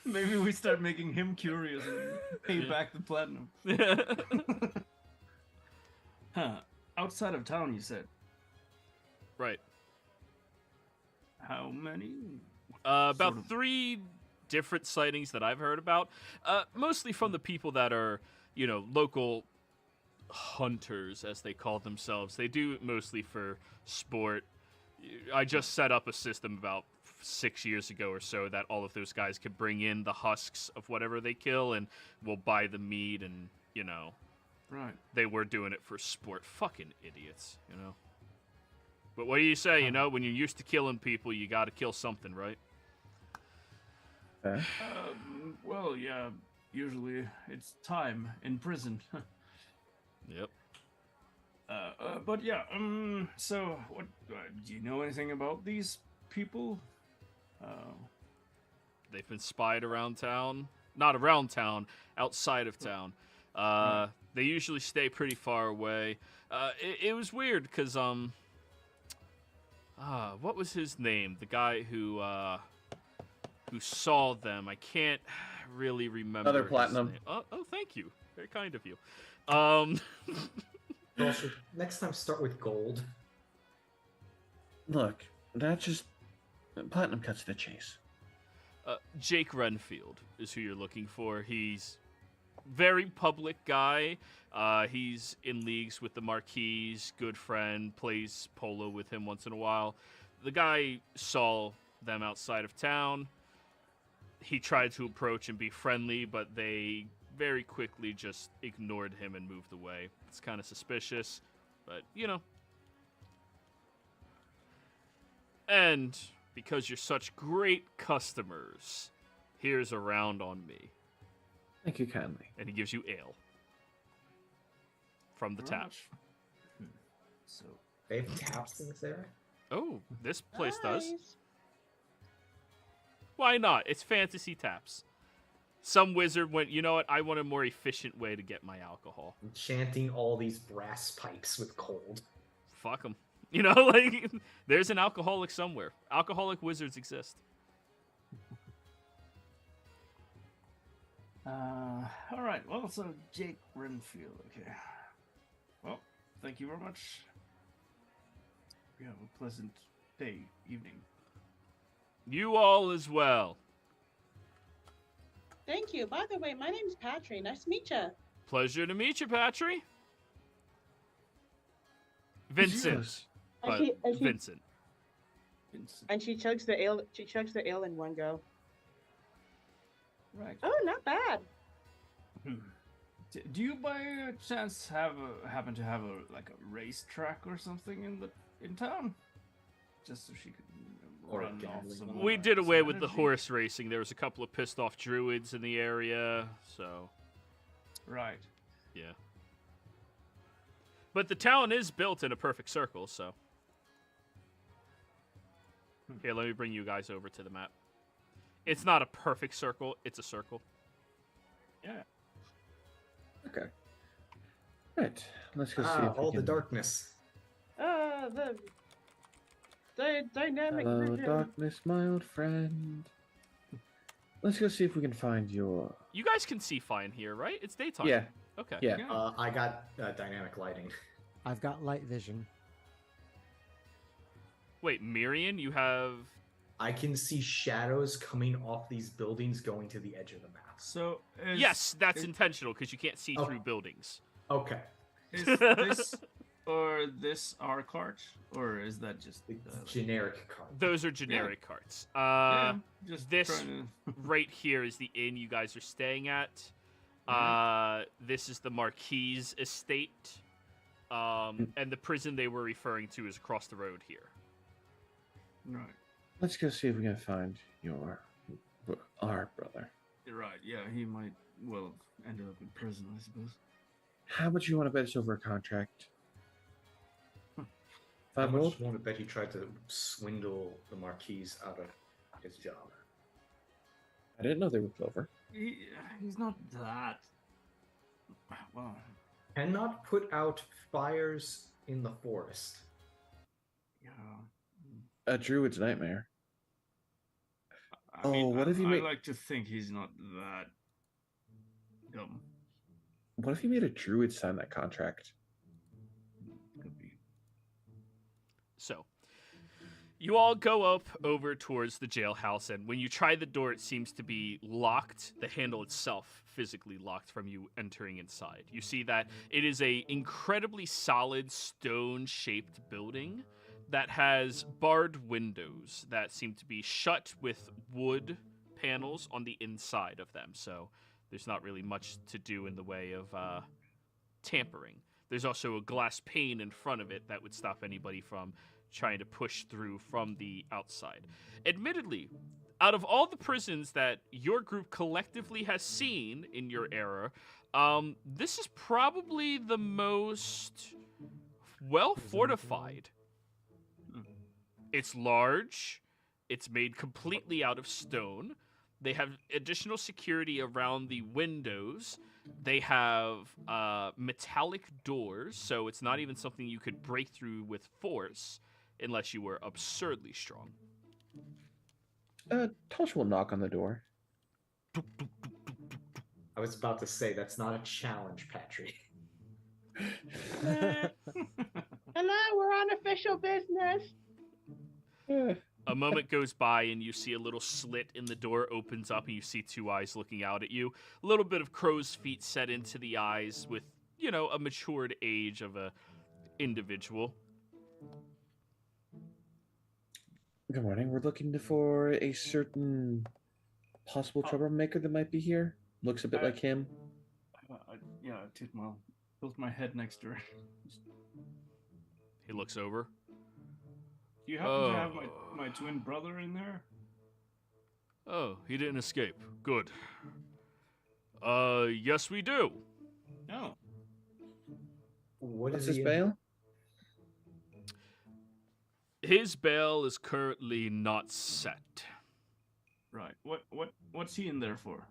Maybe we start making him curious and pay back the platinum. Huh. Outside of town, you said. right. How many? About Sort of. 3 different sightings that I've heard about. Mostly from the people that are, you know, local hunters, as they call themselves. They do it mostly for sport. I just set up a system about 6 years ago or so that all of those guys could bring in the husks of whatever they kill and we'll buy the meat and, you know, Right. they were doing it for sport. Fucking idiots, you know. But what do you say, you know, when you're used to killing people, you gotta kill something, right? Well, yeah. Usually it's time in prison. Yep. But yeah. So, what? Do you know anything about these people? They've been spied around town. Not around town, outside of town. They usually stay pretty far away. It was weird because what was his name? The guy who saw them. I can't really remember. Another his platinum. name. Oh, thank you. Very kind of you. Also, next time start with gold. Look, that just platinum cuts to the chase. Jake Renfield is who you're looking for. He's very public guy. He's in leagues with the Marquis, good friend, plays polo with him once in a while. The guy saw them outside of town. He tried to approach and be friendly, but they very quickly just ignored him and moved away. It's kind of suspicious, but you know. And because you're such great customers, here's a round on me. Thank you kindly. And he gives you ale from the How tap. much? So They have taps in this area? Oh, this place does. Nice. Why not? It's fantasy taps. Some wizard went, you know what? I want a more efficient way to get my alcohol. Enchanting all these brass pipes with cold. Fuck them. You know, like, there's an alcoholic somewhere. Alcoholic wizards exist. All right. Well, so Jake Renfield. Okay. Well, thank you very much. You have a pleasant day, evening. You all as well. Thank you. By the way, my name's Patry. Nice to meet you. Pleasure to meet you, Patry. Vincent. Yes. But And she- Vincent. Vincent. And she chugs the ale. She chugs the ale in one go. Right. Oh, not bad. Do you by a chance happen to have a racetrack or something in town? Just so she could Or a run off gambling some one. more We did away with the energy? horse racing. There was a couple of pissed off druids in the area, so Right. yeah. But the town is built in a perfect circle, so. Here, let me bring you guys over to the map. It's not a perfect circle, it's a circle. Yeah. Okay. Right. Let's go see if we All the can... darkness. The dynamic Hello, vision. darkness, my old friend. Let's go see if we can find your... You guys can see fine here, right? It's daytime. Yeah. Okay. Yeah. I got dynamic lighting. I've got light vision. Wait, Miriam, you have. I can see shadows coming off these buildings going to the edge of the map. So Yes, that's intentional because you can't see Oh. through buildings. Okay. is this or this our cart, or is that just Generic card. Those are generic carts. yeah, just this- trying to... Right here is the inn you guys are staying at. This is the Marquise estate. And the prison they were referring to is across the road here. Right. Let's go see if we can find our brother. You're right. Yeah, he might well have ended up in prison, I suppose. How much you want to bet us over a contract? How 5 gold? much you want to bet he tried to swindle the Marquise out of his job? I didn't know they were clover. He's not that. Well, Cannot put out fires in the forest. yeah. A druid's nightmare. I mean, what if you I make- like to think he's not that dumb. What if you made a druid sign that contract? Could be. So, you all go up over towards the jailhouse, and when you try the door, it seems to be locked. The handle itself physically locked from you entering inside. You see that it is a incredibly solid stone-shaped building that has barred windows that seem to be shut with wood panels on the inside of them. So there's not really much to do in the way of tampering. There's also a glass pane in front of it that would stop anybody from trying to push through from the outside. Admittedly, out of all the prisons that your group collectively has seen in your era, this is probably the most well fortified. It's large. It's made completely out of stone. They have additional security around the windows. They have metallic doors, so it's not even something you could break through with force unless you were absurdly strong. Tosh will knock on the door. I was about to say that's not a challenge, Patrick. Hello, we're on official business. A moment goes by and you see a little slit in the door opens up and you see two eyes looking out at you. A little bit of crow's feet set into the eyes with, you know, a matured age of a individual. Good morning. We're looking for a certain possible troublemaker that might be here. Looks a bit like him. Yeah, tilt my head next to her. He looks over. Do you happen to have my twin brother in there? Oh, he didn't escape. Good. Yes we do. No. What What's is his he? bail? His bail is currently not set. Right. What's he in there for?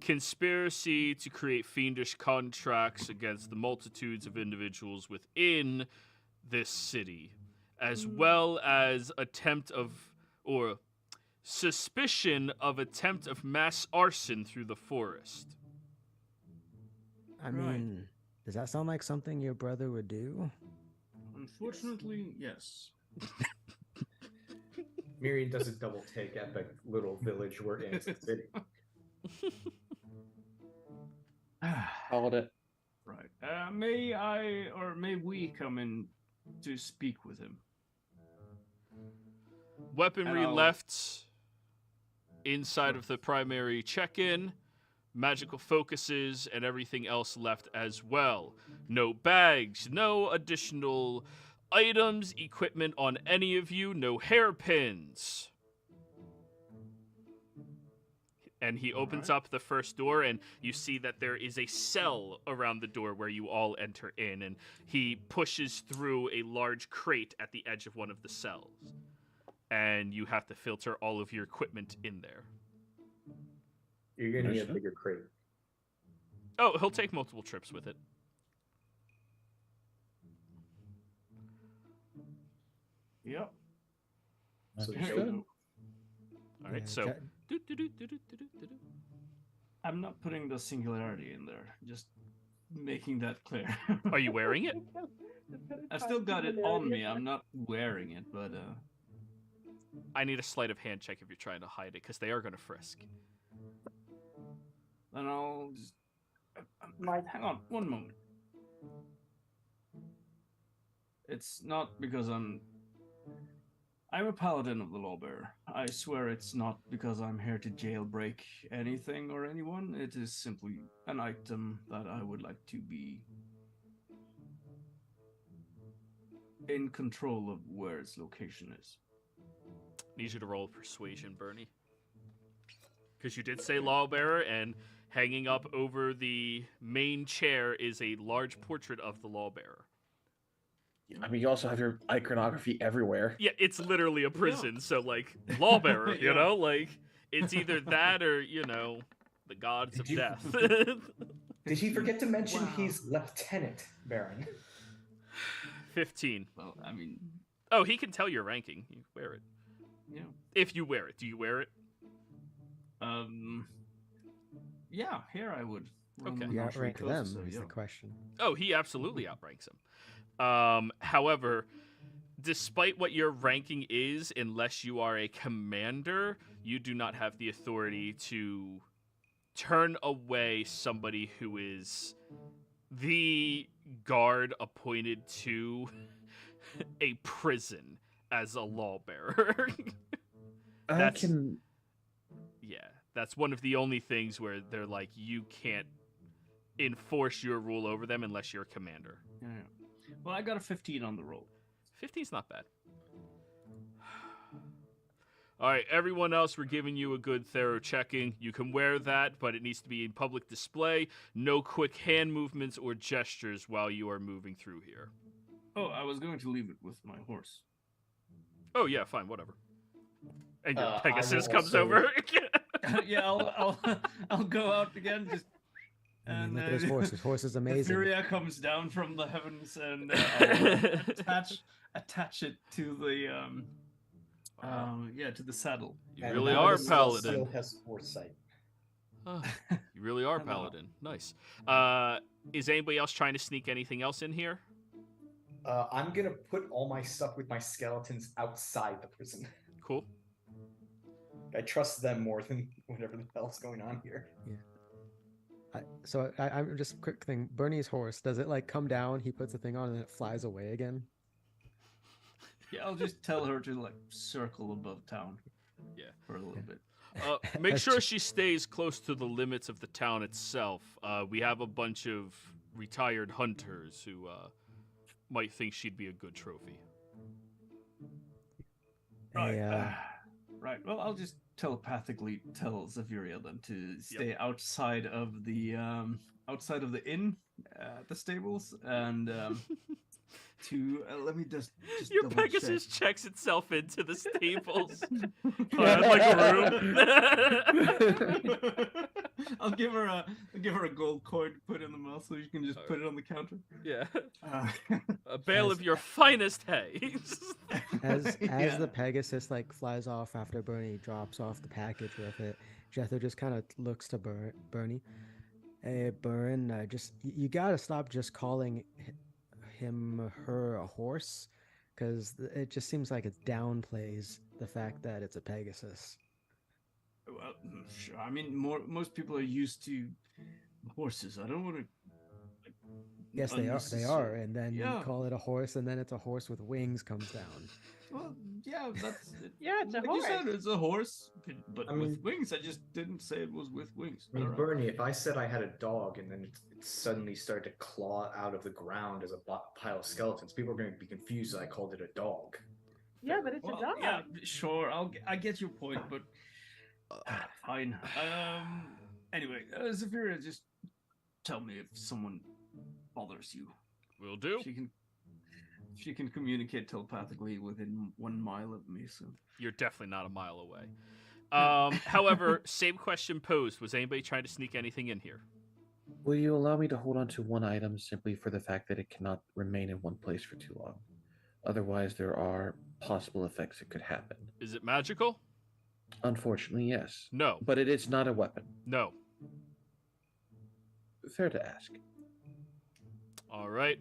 Conspiracy to create fiendish contracts against the multitudes of individuals within this city, as well as suspicion of attempt of mass arson through the forest. I Right. mean, does that sound like something your brother would do? Unfortunately, yes. Miriam does a double take at the little village we're in sitting. Called it. Right. May we come in to speak with him? Weaponry And I'll- left inside of the primary check-in, magical focuses, and everything else left as well. No bags, no additional items, equipment on any of you, no hairpins. And he opens up the first door, and you see that there is a cell around the door where you all enter in, and he pushes through a large crate at the edge of one of the cells. And you have to filter all of your equipment in there. You're gonna need a Understood. bigger crate. Oh, he'll take multiple trips with it. Yep. So Here you Joe- go. All right, Yeah, so... Jack- do-do-do-do-do-do-do-do. I'm not putting the singularity in there. Just making that clear. Are you wearing it? I still got it on me. I'm not wearing it, but I need a sleight of hand check if you're trying to hide it, because they are going to frisk. then I'll just. Hang on, one moment. It's not because I'm a paladin of the lawbearer. I swear it's not because I'm here to jailbreak anything or anyone. It is simply an item that I would like to be in control of where its location is. Need you to roll persuasion, Bernie. Because you did say lawbearer, and hanging up over the main chair is a large portrait of the lawbearer. I mean, you also have your iconography everywhere. Yeah, it's literally a prison, so, like, lawbearer, you Yeah. know? Like, it's either that or, you know, the gods of Did you- death. Did he forget to mention Wow. he's Lieutenant Baron? 15. Well, I mean, Oh, he can tell your ranking. You wear it. yeah. If you wear it. Do you wear it? Yeah, here I would. Okay. You Not outrank sure them close, so, is yeah. the question. Oh, he absolutely outranks him. However, despite what your ranking is, unless you are a commander, you do not have the authority to turn away somebody who is the guard appointed to a prison as a lawbearer. I That's- can. Yeah, that's one of the only things where they're like, you can't enforce your rule over them unless you're a commander. Yeah. Well, I got a 15 on the roll. 15's not bad. All right, everyone else, we're giving you a good thorough checking. You can wear that, but it needs to be in public display. No quick hand movements or gestures while you are moving through here. Oh, I was going to leave it with my horse. Oh, yeah, fine, whatever. And your I will Pegasus comes also- over. Yeah, I'll go out again. Just I mean, and look at his horse. His horse is the amazing. Furia comes down from the heavens and I'll attach it to the to the saddle. You And really now are the paladin. Still has foresight. Oh, you really are I know. paladin. Nice. Is anybody else trying to sneak anything else in here? I'm gonna put all my stuff with my skeletons outside the prison. Cool. I trust them more than whatever the hell's going on here. I'm just quick thing. Bernie's horse, does it like come down? He puts the thing on and it flies away again. Yeah, I'll just tell her to like circle above town. Yeah. For a little bit. Make That's sure just- she stays close to the limits of the town itself. We have a bunch of retired hunters who might think she'd be a good trophy. Right. Hey, Right. Well, I'll just telepathically tell Zaviria then to stay outside of the inn, the stables, and Let me just Your double Pegasus check. checks itself into the stables. Like a room. I'll give her a gold coin to put in the mouth so you can just put it on the counter. Yeah. Uh, A bale As- of your finest hay. As Yeah. the Pegasus like flies off after Bernie drops off the package with it, Jethro just kind of looks to Bernie. Hey, Burn, you gotta stop just calling her a horse, because it just seems like it downplays the fact that it's a Pegasus. Well, sure. I mean, most people are used to horses. I don't want to. Yes, they are, and then Yeah. you call it a horse, and then it's a horse with wings comes down. Well, yeah, that's it. Yeah, it's a like horse. you said, it's a horse, but I with mean- wings. I just didn't say it was with wings. I mean, Alright. Bernie, if I said I had a dog and then it suddenly started to claw out of the ground as a pile of skeletons, people are going to be confused that I called it a dog. Yeah, but it's Well, a dog. yeah, sure. I get your point, but fine. Anyway, Zephyria, just tell me if someone bothers you. Will do. She can communicate telepathically within 1 mile of me. So You're definitely not a mile away. However, same question posed. Was anybody trying to sneak anything in here? Will you allow me to hold on to one item simply for the fact that it cannot remain in one place for too long? Otherwise, there are possible effects that could happen. Is it magical? Unfortunately, yes. No. But it is not a weapon. No. Fair to ask. All right.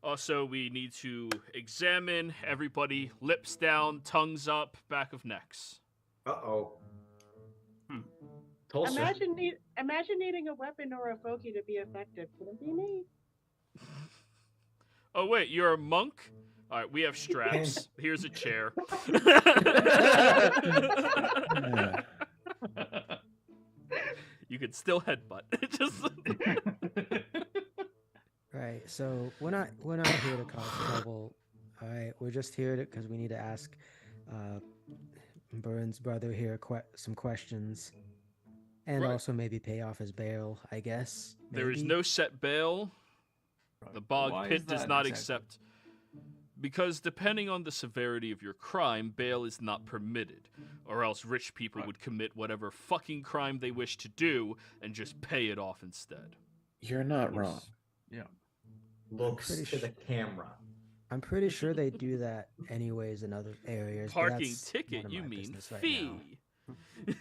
Also, we need to examine everybody. Lips down, tongues up, back of necks. Uh-oh. Tulsa. Imagine needing a weapon or a fogey to be effective. Couldn't be me. Oh, wait, you're a monk? All right, we have straps. Here's a chair. You could still headbutt. Just Right. So we're not here to cause trouble. All right. We're just here because we need to ask Burns' brother here some questions, and Right. also maybe pay off his bail. I guess. there is maybe? no set bail. The bog Why pit is does that not exactly? accept. Because depending on the severity of your crime, bail is not permitted. Or else rich people Right. would commit whatever fucking crime they wish to do and just pay it off instead. You're not wrong. Yeah. Looks Pretty to the camera. I'm pretty sure they do that anyways in other areas. but Parking that's ticket, none of you my mean business right fee. now.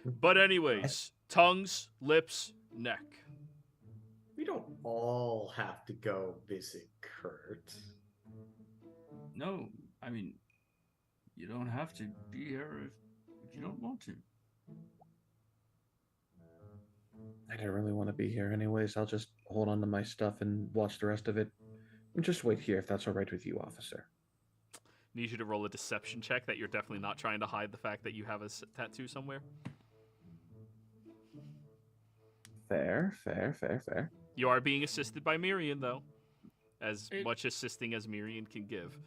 But anyways, tongues, lips, neck. We don't all have to go visit Kurt. No, I mean, you don't have to be here if you don't want to. I don't really want to be here anyways. I'll just hold on to my stuff and watch the rest of it. And just wait here if that's all right with you, officer. Need you to roll a deception check that you're definitely not trying to hide the fact that you have a tattoo somewhere. Fair. You are being assisted by Mirian, though. As It- much assisting as Mirian can give.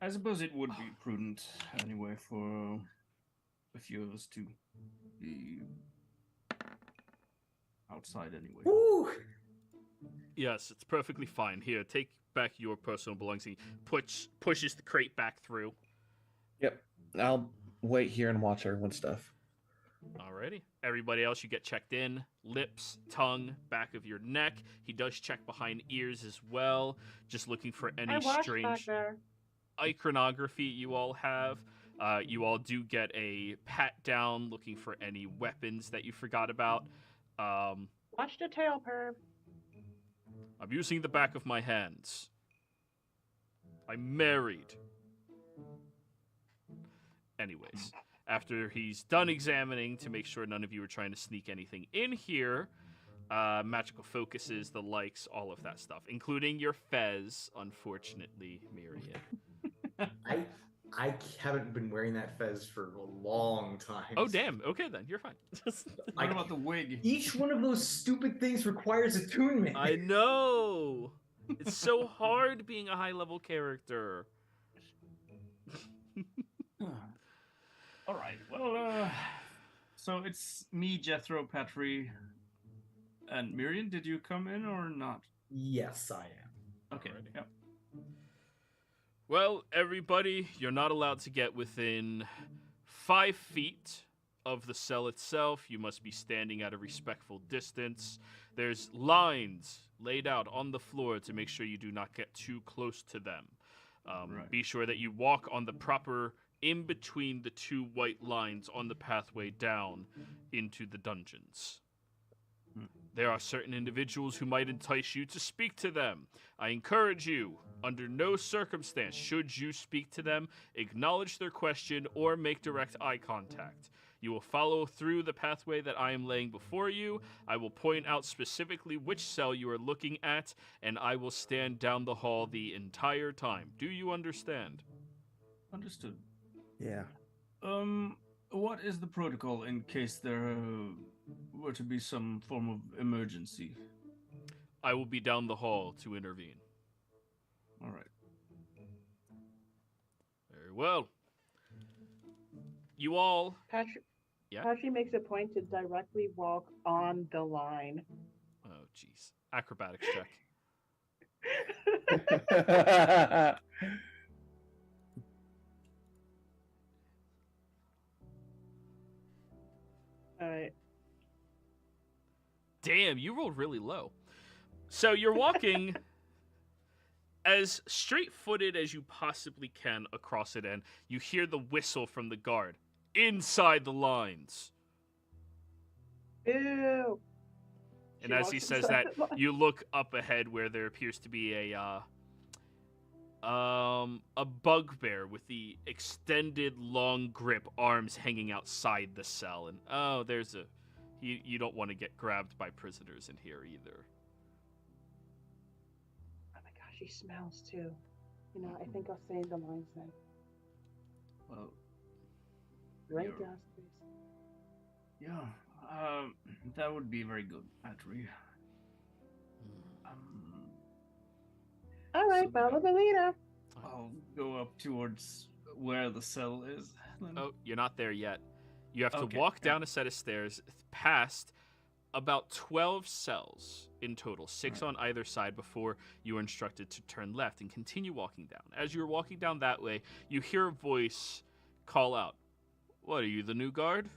I suppose it would be prudent anyway for a few of us to be outside anyway. Woo! Yes, it's perfectly fine. Here, take back your personal belongings. He pushes the crate back through. Yep. I'll wait here and watch everyone's stuff. Alrighty. Everybody else, you get checked in. Lips, tongue, back of your neck. He does check behind ears as well. Just looking for any I watched back strange there. iconography you all have. You all do get a pat down looking for any weapons that you forgot about. Watch the tail, perv. I'm using the back of my hands. I'm married. Anyways, after he's done examining to make sure none of you are trying to sneak anything in here, magical focuses, the likes, all of that stuff, including your fez, unfortunately, Miriam. I haven't been wearing that fez for a long time. Oh, damn. Okay, then. You're fine. What about the wig? Each one of those stupid things requires attunement. I know. It's so hard being a high-level character. All right. Well, so it's me, Jethro, Patry, and Miriam. Did you come in or not? Yes, I am. Okay. Already. Yep. Well, everybody, you're not allowed to get within 5 feet of the cell itself. You must be standing at a respectful distance. There's lines laid out on the floor to make sure you do not get too close to them. Right. Be sure that you walk on the proper in between the 2 white lines on the pathway down into the dungeons. There are certain individuals who might entice you to speak to them. I encourage you, under no circumstance should you speak to them, acknowledge their question, or make direct eye contact. You will follow through the pathway that I am laying before you. I will point out specifically which cell you are looking at, and I will stand down the hall the entire time. Do you understand? Understood. Yeah. What is the protocol in case there were to be some form of emergency? I will be down the hall to intervene. All right. Very well. You all... Patrick, Yeah? Patrick makes a point to directly walk on the line. Oh, jeez. Acrobatics check. All right. Damn, you rolled really low. So you're walking as straight-footed as you possibly can across it, and you hear the whistle from the guard inside the lines. Ew. And She as he walks says inside that, the line. you look up ahead where there appears to be a bugbear with the extended long grip arms hanging outside the cell, and there's a you don't want to get grabbed by prisoners in here either. Oh my gosh, she smells too. You know, I think I'll stay in the lines then. Well, Right, You're- Gus, please. yeah. That would be very good, Atri. All right, So- follow the leader. I'll go up towards where the cell is. Then. Oh, you're not there yet. You have to Okay, walk yeah. down a set of stairs past about 12 cells in total, 6 Right. on either side before you are instructed to turn left and continue walking down. As you're walking down that way, you hear a voice call out, "What, are you the new guard?"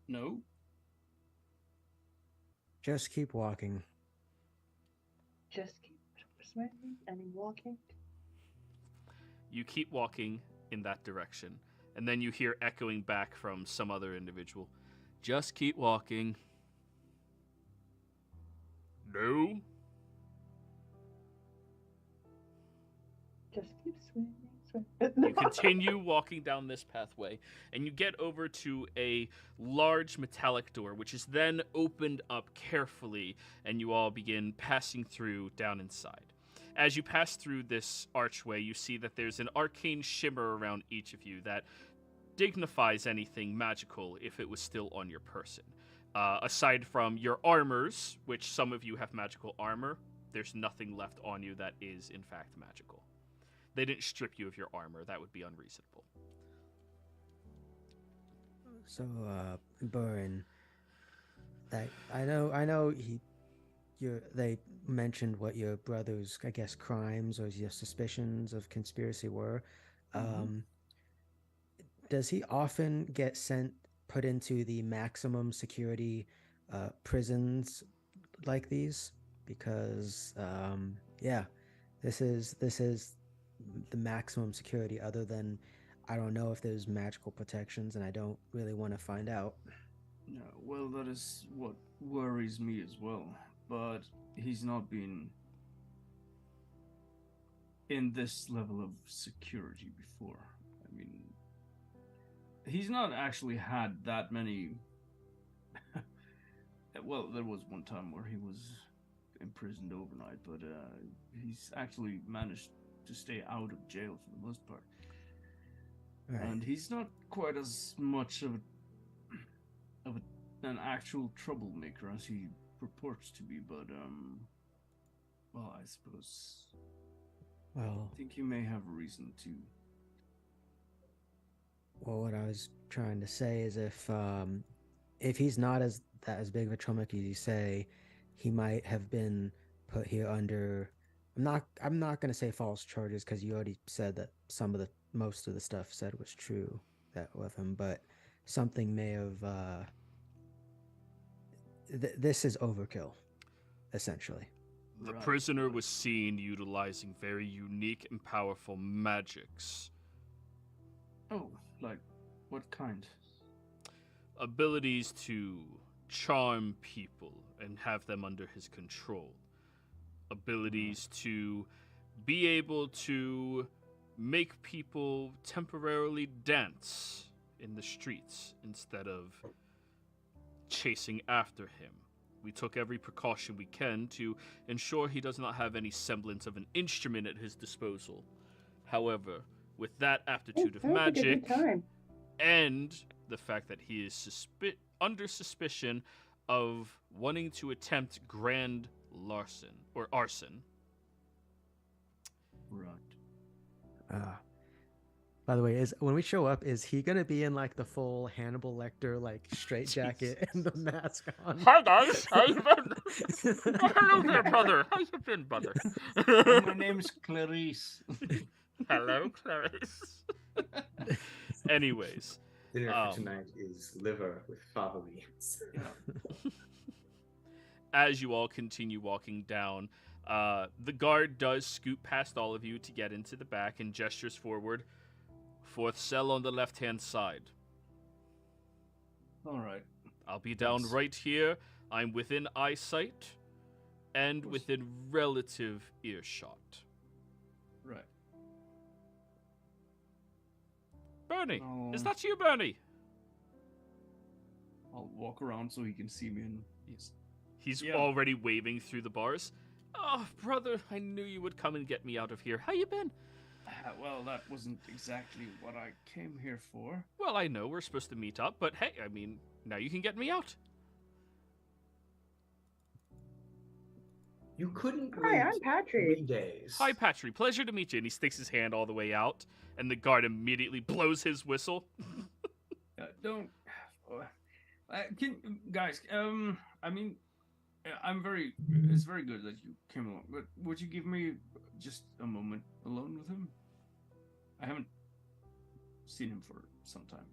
No. Just keep walking. Just keep smiling and walking. You keep walking in that direction, and then you hear echoing back from some other individual, "Just keep walking." No. Just keep swimming. You continue walking down this pathway, and you get over to a large metallic door, which is then opened up carefully, and you all begin passing through down inside. As you pass through this archway, you see that there's an arcane shimmer around each of you that dignifies anything magical if it was still on your person. Aside from your armors, which some of you have magical armor, there's nothing left on you that is, in fact, magical. They didn't strip you of your armor. That would be unreasonable. So, Burin, that I know they mentioned what your brother's, I guess, crimes or your suspicions of conspiracy were. Does he often get put into the maximum security prisons like these? Because this is the maximum security. Other than, I don't know if there's magical protections, and I don't really want to find out. Yeah, well, that is what worries me as well. But he's not been in this level of security before. I mean, he's not actually had that many. Well, there was one time where he was imprisoned overnight, but he's actually managed to stay out of jail for the most part. Right. And he's not quite as much of an actual troublemaker as he purports to be, but well, I suppose Well, I think you may have a reason to. what I was trying to say is if he's not as that as big of a troublemaker as you say, he might have been put here under. I'm not gonna say false charges because you already said that most of the stuff said was true that with him, but something may have. This is overkill, essentially. The Right. prisoner was seen utilizing very unique and powerful magics. Oh, like what kind? Abilities to charm people and have them under his control. Abilities to be able to make people temporarily dance in the streets instead of chasing after him. We took every precaution we can to ensure he does not have any semblance of an instrument at his disposal. However, with that aptitude of Sounds like a good magic time. and the fact that he is under suspicion of wanting to attempt grand arson. Right. By the way, when we show up, is he gonna be in like the full Hannibal Lecter like straight jacket and the mask on? Hi guys, how you been? Hello there, brother. How you been, brother? Oh, my name's Clarice. Hello, Clarice. Anyways, Dinner for tonight is liver with fava beans. as you all continue walking down, the guard does scoot past all of you to get into the back and gestures forward. Fourth cell on the left-hand side. All right. I'll be down Thanks. right here. I'm within eyesight and within relative earshot. Right. Bernie, is Oh. that you, Bernie? I'll walk around so he can see me and He's Yeah. already waving through the bars. Oh, brother, I knew you would come and get me out of here. How you been? well, that wasn't exactly what I came here for. Well, I know we're supposed to meet up, but hey, I mean, now you can get me out. You couldn't Hi, wait I'm Patrick. 3 days. Hi, Patry. Pleasure to meet you. And he sticks his hand all the way out, and the guard immediately blows his whistle. Don't. Can guys? I mean, I'm very. It's very good that you came along, but would you give me just a moment alone with him? I haven't seen him for some time.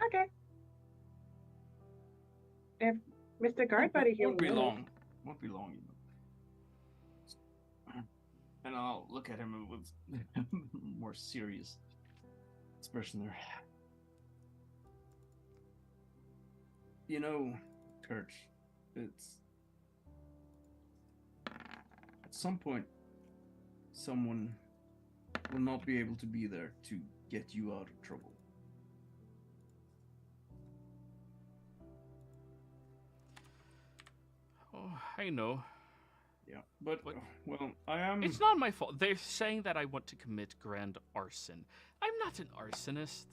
Okay. If Mr. Guard Buddy here Won't be will- long. Won't be long, you know. And I'll look at him with more serious expression there. You know, Kurt, it's at some point someone will not be able to be there to get you out of trouble. Oh, I know. Yeah, but What? well, I am. It's not my fault. They're saying that I want to commit grand arson. I'm not an arsonist.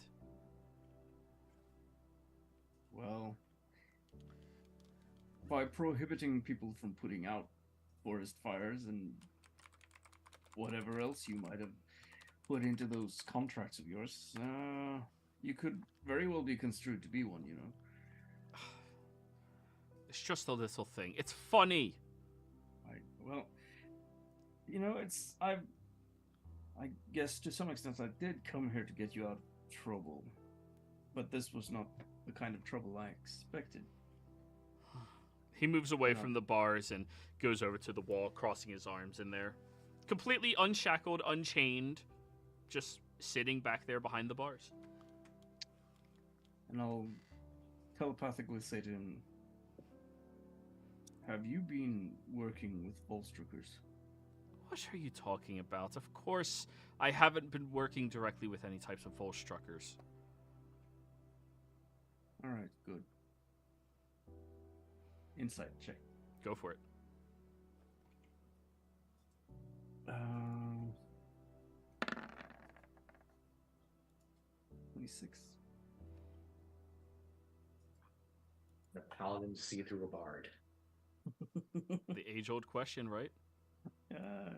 Well, by prohibiting people from putting out forest fires and whatever else you might have put into those contracts of yours, you could very well be construed to be one, you know. It's just a little thing. It's funny. Right. Well, you know, I guess to some extent I did come here to get you out of trouble, but this was not the kind of trouble I expected. He moves away Yeah. from the bars and goes over to the wall, crossing his arms in there. Completely unshackled, unchained, just sitting back there behind the bars. And I'll telepathically say to him, have you been working with Volstruckers? What are you talking about? Of course, I haven't been working directly with any types of Volstruckers. Alright, good. Insight check. Go for it. 26. The paladins see through a bard. The age-old question, right? I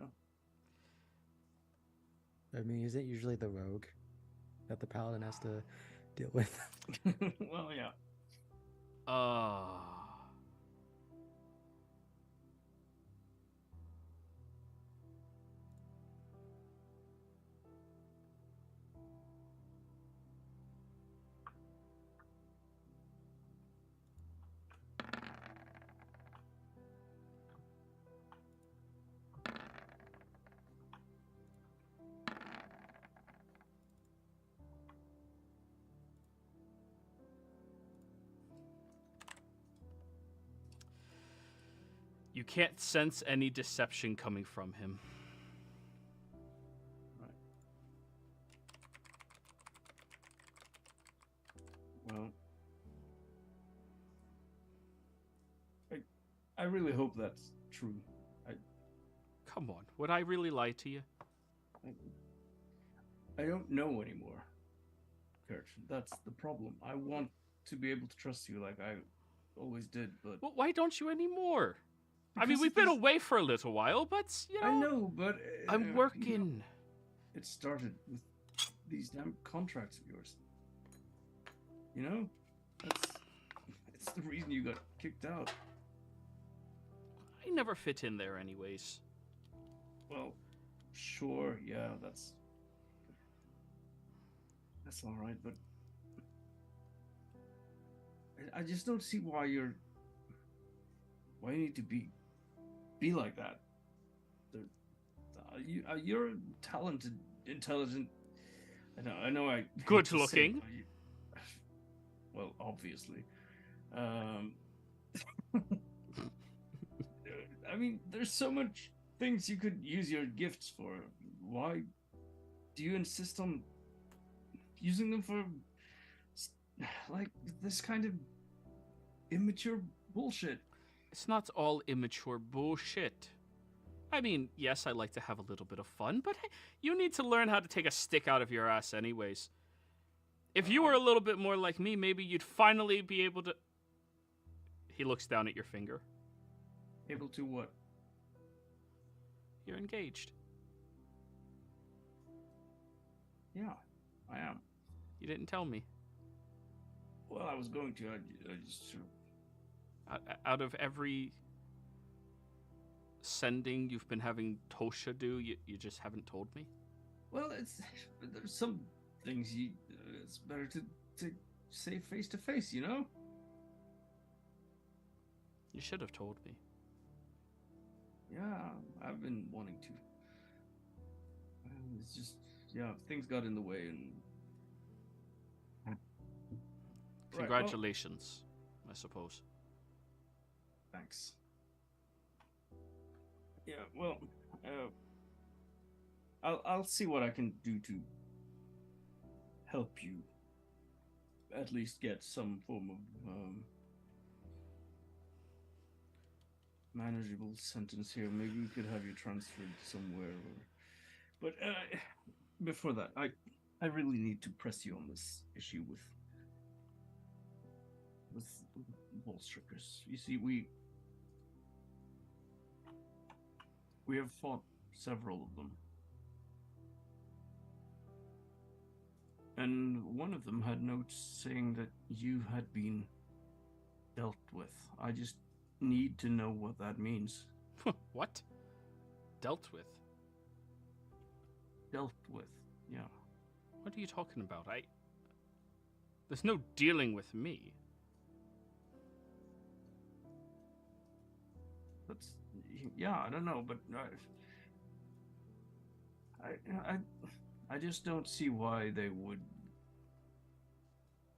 mean, is it usually the rogue that the paladin has to deal with. Well, yeah. Uh, you can't sense any deception coming from him. Well, I really hope that's true. Come on, would I really lie to you? I don't know anymore, Kurt. That's the problem. I want to be able to trust you like I always did, but Well, why don't you anymore? I mean, Because we've of been this- away for a little while, but, you know, I know, but I'm working. It started with these damn contracts of yours. You know, it's the reason you got kicked out. I never fit in there anyways. Well, sure, yeah, that's all right, but I just don't see why you need to be like that. You're talented, intelligent. I know. I hate Good to say it, looking. but well, obviously. I mean, there's so much things you could use your gifts for. Why do you insist on using them for like this kind of immature bullshit? It's not all immature bullshit. I mean, yes, I like to have a little bit of fun, but hey, you need to learn how to take a stick out of your ass anyways. If you were a little bit more like me, maybe you'd finally be able to... He looks down at your finger. Able to what? You're engaged. Yeah, I am. You didn't tell me. Well, I was going to. I just sort of... Out of every sending you've been having Tosha do, you just haven't told me? Well, there's some things it's better to say face to face, you know? You should have told me. Yeah, I've been wanting to. It's just, yeah, things got in the way and... Congratulations, I suppose. Thanks. Yeah, well, I'll see what I can do to help you at least get some form of manageable sentence here. Maybe we could have you transferred somewhere. But before that, I really need to press you on this issue with Bolstrickers. You see, we have fought several of them. And one of them had notes saying that you had been dealt with. I just need to know what that means. What? Dealt with? Dealt with, yeah. What are you talking about? There's no dealing with me. That's, yeah, I don't know, but I just don't see why they would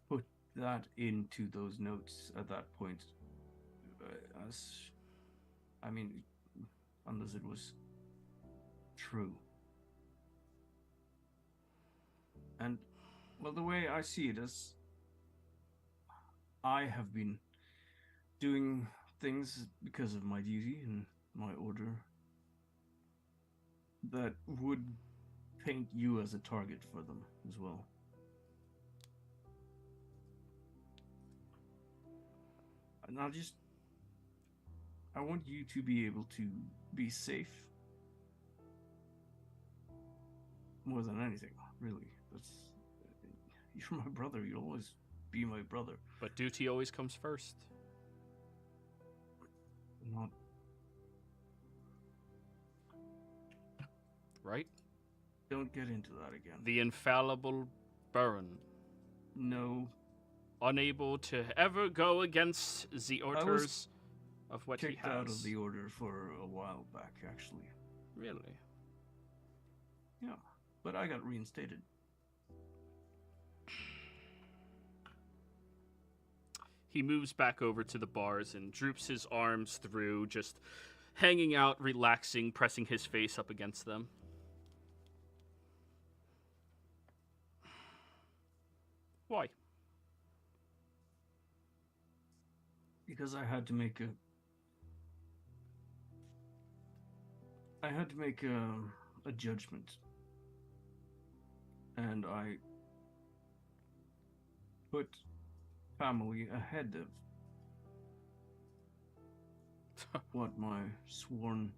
put that into those notes at that point. I mean, unless it was true. And, well, the way I see it is, I have been doing things because of my duty and my order that would paint you as a target for them as well. And I want you to be able to be safe more than anything, really. You're my brother. You'll always be my brother. But duty always comes first. Not. Right? Don't get into that again. The infallible Baron. No. Unable to ever go against the orders of what he Kicked has. out of the order for a while back, actually. Really? Yeah, but I got reinstated. He moves back over to the bars and droops his arms through, just hanging out, relaxing, pressing his face up against them. Why? Because I had to make a judgment. And I put family ahead of what my sworn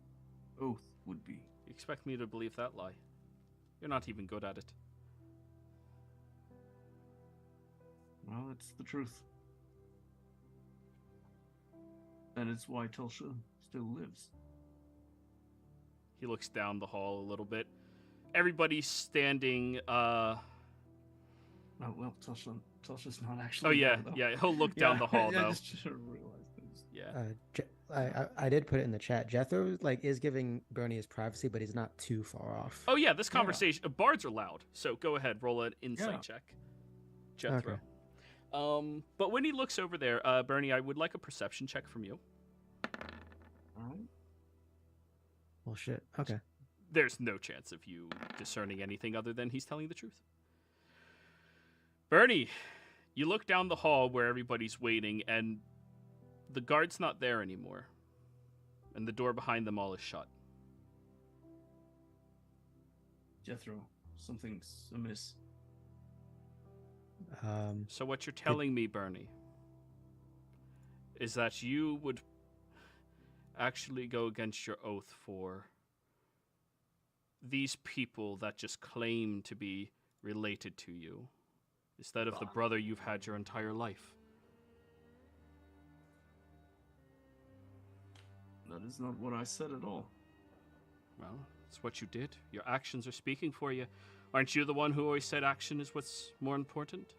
oath would be. You expect me to believe that lie? You're not even good at it. Well, it's the truth. And it's why Tulsa still lives. He looks down the hall a little bit. Everybody's standing, Oh, well, Tulsa's not actually Oh, yeah, there, though. yeah, he'll look down the hall, yeah, though. I just realized this. Yeah. I did put it in the chat. Jethro is giving Bernie his privacy, but he's not too far off. Oh, yeah, this conversation... Bards are loud, so go ahead, roll an insight Yeah. check. Jethro. Okay. But when he looks over there, Bernie, I would like a perception check from you. All right. Well, shit. Okay. There's no chance of you discerning anything other than he's telling the truth. Bernie, you look down the hall where everybody's waiting, and the guard's not there anymore. And the door behind them all is shut. Jethro, something's amiss. So what you're telling me, Bernie, is that you would actually go against your oath for these people that just claim to be related to you, instead of the brother you've had your entire life. That is not what I said at all. Well, it's what you did. Your actions are speaking for you. Aren't you the one who always said action is what's more important?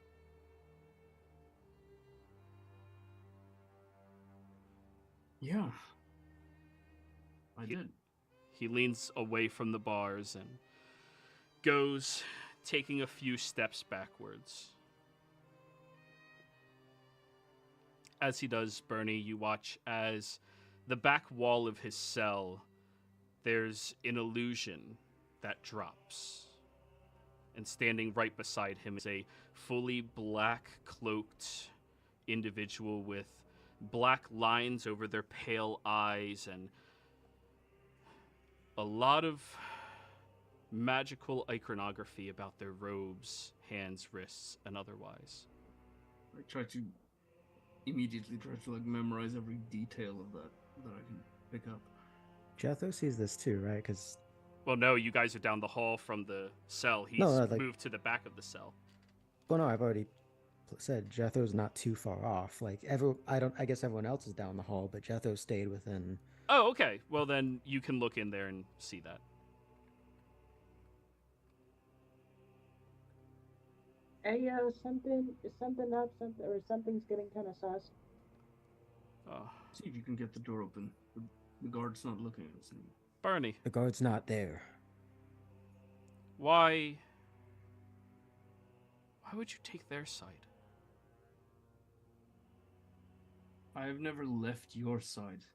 Yeah. I did. He leans away from the bars and goes, taking a few steps backwards. As he does, Bernie, you watch as the back wall of his cell, there's an illusion that drops. And standing right beside him is a fully black cloaked individual with black lines over their pale eyes and a lot of magical iconography about their robes, hands, wrists, and otherwise. I immediately try to memorize every detail of that I can pick up. Jethro sees this too, right? Because Well, no, you guys are down the hall from the cell. He's moved to the back of the cell. Well, no, I've already said Jethro's not too far off. I guess everyone else is down the hall, but Jethro stayed within. Oh, okay. Well, then you can look in there and see that. Hey, something up, something's getting kind of sus. See if you can get the door open. The guard's not looking at us anymore. Bernie, The guard's not there. why would you take their side? I have never left your side.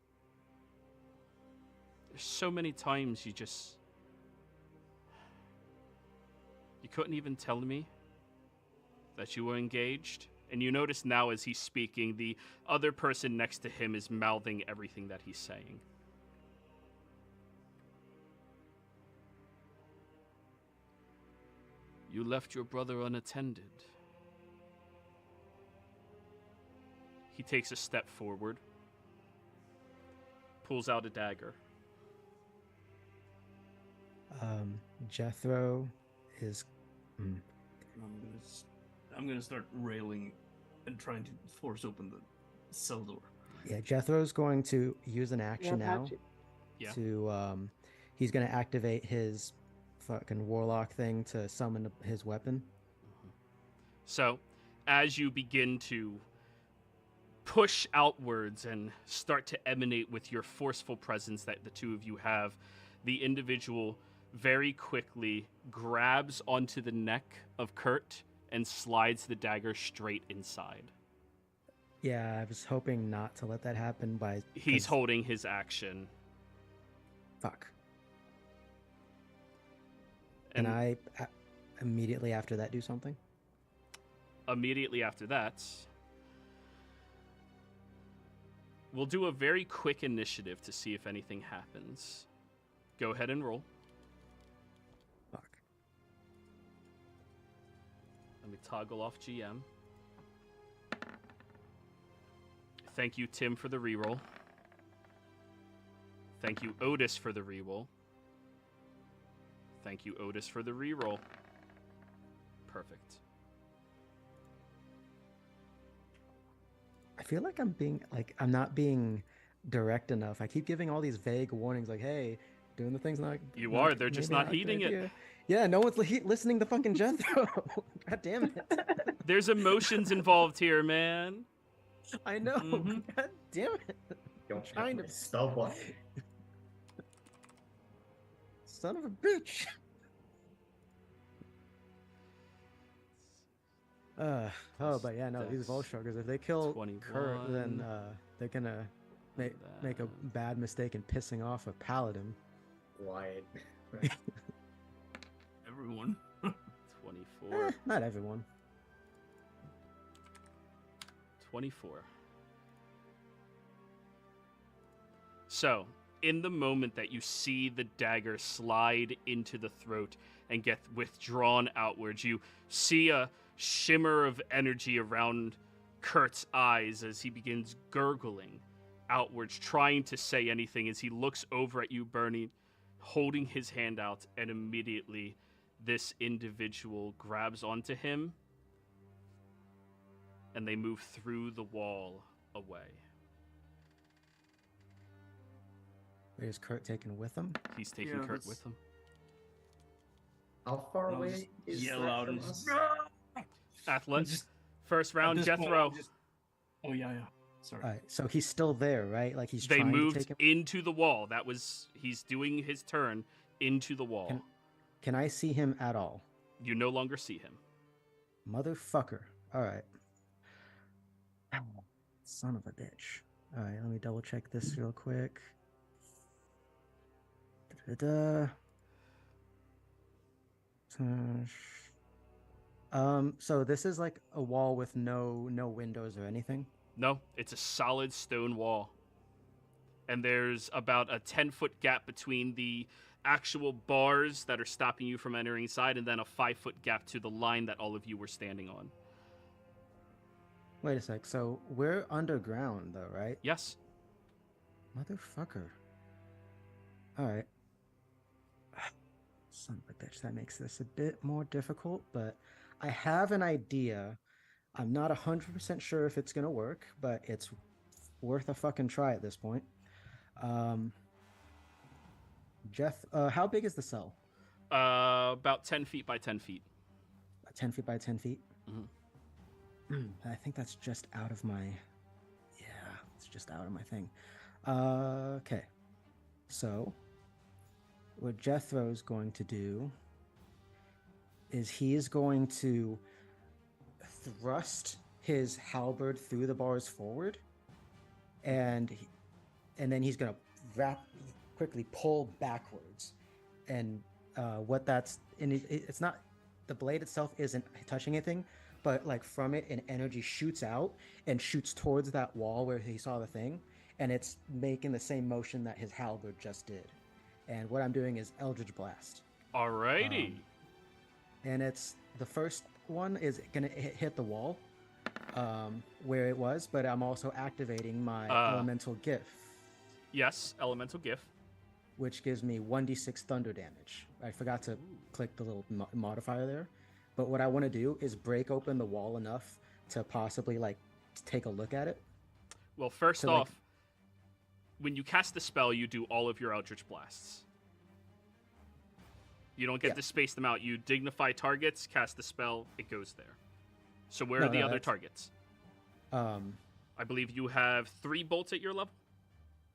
There's so many times you couldn't even tell me that you were engaged. And you notice now as he's speaking, the other person next to him is mouthing everything that he's saying. You left your brother unattended. He takes a step forward, pulls out a dagger. Jethro is. I'm gonna I'm gonna start railing and trying to force open the cell door. Yeah, Jethro's going to use an action now Patchy. Yeah. to he's going to activate his fucking warlock thing to summon his weapon. So, as you begin to push outwards and start to emanate with your forceful presence that the two of you have, the individual very quickly grabs onto the neck of Kurt and slides the dagger straight inside. Yeah, I was hoping not to let that happen by... He's 'cause- holding his action. Fuck. And Can I immediately after that do something? immediately after that, we'll do a very quick initiative to see if anything happens. Go ahead and roll. Fuck. Let me toggle off GM. Thank you, Tim, for the reroll. Thank you, Otis, for the reroll. Thank you, Otis, for the reroll. Perfect. I feel like I'm not being direct enough. I keep giving all these vague warnings like, hey, doing the thing's not... You not- are. They're just maybe not a good heeding it. idea. Yeah, no one's listening to fucking Jethro. God damn it. There's emotions involved here, man. I know. Mhm. God damn it. Don't Trying to- stop one. Son of a bitch. But yeah, no, these That's Volshoggers, if they kill Kurt, then 21. they're gonna make a bad mistake in pissing off a paladin. Wyatt. Everyone. 24. Not everyone. 24. So, in the moment that you see the dagger slide into the throat and get withdrawn outwards, you see a shimmer of energy around Kurt's eyes as he begins gurgling outwards, trying to say anything as he looks over at you, Bernie, holding his hand out, and immediately this individual grabs onto him and they move through the wall away. Wait, is Kurt taken with them? He's taking Yeah, Kurt that's- with him. How far I'll away just is yell that out from and us? just, Athlete, just- first at round, this point, Jethro. I'm just- Oh yeah. Sorry. All right, so he's still there, right? Like he's They trying to moved take him. into the wall. He's doing his turn into the wall. Can I see him at all? You no longer see him. Motherfucker. All right. Son of a bitch. All right, let me double check this real quick. Da-da-da. So this is like a wall with no windows or anything. No, it's a solid stone wall. And there's about a 10-foot gap between the actual bars that are stopping you from entering inside, and then a 5-foot gap to the line that all of you were standing on. Wait a sec. So we're underground though, right? Yes. Motherfucker. All right. Son of a bitch, that makes this a bit more difficult, but I have an idea. I'm not 100% sure if it's going to work, but it's worth a fucking try at this point. How big is the cell? About 10 feet by 10 feet. 10 feet by 10 feet? Mhm. I think that's just out of my... Yeah, it's just out of my thing. Okay. So, what Jethro's going to do is he is going to thrust his halberd through the bars forward, and then he's going to quickly pull backwards. And it's not, the blade itself isn't touching anything, but like from it, an energy shoots out and shoots towards that wall where he saw the thing, and it's making the same motion that his halberd just did. And what I'm doing is Eldritch Blast. Alrighty. And it's the first one is gonna hit the wall where it was, but I'm also activating my elemental gift, Yes, elemental gift. which gives me 1d6 thunder damage. I forgot to click the little modifier there. But what I want to do is break open the wall enough to possibly like take a look at it. Well, first So, like- off, when you cast the spell, you do all of your Eldritch Blasts. You don't get Yeah. to space them out. You dignify targets, cast the spell, it goes there. So where No, are the no, other that's- targets? I I believe you have 3 bolts at your level.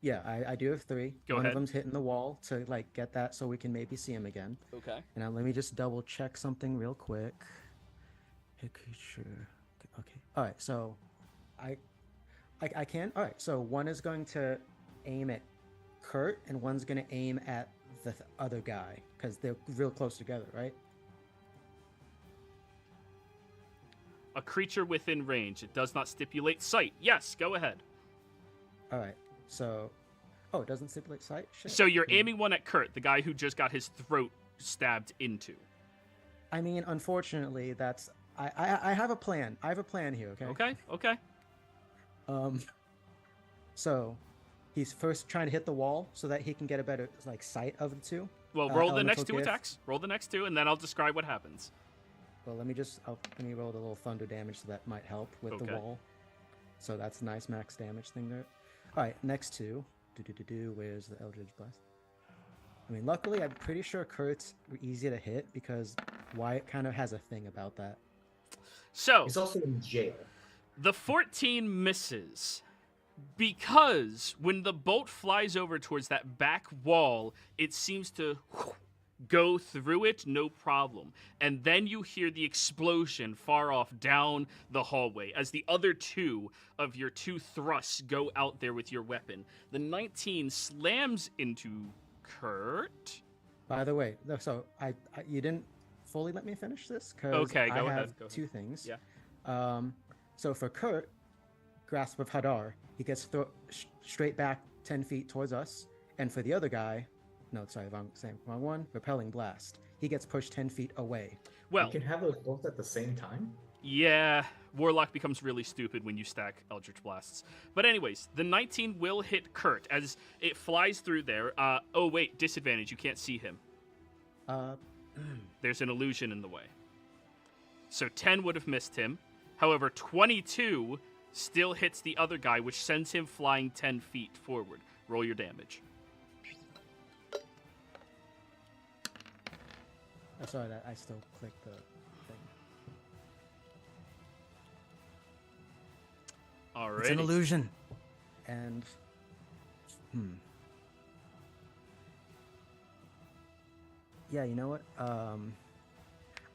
Yeah, I do have 3. Go One ahead. of them's hitting the wall to like get that so we can maybe see him again. Okay. And now let me just double check something real quick. Hit creature. Okay. All right. So, I can. All right. So one is going to aim at Kurt, and one's going to aim at the other guy because they're real close together, right? A creature within range. It does not stipulate sight. Yes, go ahead. All right. So, it doesn't stipulate sight. Shit. So you're aiming one at Kurt, the guy who just got his throat stabbed into. I mean, unfortunately, that's I have a plan. I have a plan here. Okay. Okay. So he's first trying to hit the wall so that he can get a better like sight of the two. Well, roll the elemental next 2 gift. attacks. Roll the next 2, and then I'll describe what happens. Well, let me roll the little thunder damage so that might help with the Okay. wall. So that's a nice max damage thing there. All right, next 2. Where's the Eldritch Blast? I mean, luckily, I'm pretty sure Kurt's easy to hit because Wyatt kind of has a thing about that. So, He's also in jail. the 14 misses because when the bolt flies over towards that back wall, it seems to go through it, no problem. And then you hear the explosion far off down the hallway as the other 2 of your 2 thrusts go out there with your weapon. The 19 slams into Kurt. By the way, so you didn't fully let me finish this because Okay, go I ahead, have go ahead. 2 things. Yeah. So for Kurt, Grasp of Hadar, he gets straight back 10 feet towards us, and for the other guy, no, sorry, wrong one. Repelling Blast. He gets pushed 10 feet away. Well, You can have those both at the same time? yeah, Warlock becomes really stupid when you stack Eldritch Blasts. But anyways, the 19 will hit Kurt as it flies through there. Oh wait, disadvantage, you can't see him. There's an illusion in the way. So 10 would have missed him. However, 22 still hits the other guy, which sends him flying 10 feet forward. Roll your damage. Oh, sorry, that I still clicked the thing. It's an Alrighty. illusion. And yeah, you know what?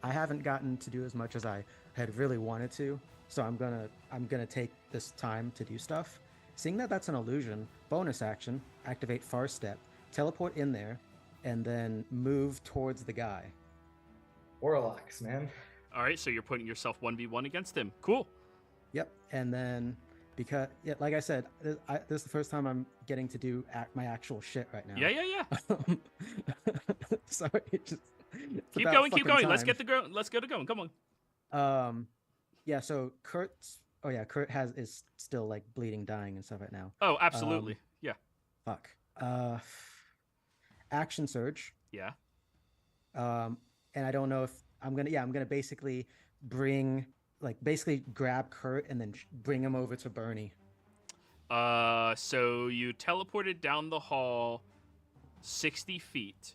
I haven't gotten to do as much as I had really wanted to, so I'm gonna take this time to do stuff. Seeing that that's an illusion, bonus action, activate Far Step, teleport in there, and then move towards the guy. Warlocks, man. Alright, so you're putting yourself 1v1 against him. Cool. Yep, and then because like I said, this is the first time I'm getting to do my actual shit right now. Yeah. Sorry, it's Keep about going. fucking Let's time. get it going. Come on. Yeah. So Kurt is still like bleeding, dying, and stuff right now. Oh, absolutely. Yeah. Fuck. Action surge. Yeah. And I don't know if I'm gonna basically grab Kurt and then bring him over to Bernie. So you teleported down the hall 60 feet.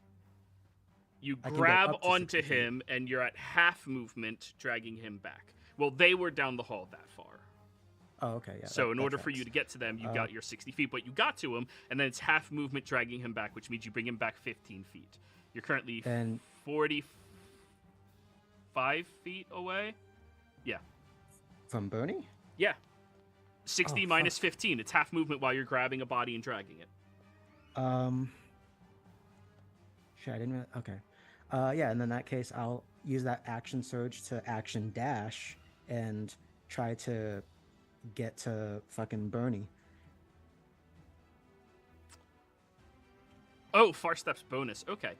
You I can go grab up to onto 60 feet. him, and you're at half movement, dragging him back. Well, they were down the hall that far. Oh, okay. Yeah. So that- in that order for you tracks. to get to them, you got your 60 feet, but you got to him, and then it's half movement dragging him back, which means you bring him back 15 feet. You're currently And 45 feet away. Yeah. from Bernie. Yeah. 60 Oh, minus fuck. 15. It's half movement while you're grabbing a body and dragging it. Shit, I didn't really. Okay. Yeah, and in that case, I'll use that action surge to action dash and try to get to fucking Bernie. Oh, far steps bonus. Okay.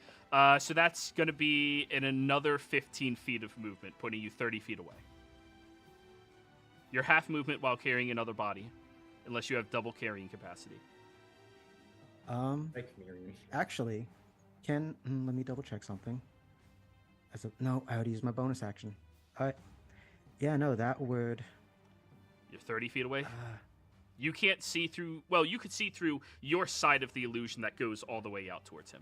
So that's going to be in another 15 feet of movement, putting you 30 feet away. You're half movement while carrying another body, unless you have double carrying capacity. Like mirroring. Actually, let me double check something. No, I already used my bonus action. Yeah, no, that would. You're 30 feet away. You can't see through. Well, you could see through your side of the illusion that goes all the way out towards him.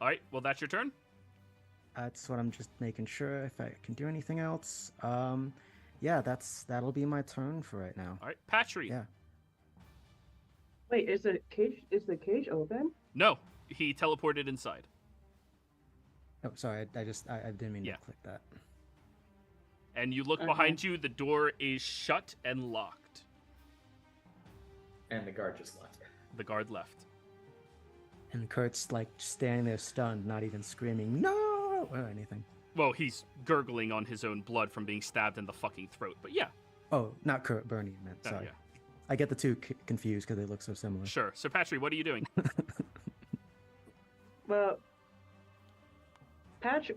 All right. Well, that's your turn. That's what I'm just making sure if I can do anything else. Yeah, that'll be my turn for right now. All right, Patry. Yeah. Wait, is the cage open? No, he teleported inside. Oh, sorry, I didn't mean to click that. And you look behind you, the door is shut and locked. And the guard just left. The guard left. And Kurt's like standing there stunned, not even screaming, no, or anything. Well, he's gurgling on his own blood from being stabbed in the fucking throat, but yeah. Oh, not Kurt, Bernie, I meant. Sorry. Yeah. I get the two confused because they look so similar. Sure. So, Patry, what are you doing? Well, Patry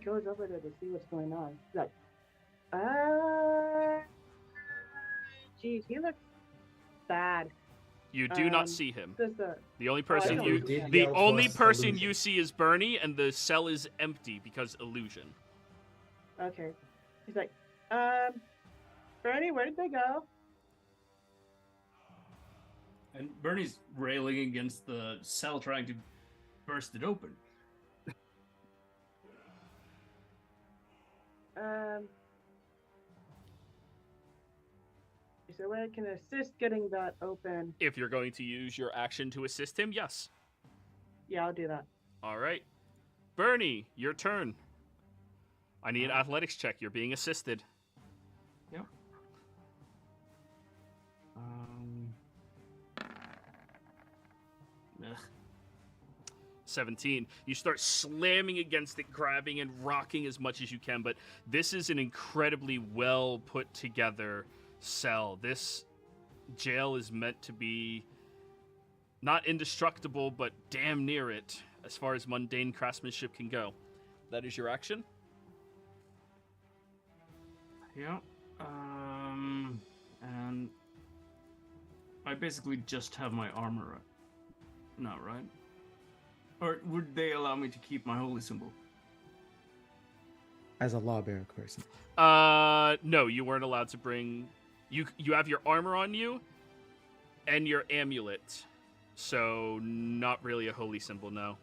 goes over there to see what's going on. He's like, geez, he looks bad. You do not see him. The only person you see is Bernie, and the cell is empty because illusion. Okay. He's like, Bernie, where did they go? And Bernie's railing against the cell, trying to burst it open. Is there a way I can assist getting that open? If you're going to use your action to assist him, yes. Yeah, I'll do that. All right. Bernie, your turn. I need an athletics check. You're being assisted. Yep. 17. You start slamming against it, grabbing and rocking as much as you can, but this is an incredibly well put together cell. This jail is meant to be not indestructible, but damn near it as far as mundane craftsmanship can go. That is your action? Yeah. And I basically just have my armor up. No, right? Or would they allow me to keep my holy symbol? As a lawbearer person. No, you weren't allowed to bring... You have your armor on you and your amulet. So, not really a holy symbol, no.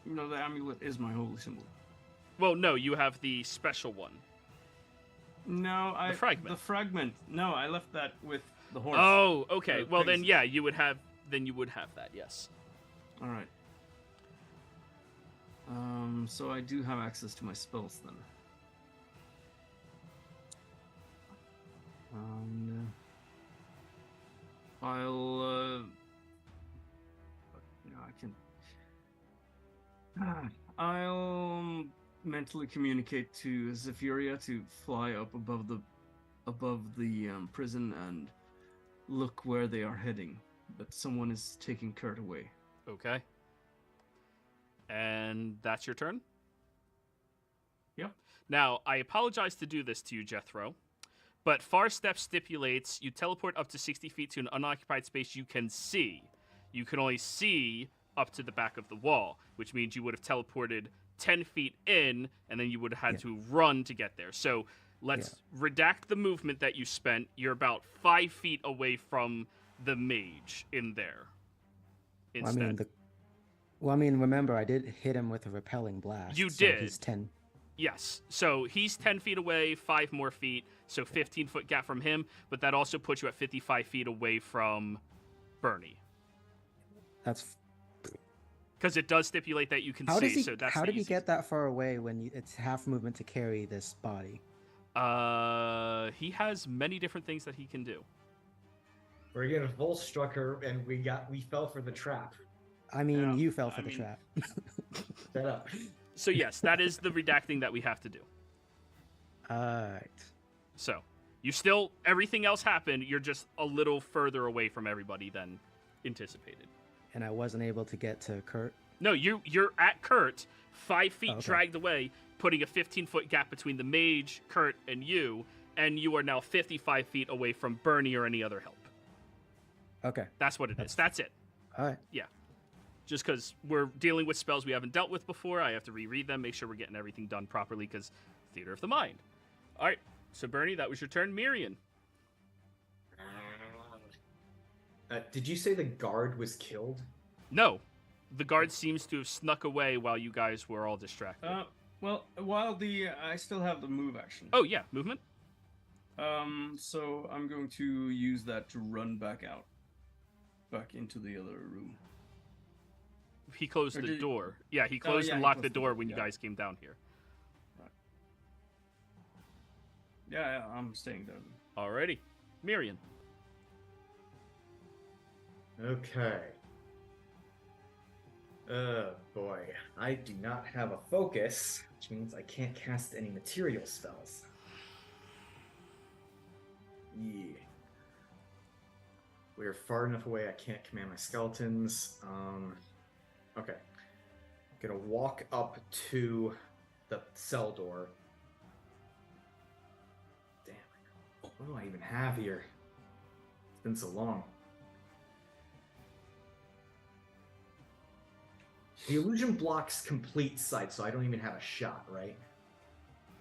No, the amulet is my holy symbol. Well, no, you have the special one. No, The fragment. The fragment. No, I left that with the horse. Oh, okay. Well, then, yeah, you would have that, yes. All right. So I do have access to my spells then. I'll, I'll mentally communicate to Zephyria to fly up above the prison and look where they are heading. But someone is taking Kurt away. Okay. And that's your turn? Yep. Now, I apologize to do this to you, Jethro, but Far Step stipulates you teleport up to 60 feet to an unoccupied space you can see. You can only see up to the back of the wall, which means you would have teleported 10 feet in, and then you would have had to run to get there. So let's redact the movement that you spent. You're about 5 feet away from the mage in there. Instead. Well, I mean, remember, I did hit him with a repelling blast. You so did. He's 10. Yes. So he's 10 feet away, 5 more feet, so 15-foot gap from him, but that also puts you at 55 feet away from Bernie. That's... Because it does stipulate that you can see, so that's How the did he easiest. get that far away when it's half movement to carry this body? He has many different things that he can do. We're getting Volt struck her, and we fell for the trap. I mean, you fell for the trap. Set up. So yes, that is the redacting that we have to do. Alright. So, you still, everything else happened, you're just a little further away from everybody than anticipated. And I wasn't able to get to Kurt? No, you're at Kurt, 5 feet dragged away, putting a 15-foot gap between the mage, Kurt, and you are now 55 feet away from Bernie or any other help. Okay. That's what it is. That's it. Alright. Yeah. just because we're dealing with spells we haven't dealt with before. I have to reread them, make sure we're getting everything done properly, because theater of the mind. All right, so Bernie, that was your turn. Mirian. Did you say the guard was killed? No, the guard seems to have snuck away while you guys were all distracted. Well, while I still have the move action. Oh yeah, movement. So I'm going to use that to run back into the other room. He closed Or the did- door. Yeah, he Oh, closed yeah, and he locked the closed the door door, when you yeah. guys came down here. Yeah, I'm staying there. Alrighty, Mirian. Okay. Oh boy, I do not have a focus, which means I can't cast any material spells. Yeah. We are far enough away I can't command my skeletons. Okay. Gonna walk up to the cell door. Damn. What do I even have here? It's been so long. The illusion blocks complete sight, so I don't even have a shot, right?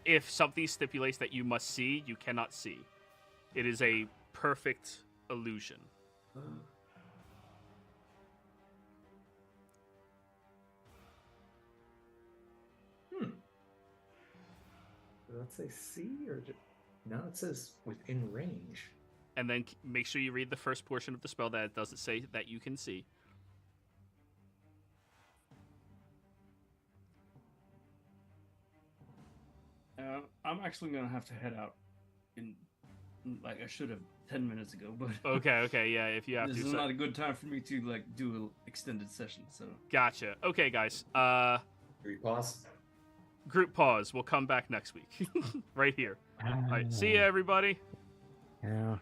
If something stipulates that you must see, you cannot see. It is a perfect illusion. Does that say see or just... No, it says within range. And then make sure you read the first portion of the spell that it doesn't say that you can see. I'm actually gonna have to head out I should have 10 minutes ago, but Okay, yeah, if you have this to. is So. not a good time for me to do an extended session. So Gotcha. Okay, guys. Do we pause? Group pause. We'll come back next week. Right here. All right, see ya, everybody. Yeah.